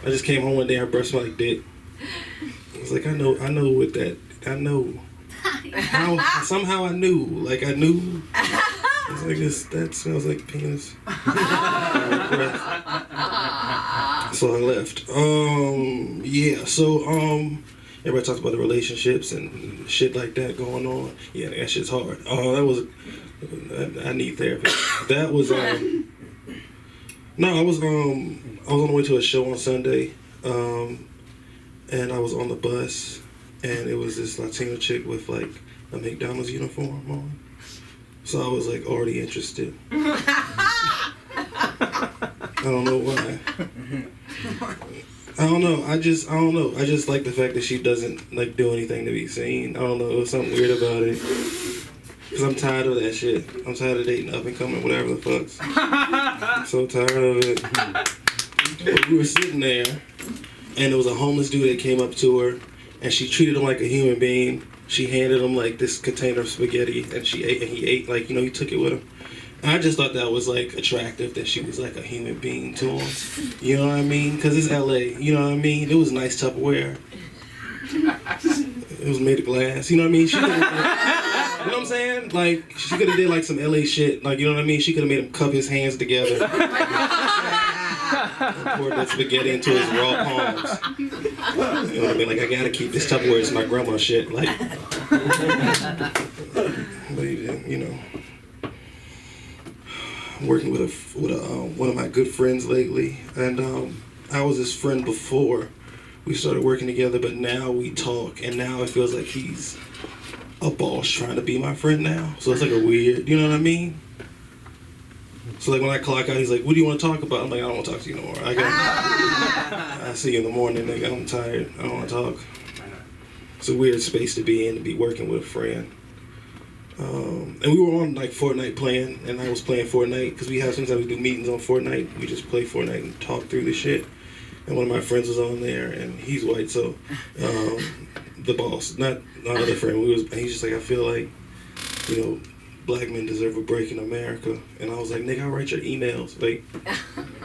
I just came home one day, her breath smelled like dick. I was like, I know with that, I know. Somehow I knew, like I knew. I was like, that smells like penis. So I left. Yeah, so, everybody talks about the relationships and shit like that going on. Yeah, that shit's hard. I need therapy. That was no, I was on the way to a show on Sunday, and I was on the bus, and it was this Latino chick with like a McDonald's uniform on. So I was like already interested. I don't know why. I don't know. I just like the fact that she doesn't like do anything to be seen. I don't know. It was something weird about it. Cause I'm tired of that shit. I'm tired of dating up and coming, whatever the fucks. I'm so tired of it. But we were sitting there, and there was a homeless dude that came up to her, and she treated him like a human being. She handed him like this container of spaghetti, and he ate like, you know, he took it with him. And I just thought that was like attractive that she was like a human being to him. You know what I mean? Cause it's LA. You know what I mean? It was nice Tupperware. It was made of glass. You know what I mean? She you know what I'm saying? Like, she could have did like some LA shit. Like, you know what I mean? She could have made him cup his hands together. And poured that spaghetti into his raw palms. You know what I mean? Like, I gotta keep this Tupperware. It's my grandma's shit. Like, but you know, I'm working with one of my good friends lately, and I was his friend before we started working together, but now we talk, and now it feels like he's a boss trying to be my friend now. So it's like a weird, you know what I mean? So like when I clock out, he's like, what do you want to talk about? I'm like, I don't want to talk to you no more. I see you in the morning, nigga. I'm tired. I don't want to talk. It's a weird space to be in, to be working with a friend. And we were on like Fortnite playing, and I was playing Fortnite, because sometimes we do meetings on Fortnite. We just play Fortnite and talk through the shit. And one of my friends was on there, and he's white, so the boss, not my other friend, and he's just like, I feel like, you know, black men deserve a break in America. And I was like, nigga, I'll write your emails. Like,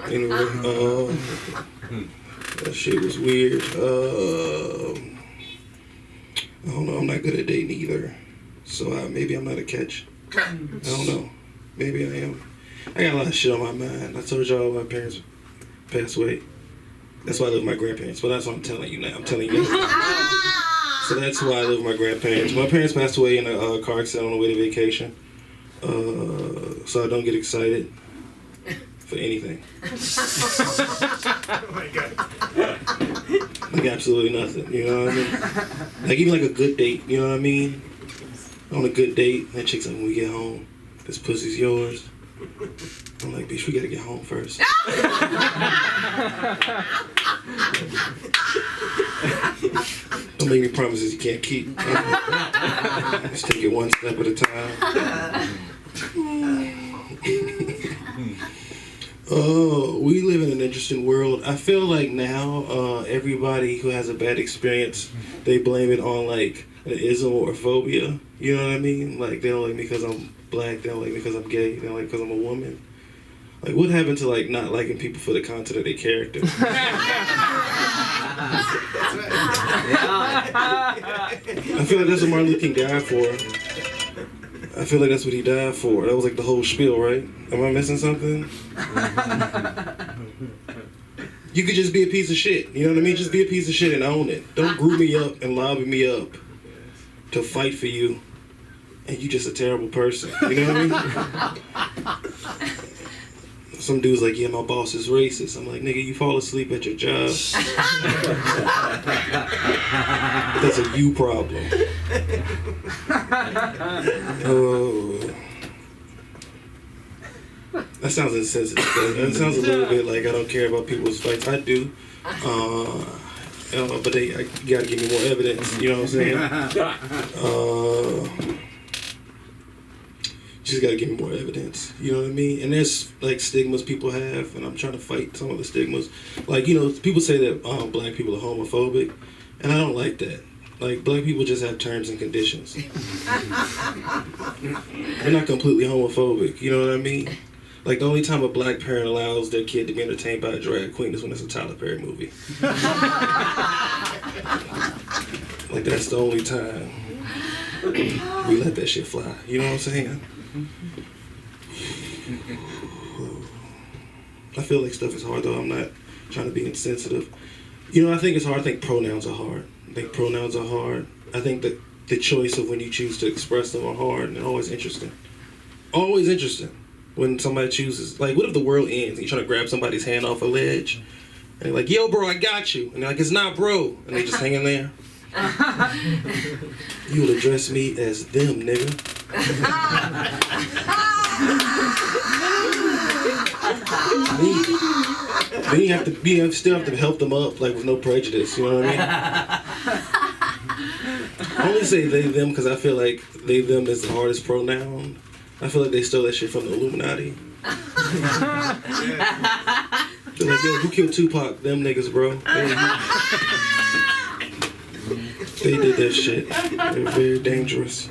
anyway, that shit was weird. I don't know, I'm not good at dating either. So maybe I'm not a catch. I don't know. Maybe I am. I got a lot of shit on my mind. I told y'all my parents passed away. That's why I live with my grandparents. Well, that's what I'm telling you now. I'm telling you. So that's why I live with my grandparents. My parents passed away in a car accident on the way to vacation. So I don't get excited for anything. Oh my God. Like absolutely nothing, you know what I mean? Like even like a good date, you know what I mean? On a good date, that chick's like, when we get home, this pussy's yours. I'm like, bitch, we gotta get home first. Don't make me promises you can't keep. Just take it one step at a time. Oh, we live in an interesting world. I feel like now everybody who has a bad experience, they blame it on like an ism or a phobia. You know what I mean? Like they don't like me because I'm black. They don't like me because I'm gay. They don't like me because I'm a woman. Like what happened to like not liking people for the content of their character? I feel like that's what Martin Luther King died for. I feel like that's what he died for. That was like the whole spiel, right? Am I missing something? You could just be a piece of shit. You know what I mean? Just be a piece of shit and own it. Don't group me up and lobby me up to fight for you. And you just a terrible person. You know what I mean? Some dude's like, yeah, my boss is racist. I'm like, nigga, you fall asleep at your job. That's a you problem. Oh. That sounds insensitive. That sounds a little bit like I don't care about people's fights. I do. But they gotta give me more evidence. You know what I'm saying? Just gotta give me more evidence. You know what I mean? And there's like stigmas people have, and I'm trying to fight some of the stigmas. Like, you know, people say that black people are homophobic, and I don't like that. Like, black people just have terms and conditions. They're not completely homophobic. You know what I mean? Like, the only time a black parent allows their kid to be entertained by a drag queen is when it's a Tyler Perry movie. Like, that's the only time we let that shit fly. You know what I'm saying? I feel like stuff is hard, though. I'm not trying to be insensitive. You know, I think it's hard. I think pronouns are hard. I think pronouns are hard. I think that the choice of when you choose to express them are hard and always interesting. Always interesting when somebody chooses. Like, what if the world ends and you're trying to grab somebody's hand off a ledge? And they're like, yo, bro, I got you. And they're like, it's not bro. And they're just hanging there. You would address me as them, nigga. Then you still have to help them up, like with no prejudice. You know what I mean? I only say they them because I feel like they them is the hardest pronoun. I feel like they stole that shit from the Illuminati. They're like, yo, who killed Tupac? Them niggas, bro. They did that shit. They're very dangerous.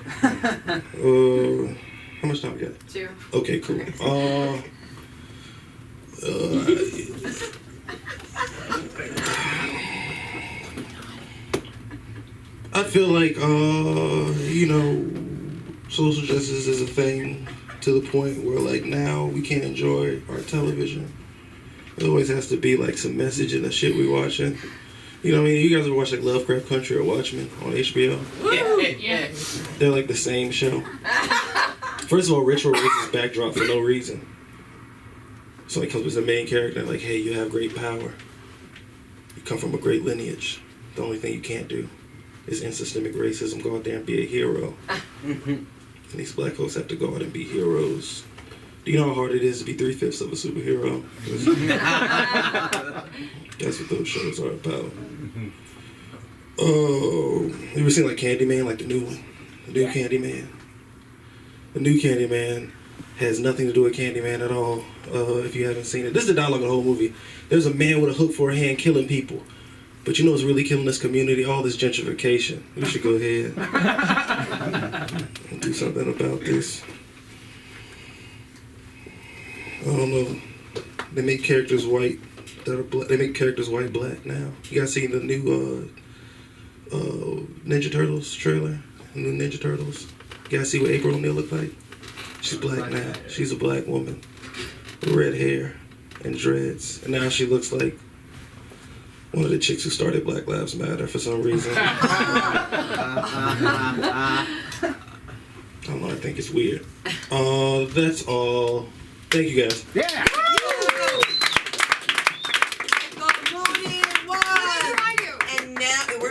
How much time we got? 2. Okay, cool. I feel like, you know, social justice is a thing to the point where, like, now we can't enjoy our television. There always has to be, like, some message in the shit we watching. You know what I mean? You guys ever watch, like, Lovecraft Country or Watchmen on HBO? Yeah. They're, like, the same show. First of all, Ritual raises backdrop for no reason. So it comes with the main character, like, hey, you have great power. You come from a great lineage. The only thing you can't do is end systemic racism. Go out there and be a hero. And these black folks have to go out and be heroes. Do you know how hard it is to be 3/5 of a superhero? That's what those shows are about. Oh, you ever seen like Candyman, like the new one? The new Candyman? The new Candyman has nothing to do with Candyman at all, if you haven't seen it. This is the dialogue of the whole movie. There's a man with a hook for a hand killing people. But you know what's really killing this community? All this gentrification. We should go ahead and do something about this. I don't know. They make characters white that are black. They make characters white black now. You guys seen the new Ninja Turtles trailer? The new Ninja Turtles. You guys see what April O'Neil look like? She's black now. She's a black woman with red hair and dreads, and now she looks like one of the chicks who started Black Lives Matter for some reason. I don't know. I think it's weird. That's all. Thank you guys. Yeah. And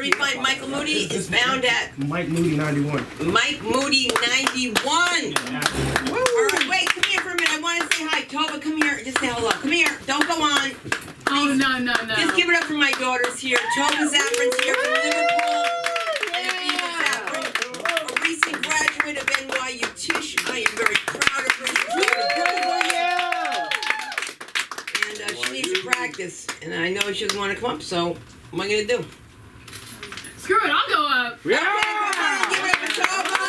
we find Michael Moody? Is found at Mike Moody 91. Mike Moody 91. All right, wait, come here for a minute. I want to say hi. Tova, come here. Just say hello. Come here. Don't go on. Oh, no. Just give it up for my daughters here. Tova Zaffron's here from Liverpool. And Aviva Zaffron, a recent graduate of NYU Tisch. I am very proud of her. And she needs to practice. And I know she doesn't want to come up, so what am I going to do? Screw it, I'll go up. Yeah! Give it up for Tova!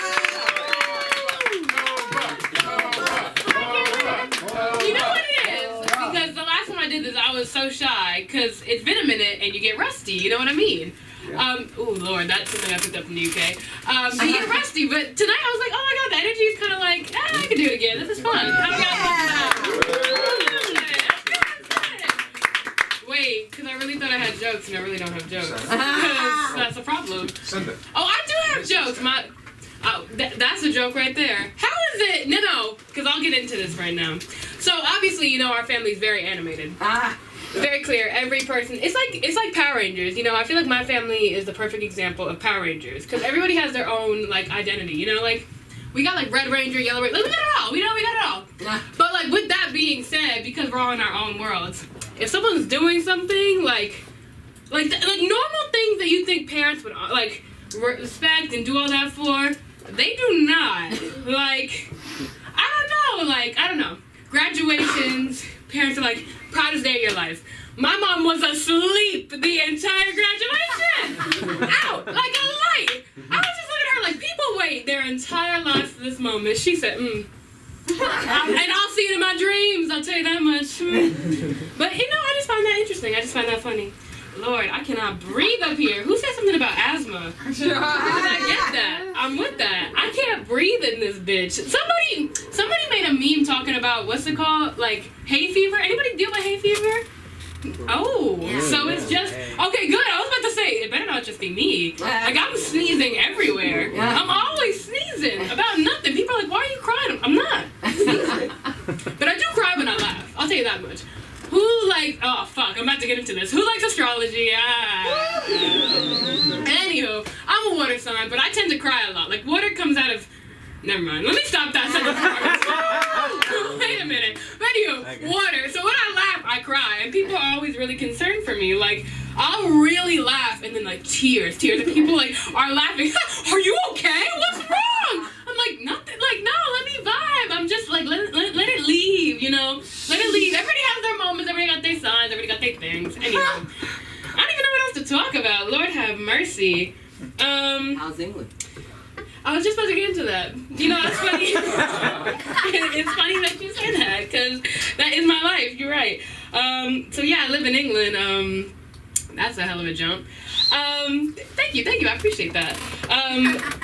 You know what it is? Because the last time I did this, I was so shy because it's been a minute and you get rusty. You know what I mean? Oh Lord, that's something I picked up from the UK. So you get rusty, but tonight I was like, oh my God, the energy is kind of like, I can do it again. This is fun. Wait, because I really thought I had jokes and I really don't have jokes. That's a problem. Sunday. Oh, I do have jokes. That's a joke right there. How is it? No, because I'll get into this right now. So obviously, you know, our family's very animated. Very clear. Every person. It's like Power Rangers. You know, I feel like my family is the perfect example of Power Rangers because everybody has their own like identity. You know, like we got like Red Ranger, Yellow Ranger. Like, we got it all. We got it all. But like with that being said, because we're all in our own worlds, if someone's doing something like normal things that you think parents would like respect and do all that for, they do not. Like, I don't know. Graduations, parents are like, proudest day of your life. My mom was asleep the entire graduation. Out, like a light. I was just looking at her like, people wait their entire lives for this moment. She said, And I'll see it in my dreams, I'll tell you that much. But, you know, I just find that interesting. I just find that funny. Lord, I cannot breathe up here. Who said something about asthma? I get that. I'm with that. I can't breathe in this bitch. Somebody made a meme talking about, what's it called? Like, hay fever? Anybody deal with hay fever? Oh, so it's just, okay, good. I was about to say, it better not just be me. Like, I'm sneezing everywhere. I'm always sneezing about nothing. People are like, why are you crying? I'm not. I'm sneezing. But I do cry when I laugh. I'll tell you that much. Who like, oh fuck, I'm about to get into this. Who likes astrology? Anywho, I'm a water sign, but I tend to cry a lot. Like, water comes out of, never mind. Let me stop that sentence. Wait a minute. But anywho, water. So when I laugh, I cry. And people are always really concerned for me. Like, I'll really laugh and then like tears. And people like are laughing. Are you okay? What's wrong? I'm like, nothing. Like, no, let me vibe. I'm just like, let it leave, you know? Let it leave. Everybody has their moments. Everybody got their signs. Everybody got their things. Anyway, I don't even know what else to talk about. Lord have mercy. How's England? I was just about to get into that. You know, it's funny. It's funny that you say that, because that is my life. You're right. So yeah, I live in England. That's a hell of a jump. Thank you. I appreciate that.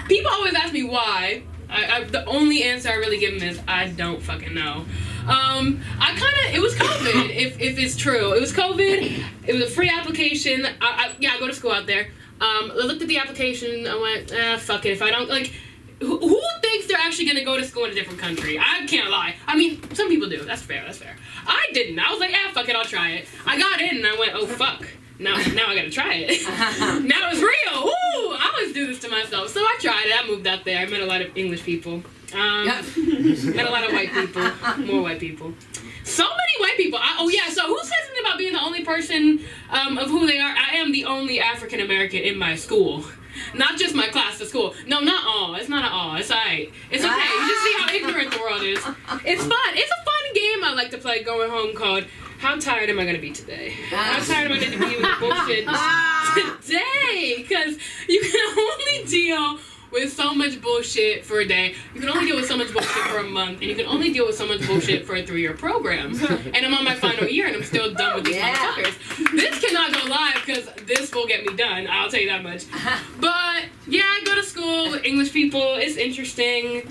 People always ask me why. The only answer I really give them is I don't fucking know. It was COVID, if it's true. It was COVID. It was a free application. I go to school out there. I looked at the application. I went, fuck it. If I don't, like, who thinks they're actually going to go to school in a different country? I can't lie. I mean, some people do. That's fair. I didn't. I was like, fuck it, I'll try it. I got in and I went, oh, fuck. Now I gotta try it. Now it's real. Ooh, I always do this to myself. So I tried it. I moved out there. I met a lot of English people. Met a lot of white people. More white people. So many white people. So who said something about being the only person of who they are? I am the only African American in my school. Not just my class, the school. No, not all. It's not an all. It's alright. It's okay. You just see how ignorant the world is. It's fun. It's a fun game I like to play going home called How Tired Am I Gonna Be Today? How tired am I gonna be with bullshit today? Because you can only deal with so much bullshit for a day. You can only deal with so much bullshit for a month, and you can only deal with so much bullshit for a 3-year program. And I'm on my final year, and I'm still done with these motherfuckers. This cannot go live, because this will get me done. I'll tell you that much. But, yeah, I go to school with English people. It's interesting.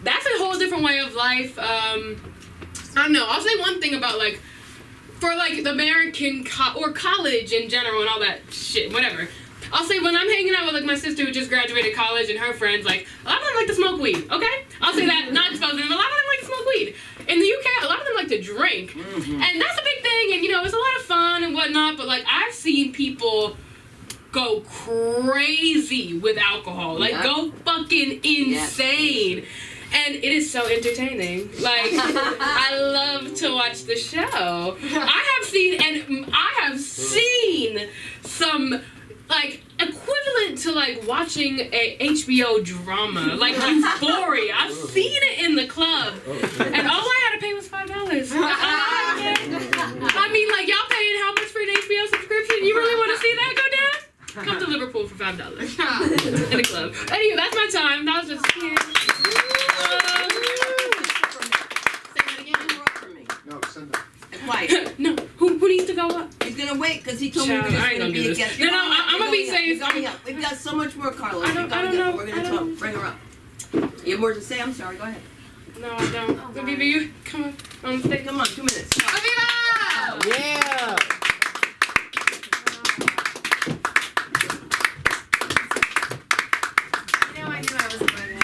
That's a whole different way of life. I don't know. I'll say one thing about, like, for, like, the American or college in general and all that shit, whatever. I'll say when I'm hanging out with, like, my sister who just graduated college and her friends, like, a lot of them like to smoke weed, okay? I'll say that, not just about them, a lot of them like to smoke weed. In the UK, a lot of them like to drink. And that's a big thing, and, you know, it's a lot of fun and whatnot, but, like, I've seen people go crazy with alcohol. Like, Yeah. go fucking insane. And it is so entertaining. Like, I love to watch the show. I have seen some, like, equivalent to, like, watching a HBO drama, like Euphoria. I've seen it in the club. And all I had to pay was $5. I mean, like, y'all paying how much for an HBO subscription? You really want to see that go down? Come to Liverpool for $5 in a club. Anyway, that's my time. That was just No, send it. Quiet. No, who needs to go up? He's gonna wait because he told me Child, he was I ain't gonna gonna be do a this. guest. No, You're no, going up, I'm you're gonna be going up, safe. you're going up. We've got so much more, Carlos. I don't We're know. gonna talk. Bring her up. You have more to say? I'm sorry. Go ahead. No, I don't. Aviva, you come on stage. Come on, 2 minutes. Aviva! Yeah. I knew I was going to.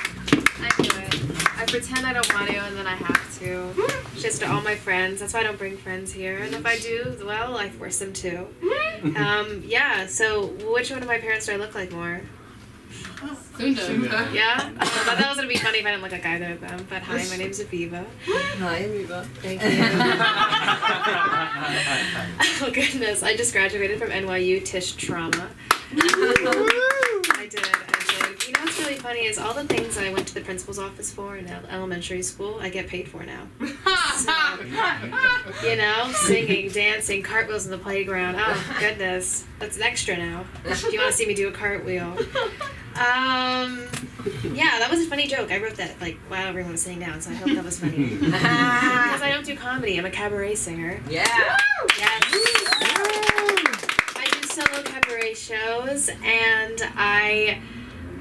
I knew it. I pretend I don't want to, and then I have to. Just to all my friends. That's why I don't bring friends here. And if I do, well, I force them to. Yeah, so which one of my parents do I look like more? Sunda. Yeah? I thought that was going to be funny if I didn't look like either of them. But hi, my name's Aviva. Hi, Aviva. Thank you. Oh, goodness. I just graduated from NYU Tisch Trauma. I did. You know what's really funny is all the things I went to the principal's office for in elementary school, I get paid for now. So, you know, singing, dancing, cartwheels in the playground. Oh, goodness. That's extra now. If you want to see me do a cartwheel. Yeah, that was a funny joke. I wrote that, like, while everyone was sitting down, so I hope that was funny. Because I don't do comedy. I'm a cabaret singer. Yeah. Yes. I do solo cabaret shows, and I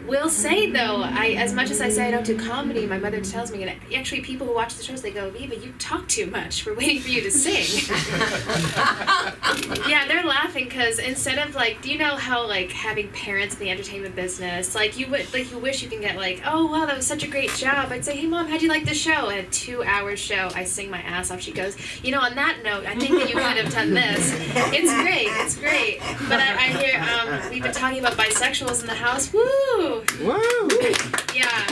will say though, as much as I say I don't do comedy, my mother tells me, and actually people who watch the shows, they go, Aviva, you talk too much. We're waiting for you to sing. Yeah, they're laughing because instead of like, do you know how like having parents in the entertainment business, like you wish you can get like, oh wow, that was such a great job. I'd say, hey mom, how'd you like the show? And a 2-hour show, I sing my ass off. She goes, you know, on that note, I think that you could have done this. It's great. But I hear we've been talking about bisexuals in the house. Woo! Yeah.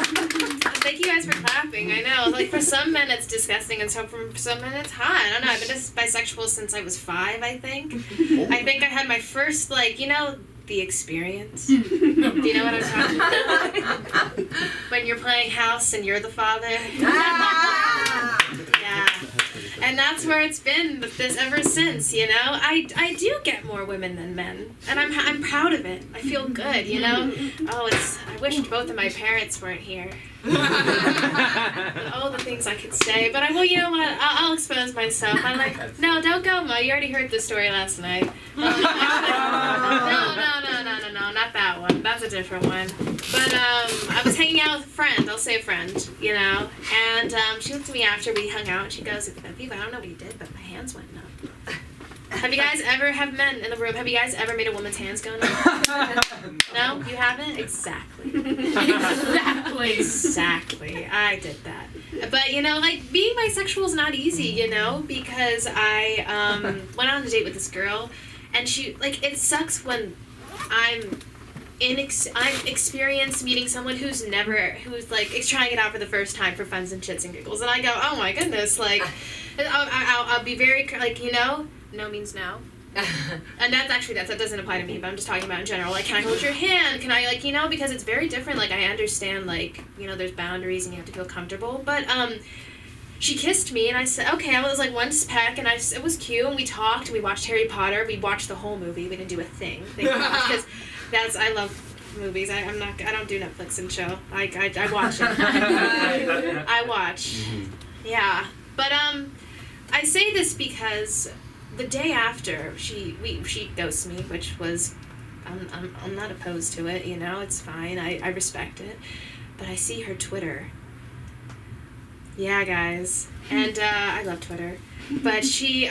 Thank you guys for clapping. I know. Like for some men it's disgusting and so for some men it's hot. I don't know. I've been bisexual since I was 5, I think. I think I had my first like, you know, the experience. Do you know what I'm talking about? When you're playing house and you're the father. Yeah. And that's where it's been this ever since, you know. I do get more women than men, and I'm proud of it. I feel good, you know. Oh, I wish both of my parents weren't here. All the things I could say, but well, you know what? I'll expose myself. I'm like, no, don't go, Ma. You already heard the story last night. No, not that one. That's a different one. But I was hanging out with a friend. I'll say a friend, you know. And she looked at me after we hung out, and she goes, Aviva, I don't know what you did, but my hands went numb. Have you guys ever, have men in the room, have you guys ever made a woman's hands go numb? No? You haven't? Exactly. Exactly. I did that. But, you know, like, being bisexual is not easy, you know, because I went on a date with this girl, and she, like, it sucks when I'm experienced meeting someone who's like trying it out for the first time for funs and shits and giggles, and I go, oh my goodness, like, I'll be very like, you know, no means no. And that doesn't apply to me, but I'm just talking about in general. Like, can I hold your hand? Can I, like, you know, because it's very different. Like, I understand, like, you know, there's boundaries and you have to feel comfortable. But she kissed me, and I said, okay. I was like one peck, and it was cute, and we talked, and we watched Harry Potter. We watched the whole movie. We didn't do a thing, because I love movies. I don't do Netflix and chill. I watch it. I watch. Yeah, but I say this because the day after she ghosted me, which was I'm not opposed to it. You know, it's fine. I respect it. But I see her Twitter. Yeah, guys, and I love Twitter. But she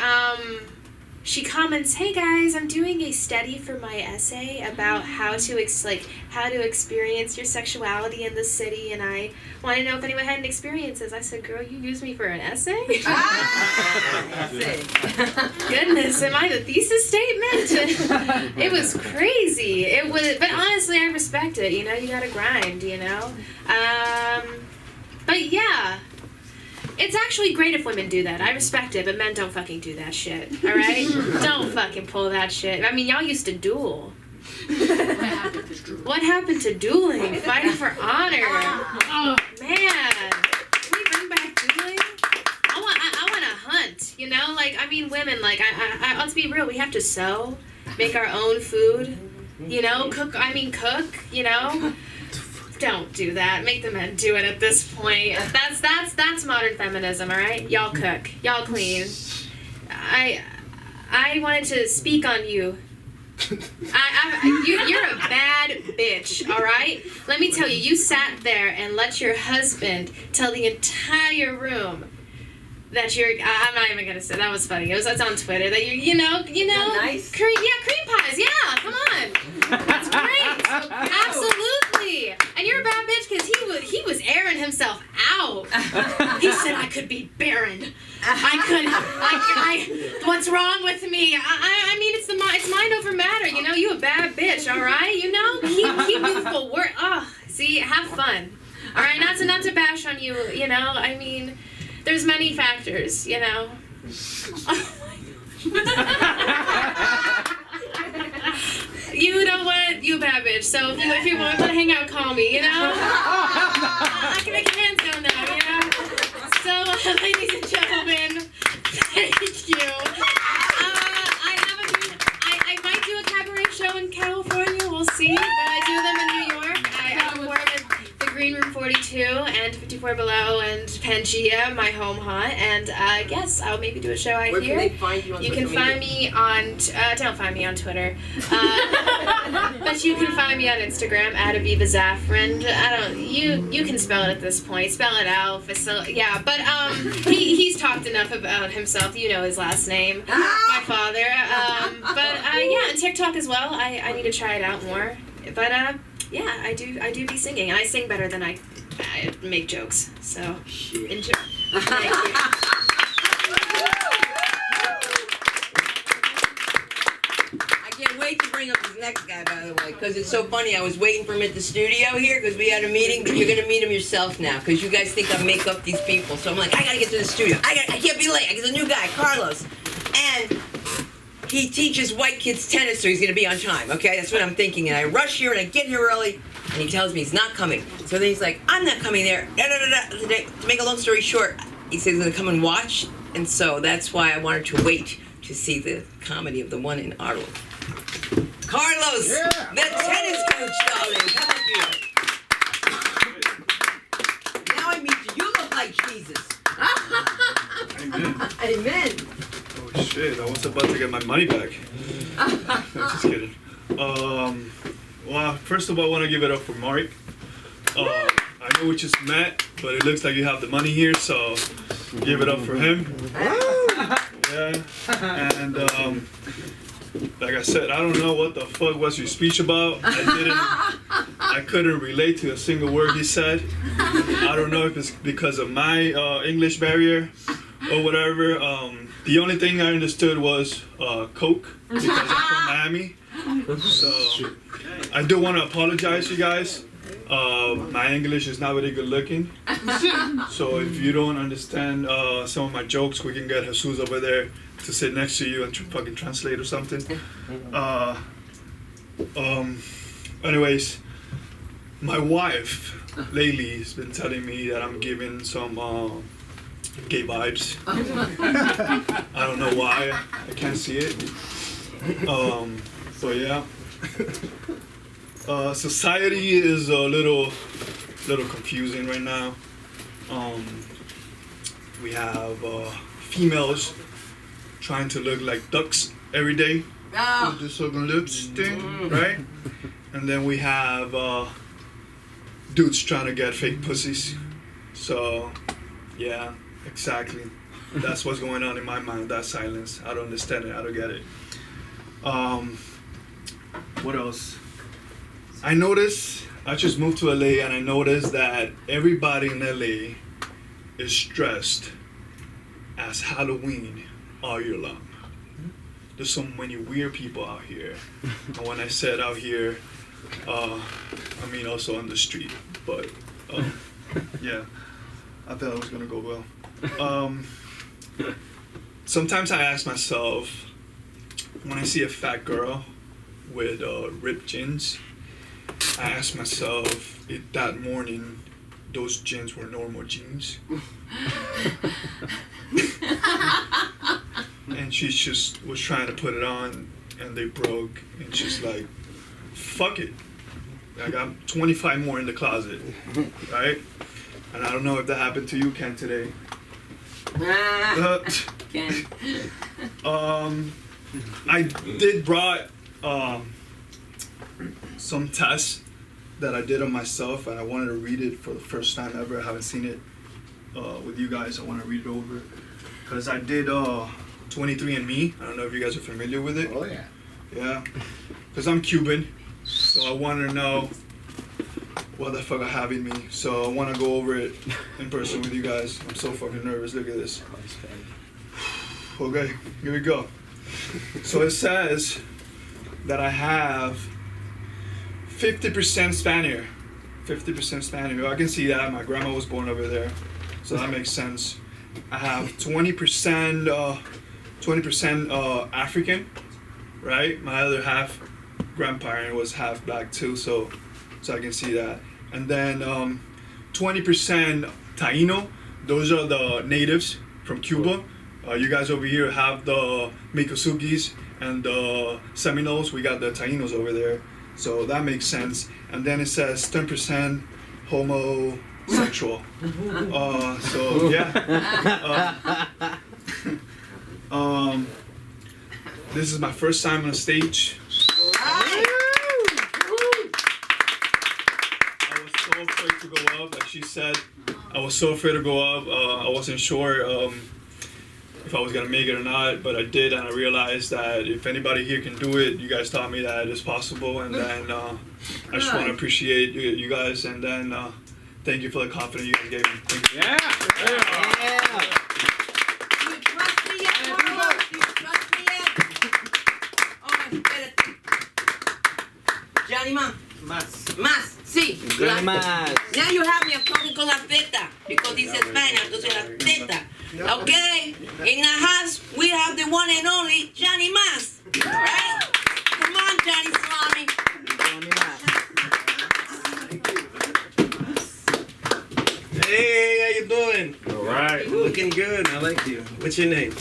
she comments, "Hey guys, I'm doing a study for my essay about how to experience your sexuality in the city, and I want to know if anyone had any experiences." I said, "Girl, you used me for an essay?" Goodness, am I the thesis statement? It was crazy. It was, but honestly, I respect it. You know, you gotta grind. You know, but yeah. It's actually great if women do that. I respect it, but men don't fucking do that shit. All right? Don't fucking pull that shit. I mean, y'all used to duel. What happened to dueling? Fighting for honor. Oh man, can we bring back dueling? I want to hunt. You know, like I mean, women. Like let's be real. We have to sew, make our own food. You know, cook. You know. Don't do that. Make the men do it at this point. That's modern feminism, all right? Y'all cook. Y'all clean. I wanted to speak on you. You're a bad bitch, all right? Let me tell you, you sat there and let your husband tell the entire room that you're. I'm not even gonna say that was funny. It's on Twitter that you know. Nice. Cream pies. Yeah, come on. That's great. Absolutely. And you're a bad bitch because he was airing himself out. He said I could be barren. I what's wrong with me? I mean it's mind over matter. You know, you a bad bitch. All right. You know, keep youthful. See, have fun. All right. Not to bash on you. You know, I mean. There's many factors, you know. You know what? You a bad bitch. So if you want to hang out, call me, you know? I can make your hands down now, you know? So, ladies and gentlemen, thank you. I might do a cabaret show in California. We'll see. But I do them in New York. I perform at the Green Room 42 and 54 Below and Pangea, my home haunt. And yes, I'll maybe do a show out Where here. can they find you on You social can find media? me on, don't find me on Twitter. But you can find me on Instagram at Aviva Zafran. You can spell it at this point. Spell it out. Yeah, but he's talked enough about himself. You know his last name. My father. Yeah, and TikTok as well. I need to try it out more. But yeah, I do be singing. And I sing better than I make jokes. So enjoy. Thank you. I can't wait to bring up this next guy, by the way, because it's so funny. I was waiting for him at the studio here because we had a meeting, but you're going to meet him yourself now because you guys think I make up these people. So I'm like, I got to get to the studio. I can't be late. There's a new guy, Carlos. And he teaches white kids tennis, so he's going to be on time, okay? That's what I'm thinking. And I rush here, and I get here early, and he tells me he's not coming. So then he's like, I'm not coming there. To make a long story short, he says he's going to come and watch, and so that's why I wanted to wait to see the comedy of the one in Ottawa. Carlos, the tennis coach, darling. Come up here. Now I meet you. You look like Jesus. Amen. Oh shit, I was about to get my money back. Just kidding. Well, first of all, I want to give it up for Mark. I know we just met, but it looks like you have the money here, so give it up for him. Yeah, and like I said, I don't know what the fuck was your speech about. I couldn't relate to a single word he said. I don't know if it's because of my English barrier or whatever. The only thing I understood was Coke because I'm from Miami. So I do want to apologize, you guys. My English is not very good looking. So if you don't understand some of my jokes, we can get Jesus over there to sit next to you and fucking translate or something. Anyways, my wife lately has been telling me that I'm giving some gay vibes. I don't know why. I can't see it. But yeah. Society is a little confusing right now. We have females trying to look like ducks every day with this fucking lips thing, right? And then we have dudes trying to get fake pussies. So, yeah, exactly. That's what's going on in my mind. That silence. I don't understand it. I don't get it. What else? I noticed. I just moved to LA, and I noticed that everybody in LA is dressed as Halloween all year long. There's so many weird people out here. And when I said out here, I mean also on the street. But yeah, I thought it was gonna go well. Sometimes I ask myself, when I see a fat girl with ripped jeans, I ask myself if that morning those jeans were normal jeans. And she just was trying to put it on and they broke, and she's like, fuck it. I got 25 more in the closet, right? And I don't know if that happened to you, Ken, today. Ken. I did brought some tests that I did on myself, and I wanted to read it for the first time ever. I haven't seen it with you guys. I want to read it over because I did 23andMe. I don't know if you guys are familiar with it. Oh yeah. Yeah, because I'm Cuban, so I want to know what the fuck I have in me. So I want to go over it in person with you guys. I'm so fucking nervous. Look at this. Okay, here we go. So it says that I have 50% Spaniard. 50% Spaniard. I can see that. My grandma was born over there, so that makes sense. I have 20% African, right? My other half grandparent was half black too, so I can see that. And then 20% Taino. Those are the natives from Cuba. You guys over here have the Mikosugis and the Seminoles. We got the Tainos over there, so that makes sense. And then it says 10% homosexual. So yeah. This is my first time on stage. I was so afraid to go up, like she said. I was so afraid to go up. I wasn't sure if I was gonna make it or not, but I did, and I realized that if anybody here can do it, you guys taught me that it's possible, and then I just want to appreciate you guys, and then thank you for the confidence you guys gave me. Thank you. Yeah. You trust me yet, Carlos? You trust me yet? Oh, espérate. Johnny Ma. Más, sí. Johnny Mas. Now you have me talking con la teta because he's Spanish, entonces la teta. Okay, in the house we have the one and only Johnny Mas. Right? Come on, Johnny Salami. Hey, how you doing? All right. Looking good. I like you. What's your name?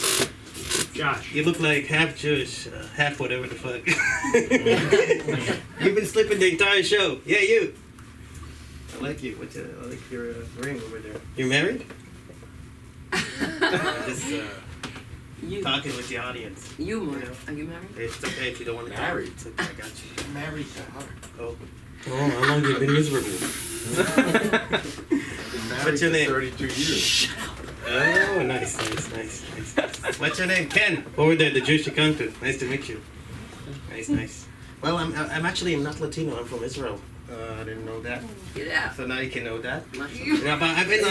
Josh. You look like half Jewish, half whatever the fuck. You've been slipping the entire show. Yeah, you. I like you. I like your ring over there. You're married? Just talking with the audience. You, Mario. Are you married? It's okay if you don't want to marry. It's okay, I got you. Married to her. Oh, how long have you been miserable? What's your name? 32 years. Oh, nice. What's your name? Ken. Over there, the Jewish you come to. Nice to meet you. Nice. Well, I'm not Latino. I'm from Israel. I didn't know that. Yeah. So now you can know that. Yeah, but I've been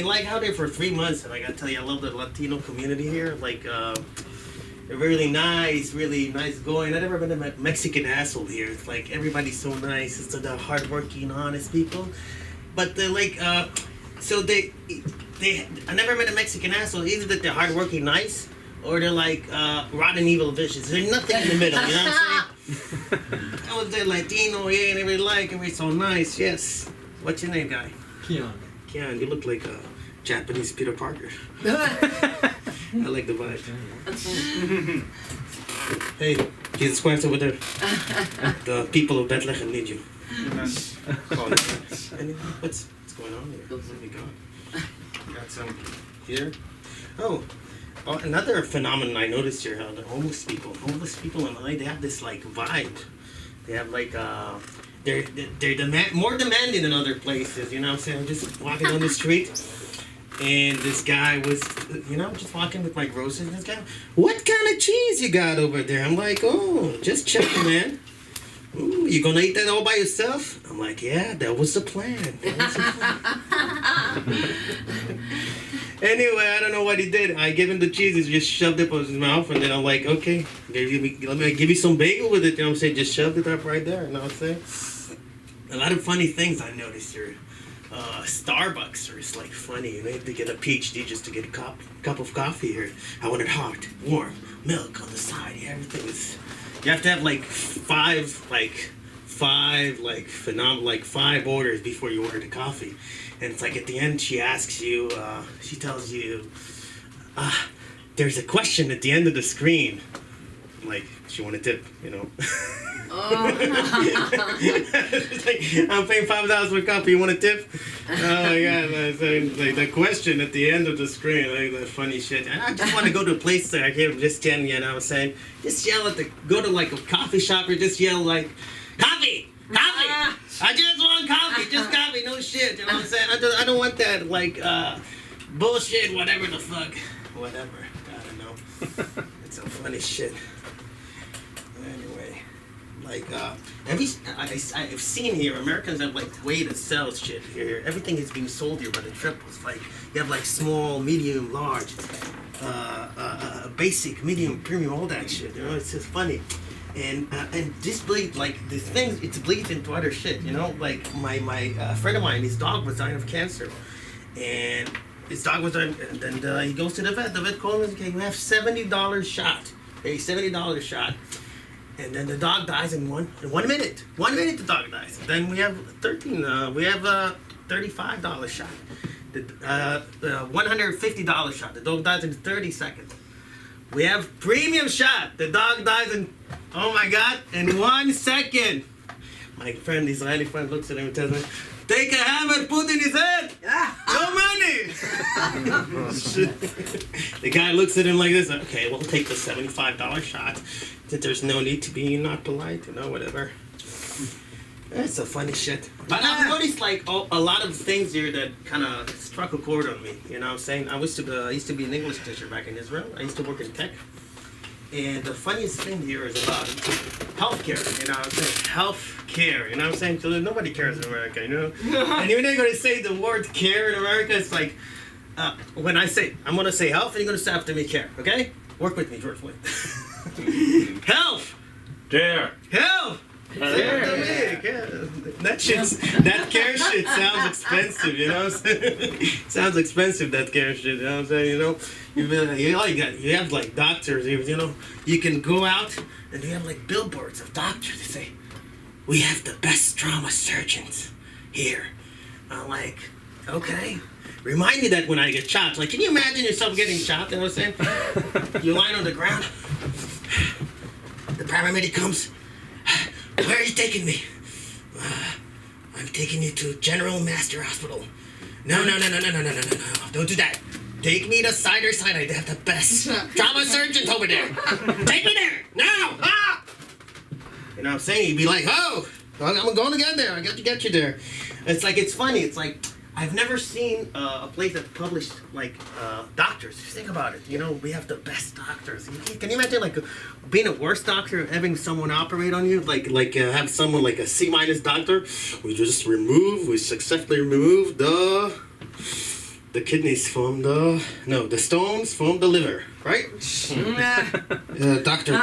like out there for 3 months, and I gotta tell you, I love the Latino community here. Like, they're really nice going. I've never been a Mexican asshole here. It's like everybody's so nice. It's the hardworking, honest people. But they're like, so I never met a Mexican asshole. Either that they're hardworking, nice, or they're like rotten, evil, vicious. There's nothing in the middle. You know what I'm saying? I was there Latino, yeah, and everybody like, everybody's so nice, yes. What's your name, guy? Keon, you look like a Japanese Peter Parker. I like the vibe. Hey, Jesus Christ over there. The people of Bethlehem need you. What's going on here? Let me go. Got some here. Oh, another phenomenon I noticed here, how the homeless people in LA, they have this like vibe. They have like they're more demanding than other places. You know what I'm saying? I'm just walking on the street, And this guy was, just walking with my groceries. And this guy, what kind of cheese you got over there? I'm like, oh, just checking, man. Ooh, you gonna eat that all by yourself? I'm like, yeah, that was the plan. Anyway, I don't know what he did. I gave him the cheese. He just shoved it up his mouth, and then I'm like, okay, let me give you some bagel with it. You know what I'm saying? Just shoved it up right there. You know what I'm saying? A lot of funny things I noticed here. Starbucks is like funny. You have to get a PhD just to get a cup of coffee here. I want it hot, warm, milk on the side. Yeah, everything is. You have to have like five orders before you order the coffee. And it's like at the end she asks you, she tells you, there's a question at the end of the screen. Like, do you want a tip, It's like, I'm paying $5 for coffee, you want a tip? Oh my god, like the question at the end of the screen, like that funny shit. And I just want to go to a place that I can just stand, you know what I'm saying? Just yell go to like a coffee shop or just yell like, coffee! Coffee! I just want coffee, just coffee, no shit, you know what I'm saying? I don't want that like bullshit, whatever the fuck. Whatever. I don't know. It's some funny shit. Anyway. Like, I've seen here, Americans have like way to sell shit here. Everything is being sold here by the triples. Like, you have like small, medium, large, basic, medium, premium, all that shit. It's just funny. And this bleeds, like, this thing, it bleeds into other shit, Like, my friend of mine, his dog was dying of cancer. And his dog was dying, and he goes to the vet. The vet called him, okay, you have $70 shot. Hey, $70 shot. And then the dog dies in 1 minute. 1 minute the dog dies. Then we have $35 shot. The $150 shot. The dog dies in 30 seconds. We have premium shot. The dog dies in, oh my god, in 1 second. My friend, the Israeli friend, looks at him and tells me, take a hammer, put in his head. No money. The guy looks at him like this. Okay, we'll take the $75 shot. That there's no need to be not polite, whatever. That's some funny shit. But I've noticed like a lot of things here that kind of struck a chord on me. You know what I'm saying? I used to be an English teacher back in Israel. I used to work in tech. And the funniest thing here is about healthcare. You know what I'm saying? Healthcare. You know what I'm saying? So nobody cares in America, And even they're going to say the word care in America, it's like, when I say, I'm going to say health, and you're going to say after me care, okay? Work with me, George Floyd. Health! Care! Health! That care shit sounds expensive, you know what I'm saying? Sounds expensive, that care shit, you know what I'm saying? You have like doctors, you can go out and you have like billboards of doctors that say, we have the best trauma surgeons here. I'm like, okay. Remind me that when I get shot. Like, can you imagine yourself getting shot, you know what I'm saying? You're lying on the ground. The paramedic comes. Where are you taking me? I'm taking you to General Master Hospital. No. Don't do that. Take me to Cider Side. I have the best trauma surgeons over there. Take me there. Now. Ah! You know what I'm saying? You'd be like, oh, I'm going to get there. I got to get you there. It's like, it's funny. It's like, I've never seen a place that published like doctors. Just think about it. We have the best doctors. Can you imagine like being a worse doctor, having someone operate on you, like have someone like a C- doctor? We successfully removed the kidneys from the stones from the liver, right? Doctor,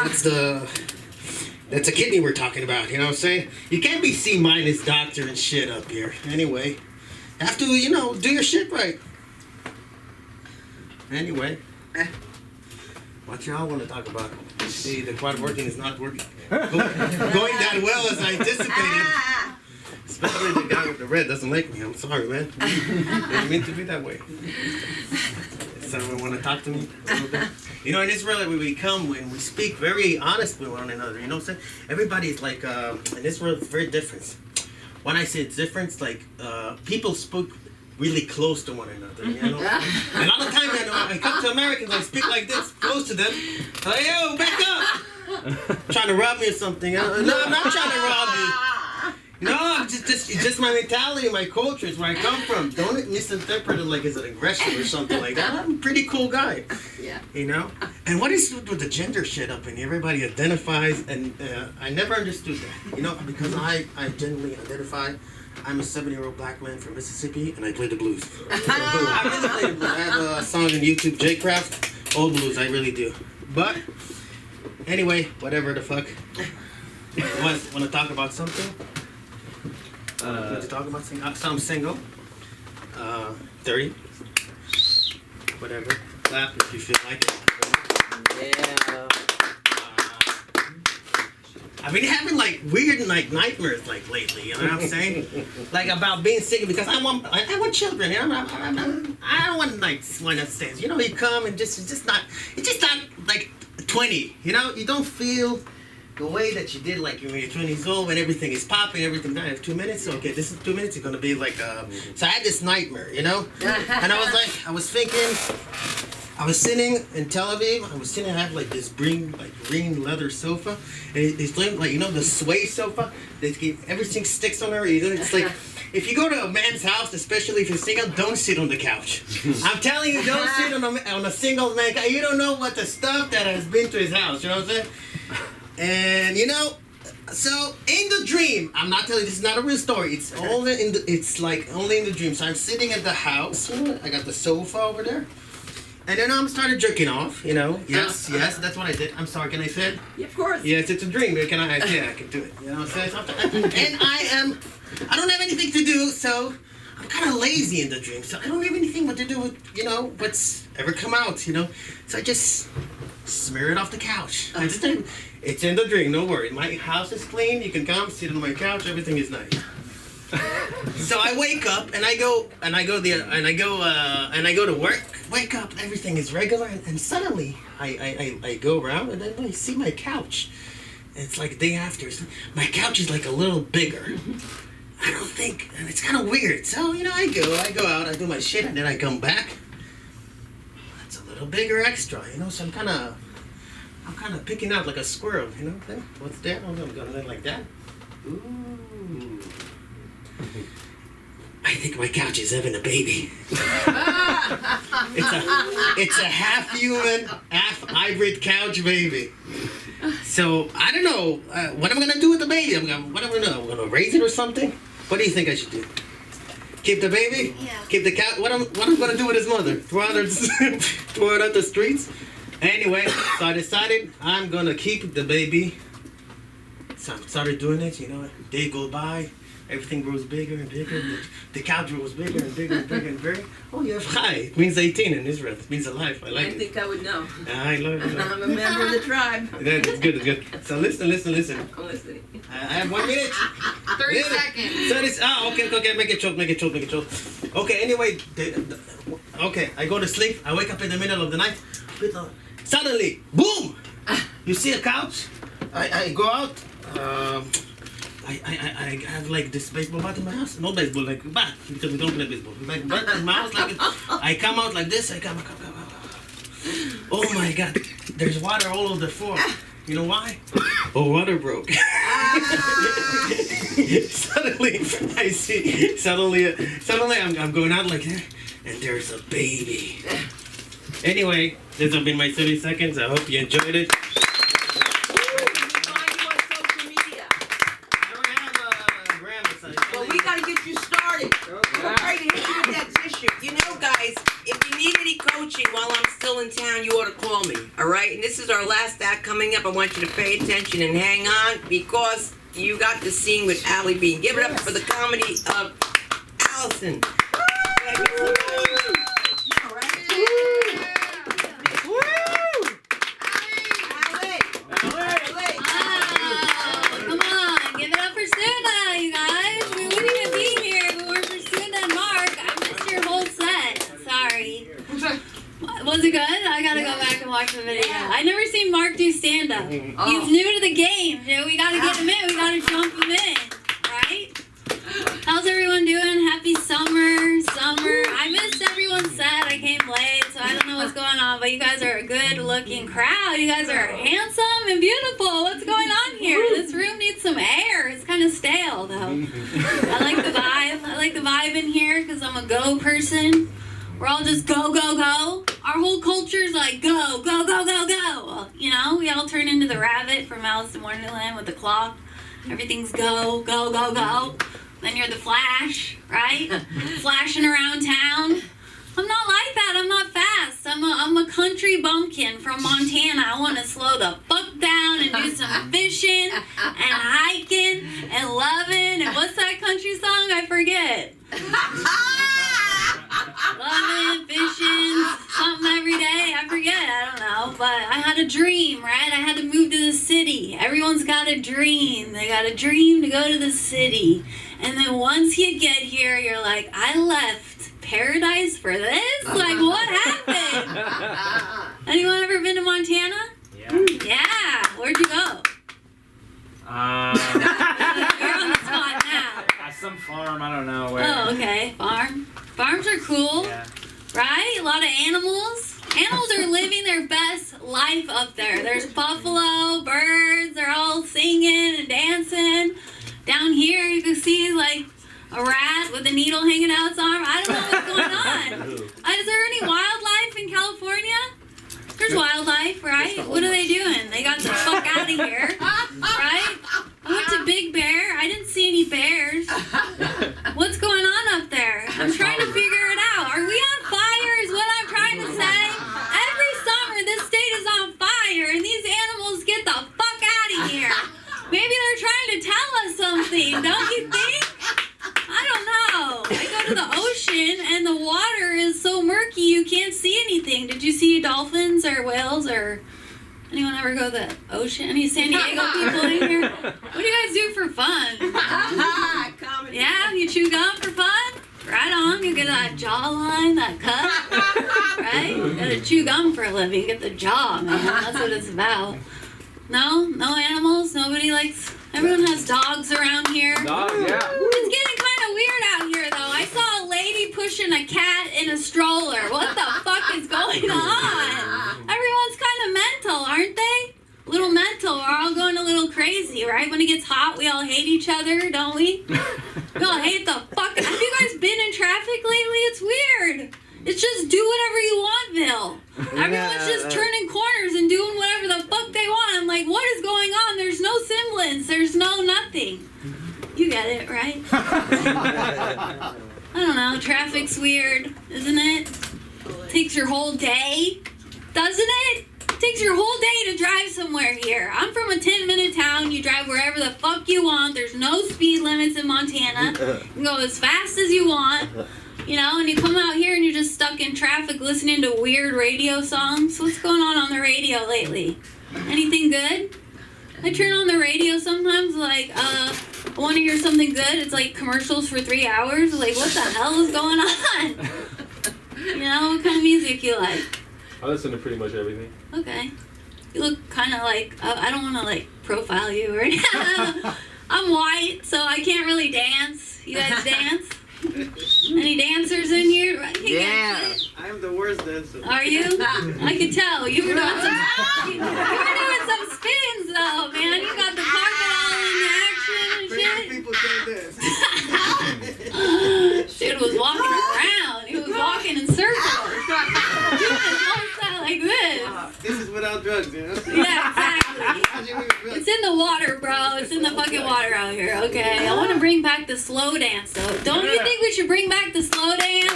that's a kidney we're talking about. You know what I'm saying? You can't be C- doctor and shit up here. Anyway. Have to, do your shit right. Anyway, what y'all want to talk about? See, the quad working is not working. Going that well as I anticipated. Especially the guy with the red doesn't like me. I'm sorry, man. Didn't mean to be that way. Someone want to talk to me a little bit? In Israel, when we speak very honest with one another. You know what I'm saying? Everybody's like, in Israel, it's very different. When I say it's different, it's like people spoke really close to one another, And a lot of times I come to Americans, I speak like this, close to them. Like, yo, back up! Trying to rob me or something. No, I'm not trying to rob you. No, it's just my mentality, my culture, it's where I come from. Don't misinterpret it like it's an aggression or something like that. I'm a pretty cool guy. Yeah. You know? And what is with the gender shit up in here? Everybody identifies, and I never understood that. You know, because I genuinely identify. I'm a 7-year-old black man from Mississippi, and I play the blues. I really play the blues. I have a song on YouTube, J Craft, old blues, I really do. But, anyway, whatever the fuck. Want to talk about something? Want to talk about something? So I'm single. 30. Whatever. Clap if you feel like it. Yeah. I've been having like weird like nightmares like lately. You know what I'm saying? Like about being single because I want children. You know, I don't want like one that stays. You know, you come and it's just not like 20. You know, you don't feel the way that you did like when you're 20 years old when everything is popping, everything. I have 2 minutes. Okay, this is 2 minutes. It's gonna be like. So I had this nightmare. You know, and I was thinking. I was sitting in Tel Aviv. I have like this green leather sofa, and it's like the sway sofa. Everything sticks on her. It's like if you go to a man's house, especially if you're single, don't sit on the couch. I'm telling you, don't sit on a single man. You don't know what the stuff that has been to his house. You know what I'm saying? And so in the dream, I'm not telling you, this is not a real story. It's only only in the dream. So I'm sitting at the house. I got the sofa over there. And then I started jerking off, Yes, that's what I did. I'm sorry, can I say it? Yeah, of course. Yes, it's a dream. I can do it. You know what I'm saying? And I don't have anything to do, so I'm kind of lazy in the dream. So I don't have anything what to do with, what's ever come out, So I just smear it off the couch. It's in the dream, no worry. My house is clean. You can come, sit on my couch. Everything is nice. So I wake up and I go to work. Wake up, everything is regular, and suddenly I go around and then I see my couch. And it's like a day after. My couch is like a little bigger. I don't think, and it's kind of weird. So I go out, I do my shit, and then I come back. It's a little bigger extra, So I'm kind of picking out like a squirrel, What's that? I'm gonna like that. Ooh. I think my couch is having a baby. It's a half human, half hybrid couch baby. So I don't know what I'm gonna do with the baby. What am I gonna do? I'm gonna raise it or something. What do you think I should do? Keep the baby? Yeah. Keep the couch? What am I gonna do with his mother? Throw it out the streets? Anyway, so I decided I'm gonna keep the baby. So I started doing it. Day go by. Everything grows bigger and bigger. The couch grows bigger and bigger and bigger and bigger. Oh, you have chai. It means 18 in Israel. It means alive. I like it. I think I would know. I love it. I'm a member of the tribe. It's good. It's good. So listen. I'm listening. I have 1 minute. 30 seconds. So this. Okay. Make it short. Okay. Anyway. Okay. I go to sleep. I wake up in the middle of the night. Suddenly, boom! You see a couch? I go out. I have like this baseball bat in my house. No baseball, like bat, because we don't play baseball. Like bat in my house, like I come out like this. I come. Oh my God! There's water all over the floor. You know why? Oh, water broke. Suddenly, I see. Suddenly, I'm going out like that, and there's a baby. Anyway, this has been my 30 seconds. I hope you enjoyed it. Well, we gotta get you started. We're ready to hit you with that tissue. Guys, if you need any coaching while I'm still in town, you ought to call me. All right? And this is our last act coming up. I want you to pay attention and hang on because you got the scene with Allie Bean. Give it up for the comedy of Allison. Come on, give it up for Suna, you guys. We wouldn't even be here if it weren't for Suna and Mark. I missed your whole set. Sorry. Was it good? I gotta go back and watch the video. I never seen Mark do stand-up. He's new to the game. We gotta get him in. We gotta jump him in. Right? How's everyone doing? Happy summer. I missed everyone's set. I came late, so I don't know what's going on, but you guys are a good-looking crowd. You guys are handsome and beautiful. What's going on here? This room needs some air. It's kind of stale. well, though. I like the vibe. I like the vibe in here because I'm a go person. We're all just go, go, go. Our whole culture's like go, go, go, go, go. Well, you know, we all turn into the rabbit from Alice in Wonderland with the clock. Everything's go, go, go, go. Then you're the Flash, right? Flashing around town. I'm not like that. I'm not fast. I'm a country bumpkin from Montana. I want to slow the fuck down and do some fishing and hiking and loving. And what's that country song? I forget. Loving, fishing, something every day. I forget. I don't know. But I had a dream, right? I had to move to the city. Everyone's got a dream. They got a dream to go to the city. And then once you get here, you're like, I left paradise for this? Like, what happened? Anyone ever been to Montana? Yeah. Where'd you go? You're on the spot now. Some farm, I don't know where. Oh, okay. Farm. Farms are cool, right? A lot of animals. Animals are living their best life up there. There's buffalo, birds, they're all singing and dancing. Down here, you can see, like, a rat with a needle hanging out its arm. I don't know what's going on. Is there any wildlife in California? There's wildlife, right? What are they doing? They got the fuck out of here, right? I went to Big Bear. I didn't see any bears. What's going on up there? I'm trying to figure it out. Are we on fire is what I'm trying to say. Every summer, this state is on fire, and these animals get the fuck out of here. Maybe they're trying to tell us something, don't you think? I don't know. I go to the ocean, and the water is so murky you can't see anything. Did you see dolphins or whales or anyone ever go to the ocean? Any San Diego people in here? What do you guys do for fun? Comedy. Yeah, you chew gum for fun? Right on. You get that jawline, that cut, right? You gotta chew gum for a living. You get the jaw, man. That's what it's about. No? No animals? Nobody likes... Everyone has dogs around here. Dogs, yeah. It's getting kind of weird out here, though. I saw a lady pushing a cat in a stroller. What the fuck is going on? Everyone's kind of mental, aren't they? A little mental. We're all going a little crazy, right? When it gets hot, we all hate each other, don't we? We all hate the fuck. Have you guys been in traffic lately? It's weird. It's just do whatever you want, Bill. Everyone's just turning corners and doing whatever the fuck they want. I'm like, what is going on? There's no semblance. There's no nothing. You get it, right? I don't know. Traffic's weird, isn't it? Takes your whole day, doesn't it? Takes your whole day to drive somewhere here. I'm from a 10-minute town. You drive wherever the fuck you want. There's no speed limits in Montana. You can go as fast as you want. You know, and you come out here and you're just stuck in traffic listening to weird radio songs. What's going on the radio lately? Anything good? I turn on the radio sometimes, like, I want to hear something good. It's like commercials for 3 hours. Like, what the hell is going on? You know, what kind of music you like? I listen to pretty much everything. Okay. You look kind of like, I don't want to, like, profile you or anything. I'm white, so I can't really dance. You guys dance? Any dancers in here? Yeah. I'm the worst dancer. Are you? I could tell. You were doing some spins, though, man. You got the carpet all in action and shit. People can't dance. Dude was walking around. He was walking in circles. He was like this. This is without drugs, you know? Yeah, exactly. It's in the water, bro. It's in the fucking water out here, okay? I want to bring back the slow dance, though. Don't you think we should bring back the slow dance?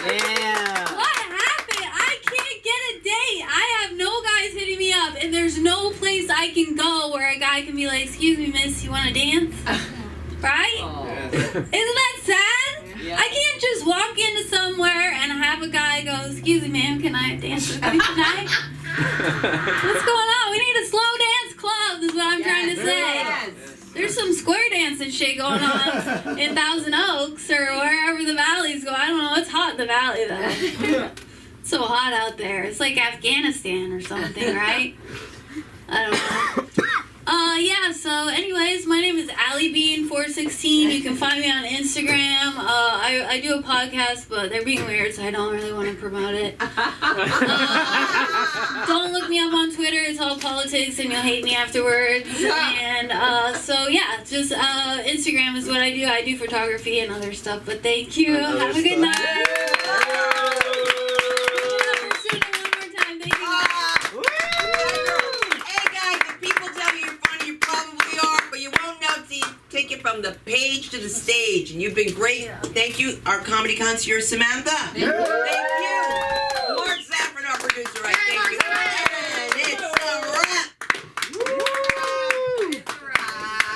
Yeah. What happened? I can't get a date. I have no guys hitting me up, and there's no place I can go where a guy can be like, excuse me, miss, you want to dance? Right? Isn't that sad? Yeah. I can't just walk into somewhere and have a guy go, excuse me, ma'am, can I dance with you tonight? What's going on? We need a slow dance club is what I'm trying to say. Yes. There's some square dancing shit going on in Thousand Oaks or wherever the valleys go. I don't know. It's hot in the valley, though. It's so hot out there. It's like Afghanistan or something, right? I don't know. Yeah, so anyways, my name is AllieBean416. You can find me on Instagram. I do a podcast, but they're being weird, so I don't really want to promote it. Don't look me up on Twitter. It's all politics, and you'll hate me afterwards. And so, yeah, just Instagram is what I do. I do photography and other stuff, but thank you. Have a good night. Take it from the page to the stage, and you've been great. Thank you, our comedy concierge Samantha. Thank you.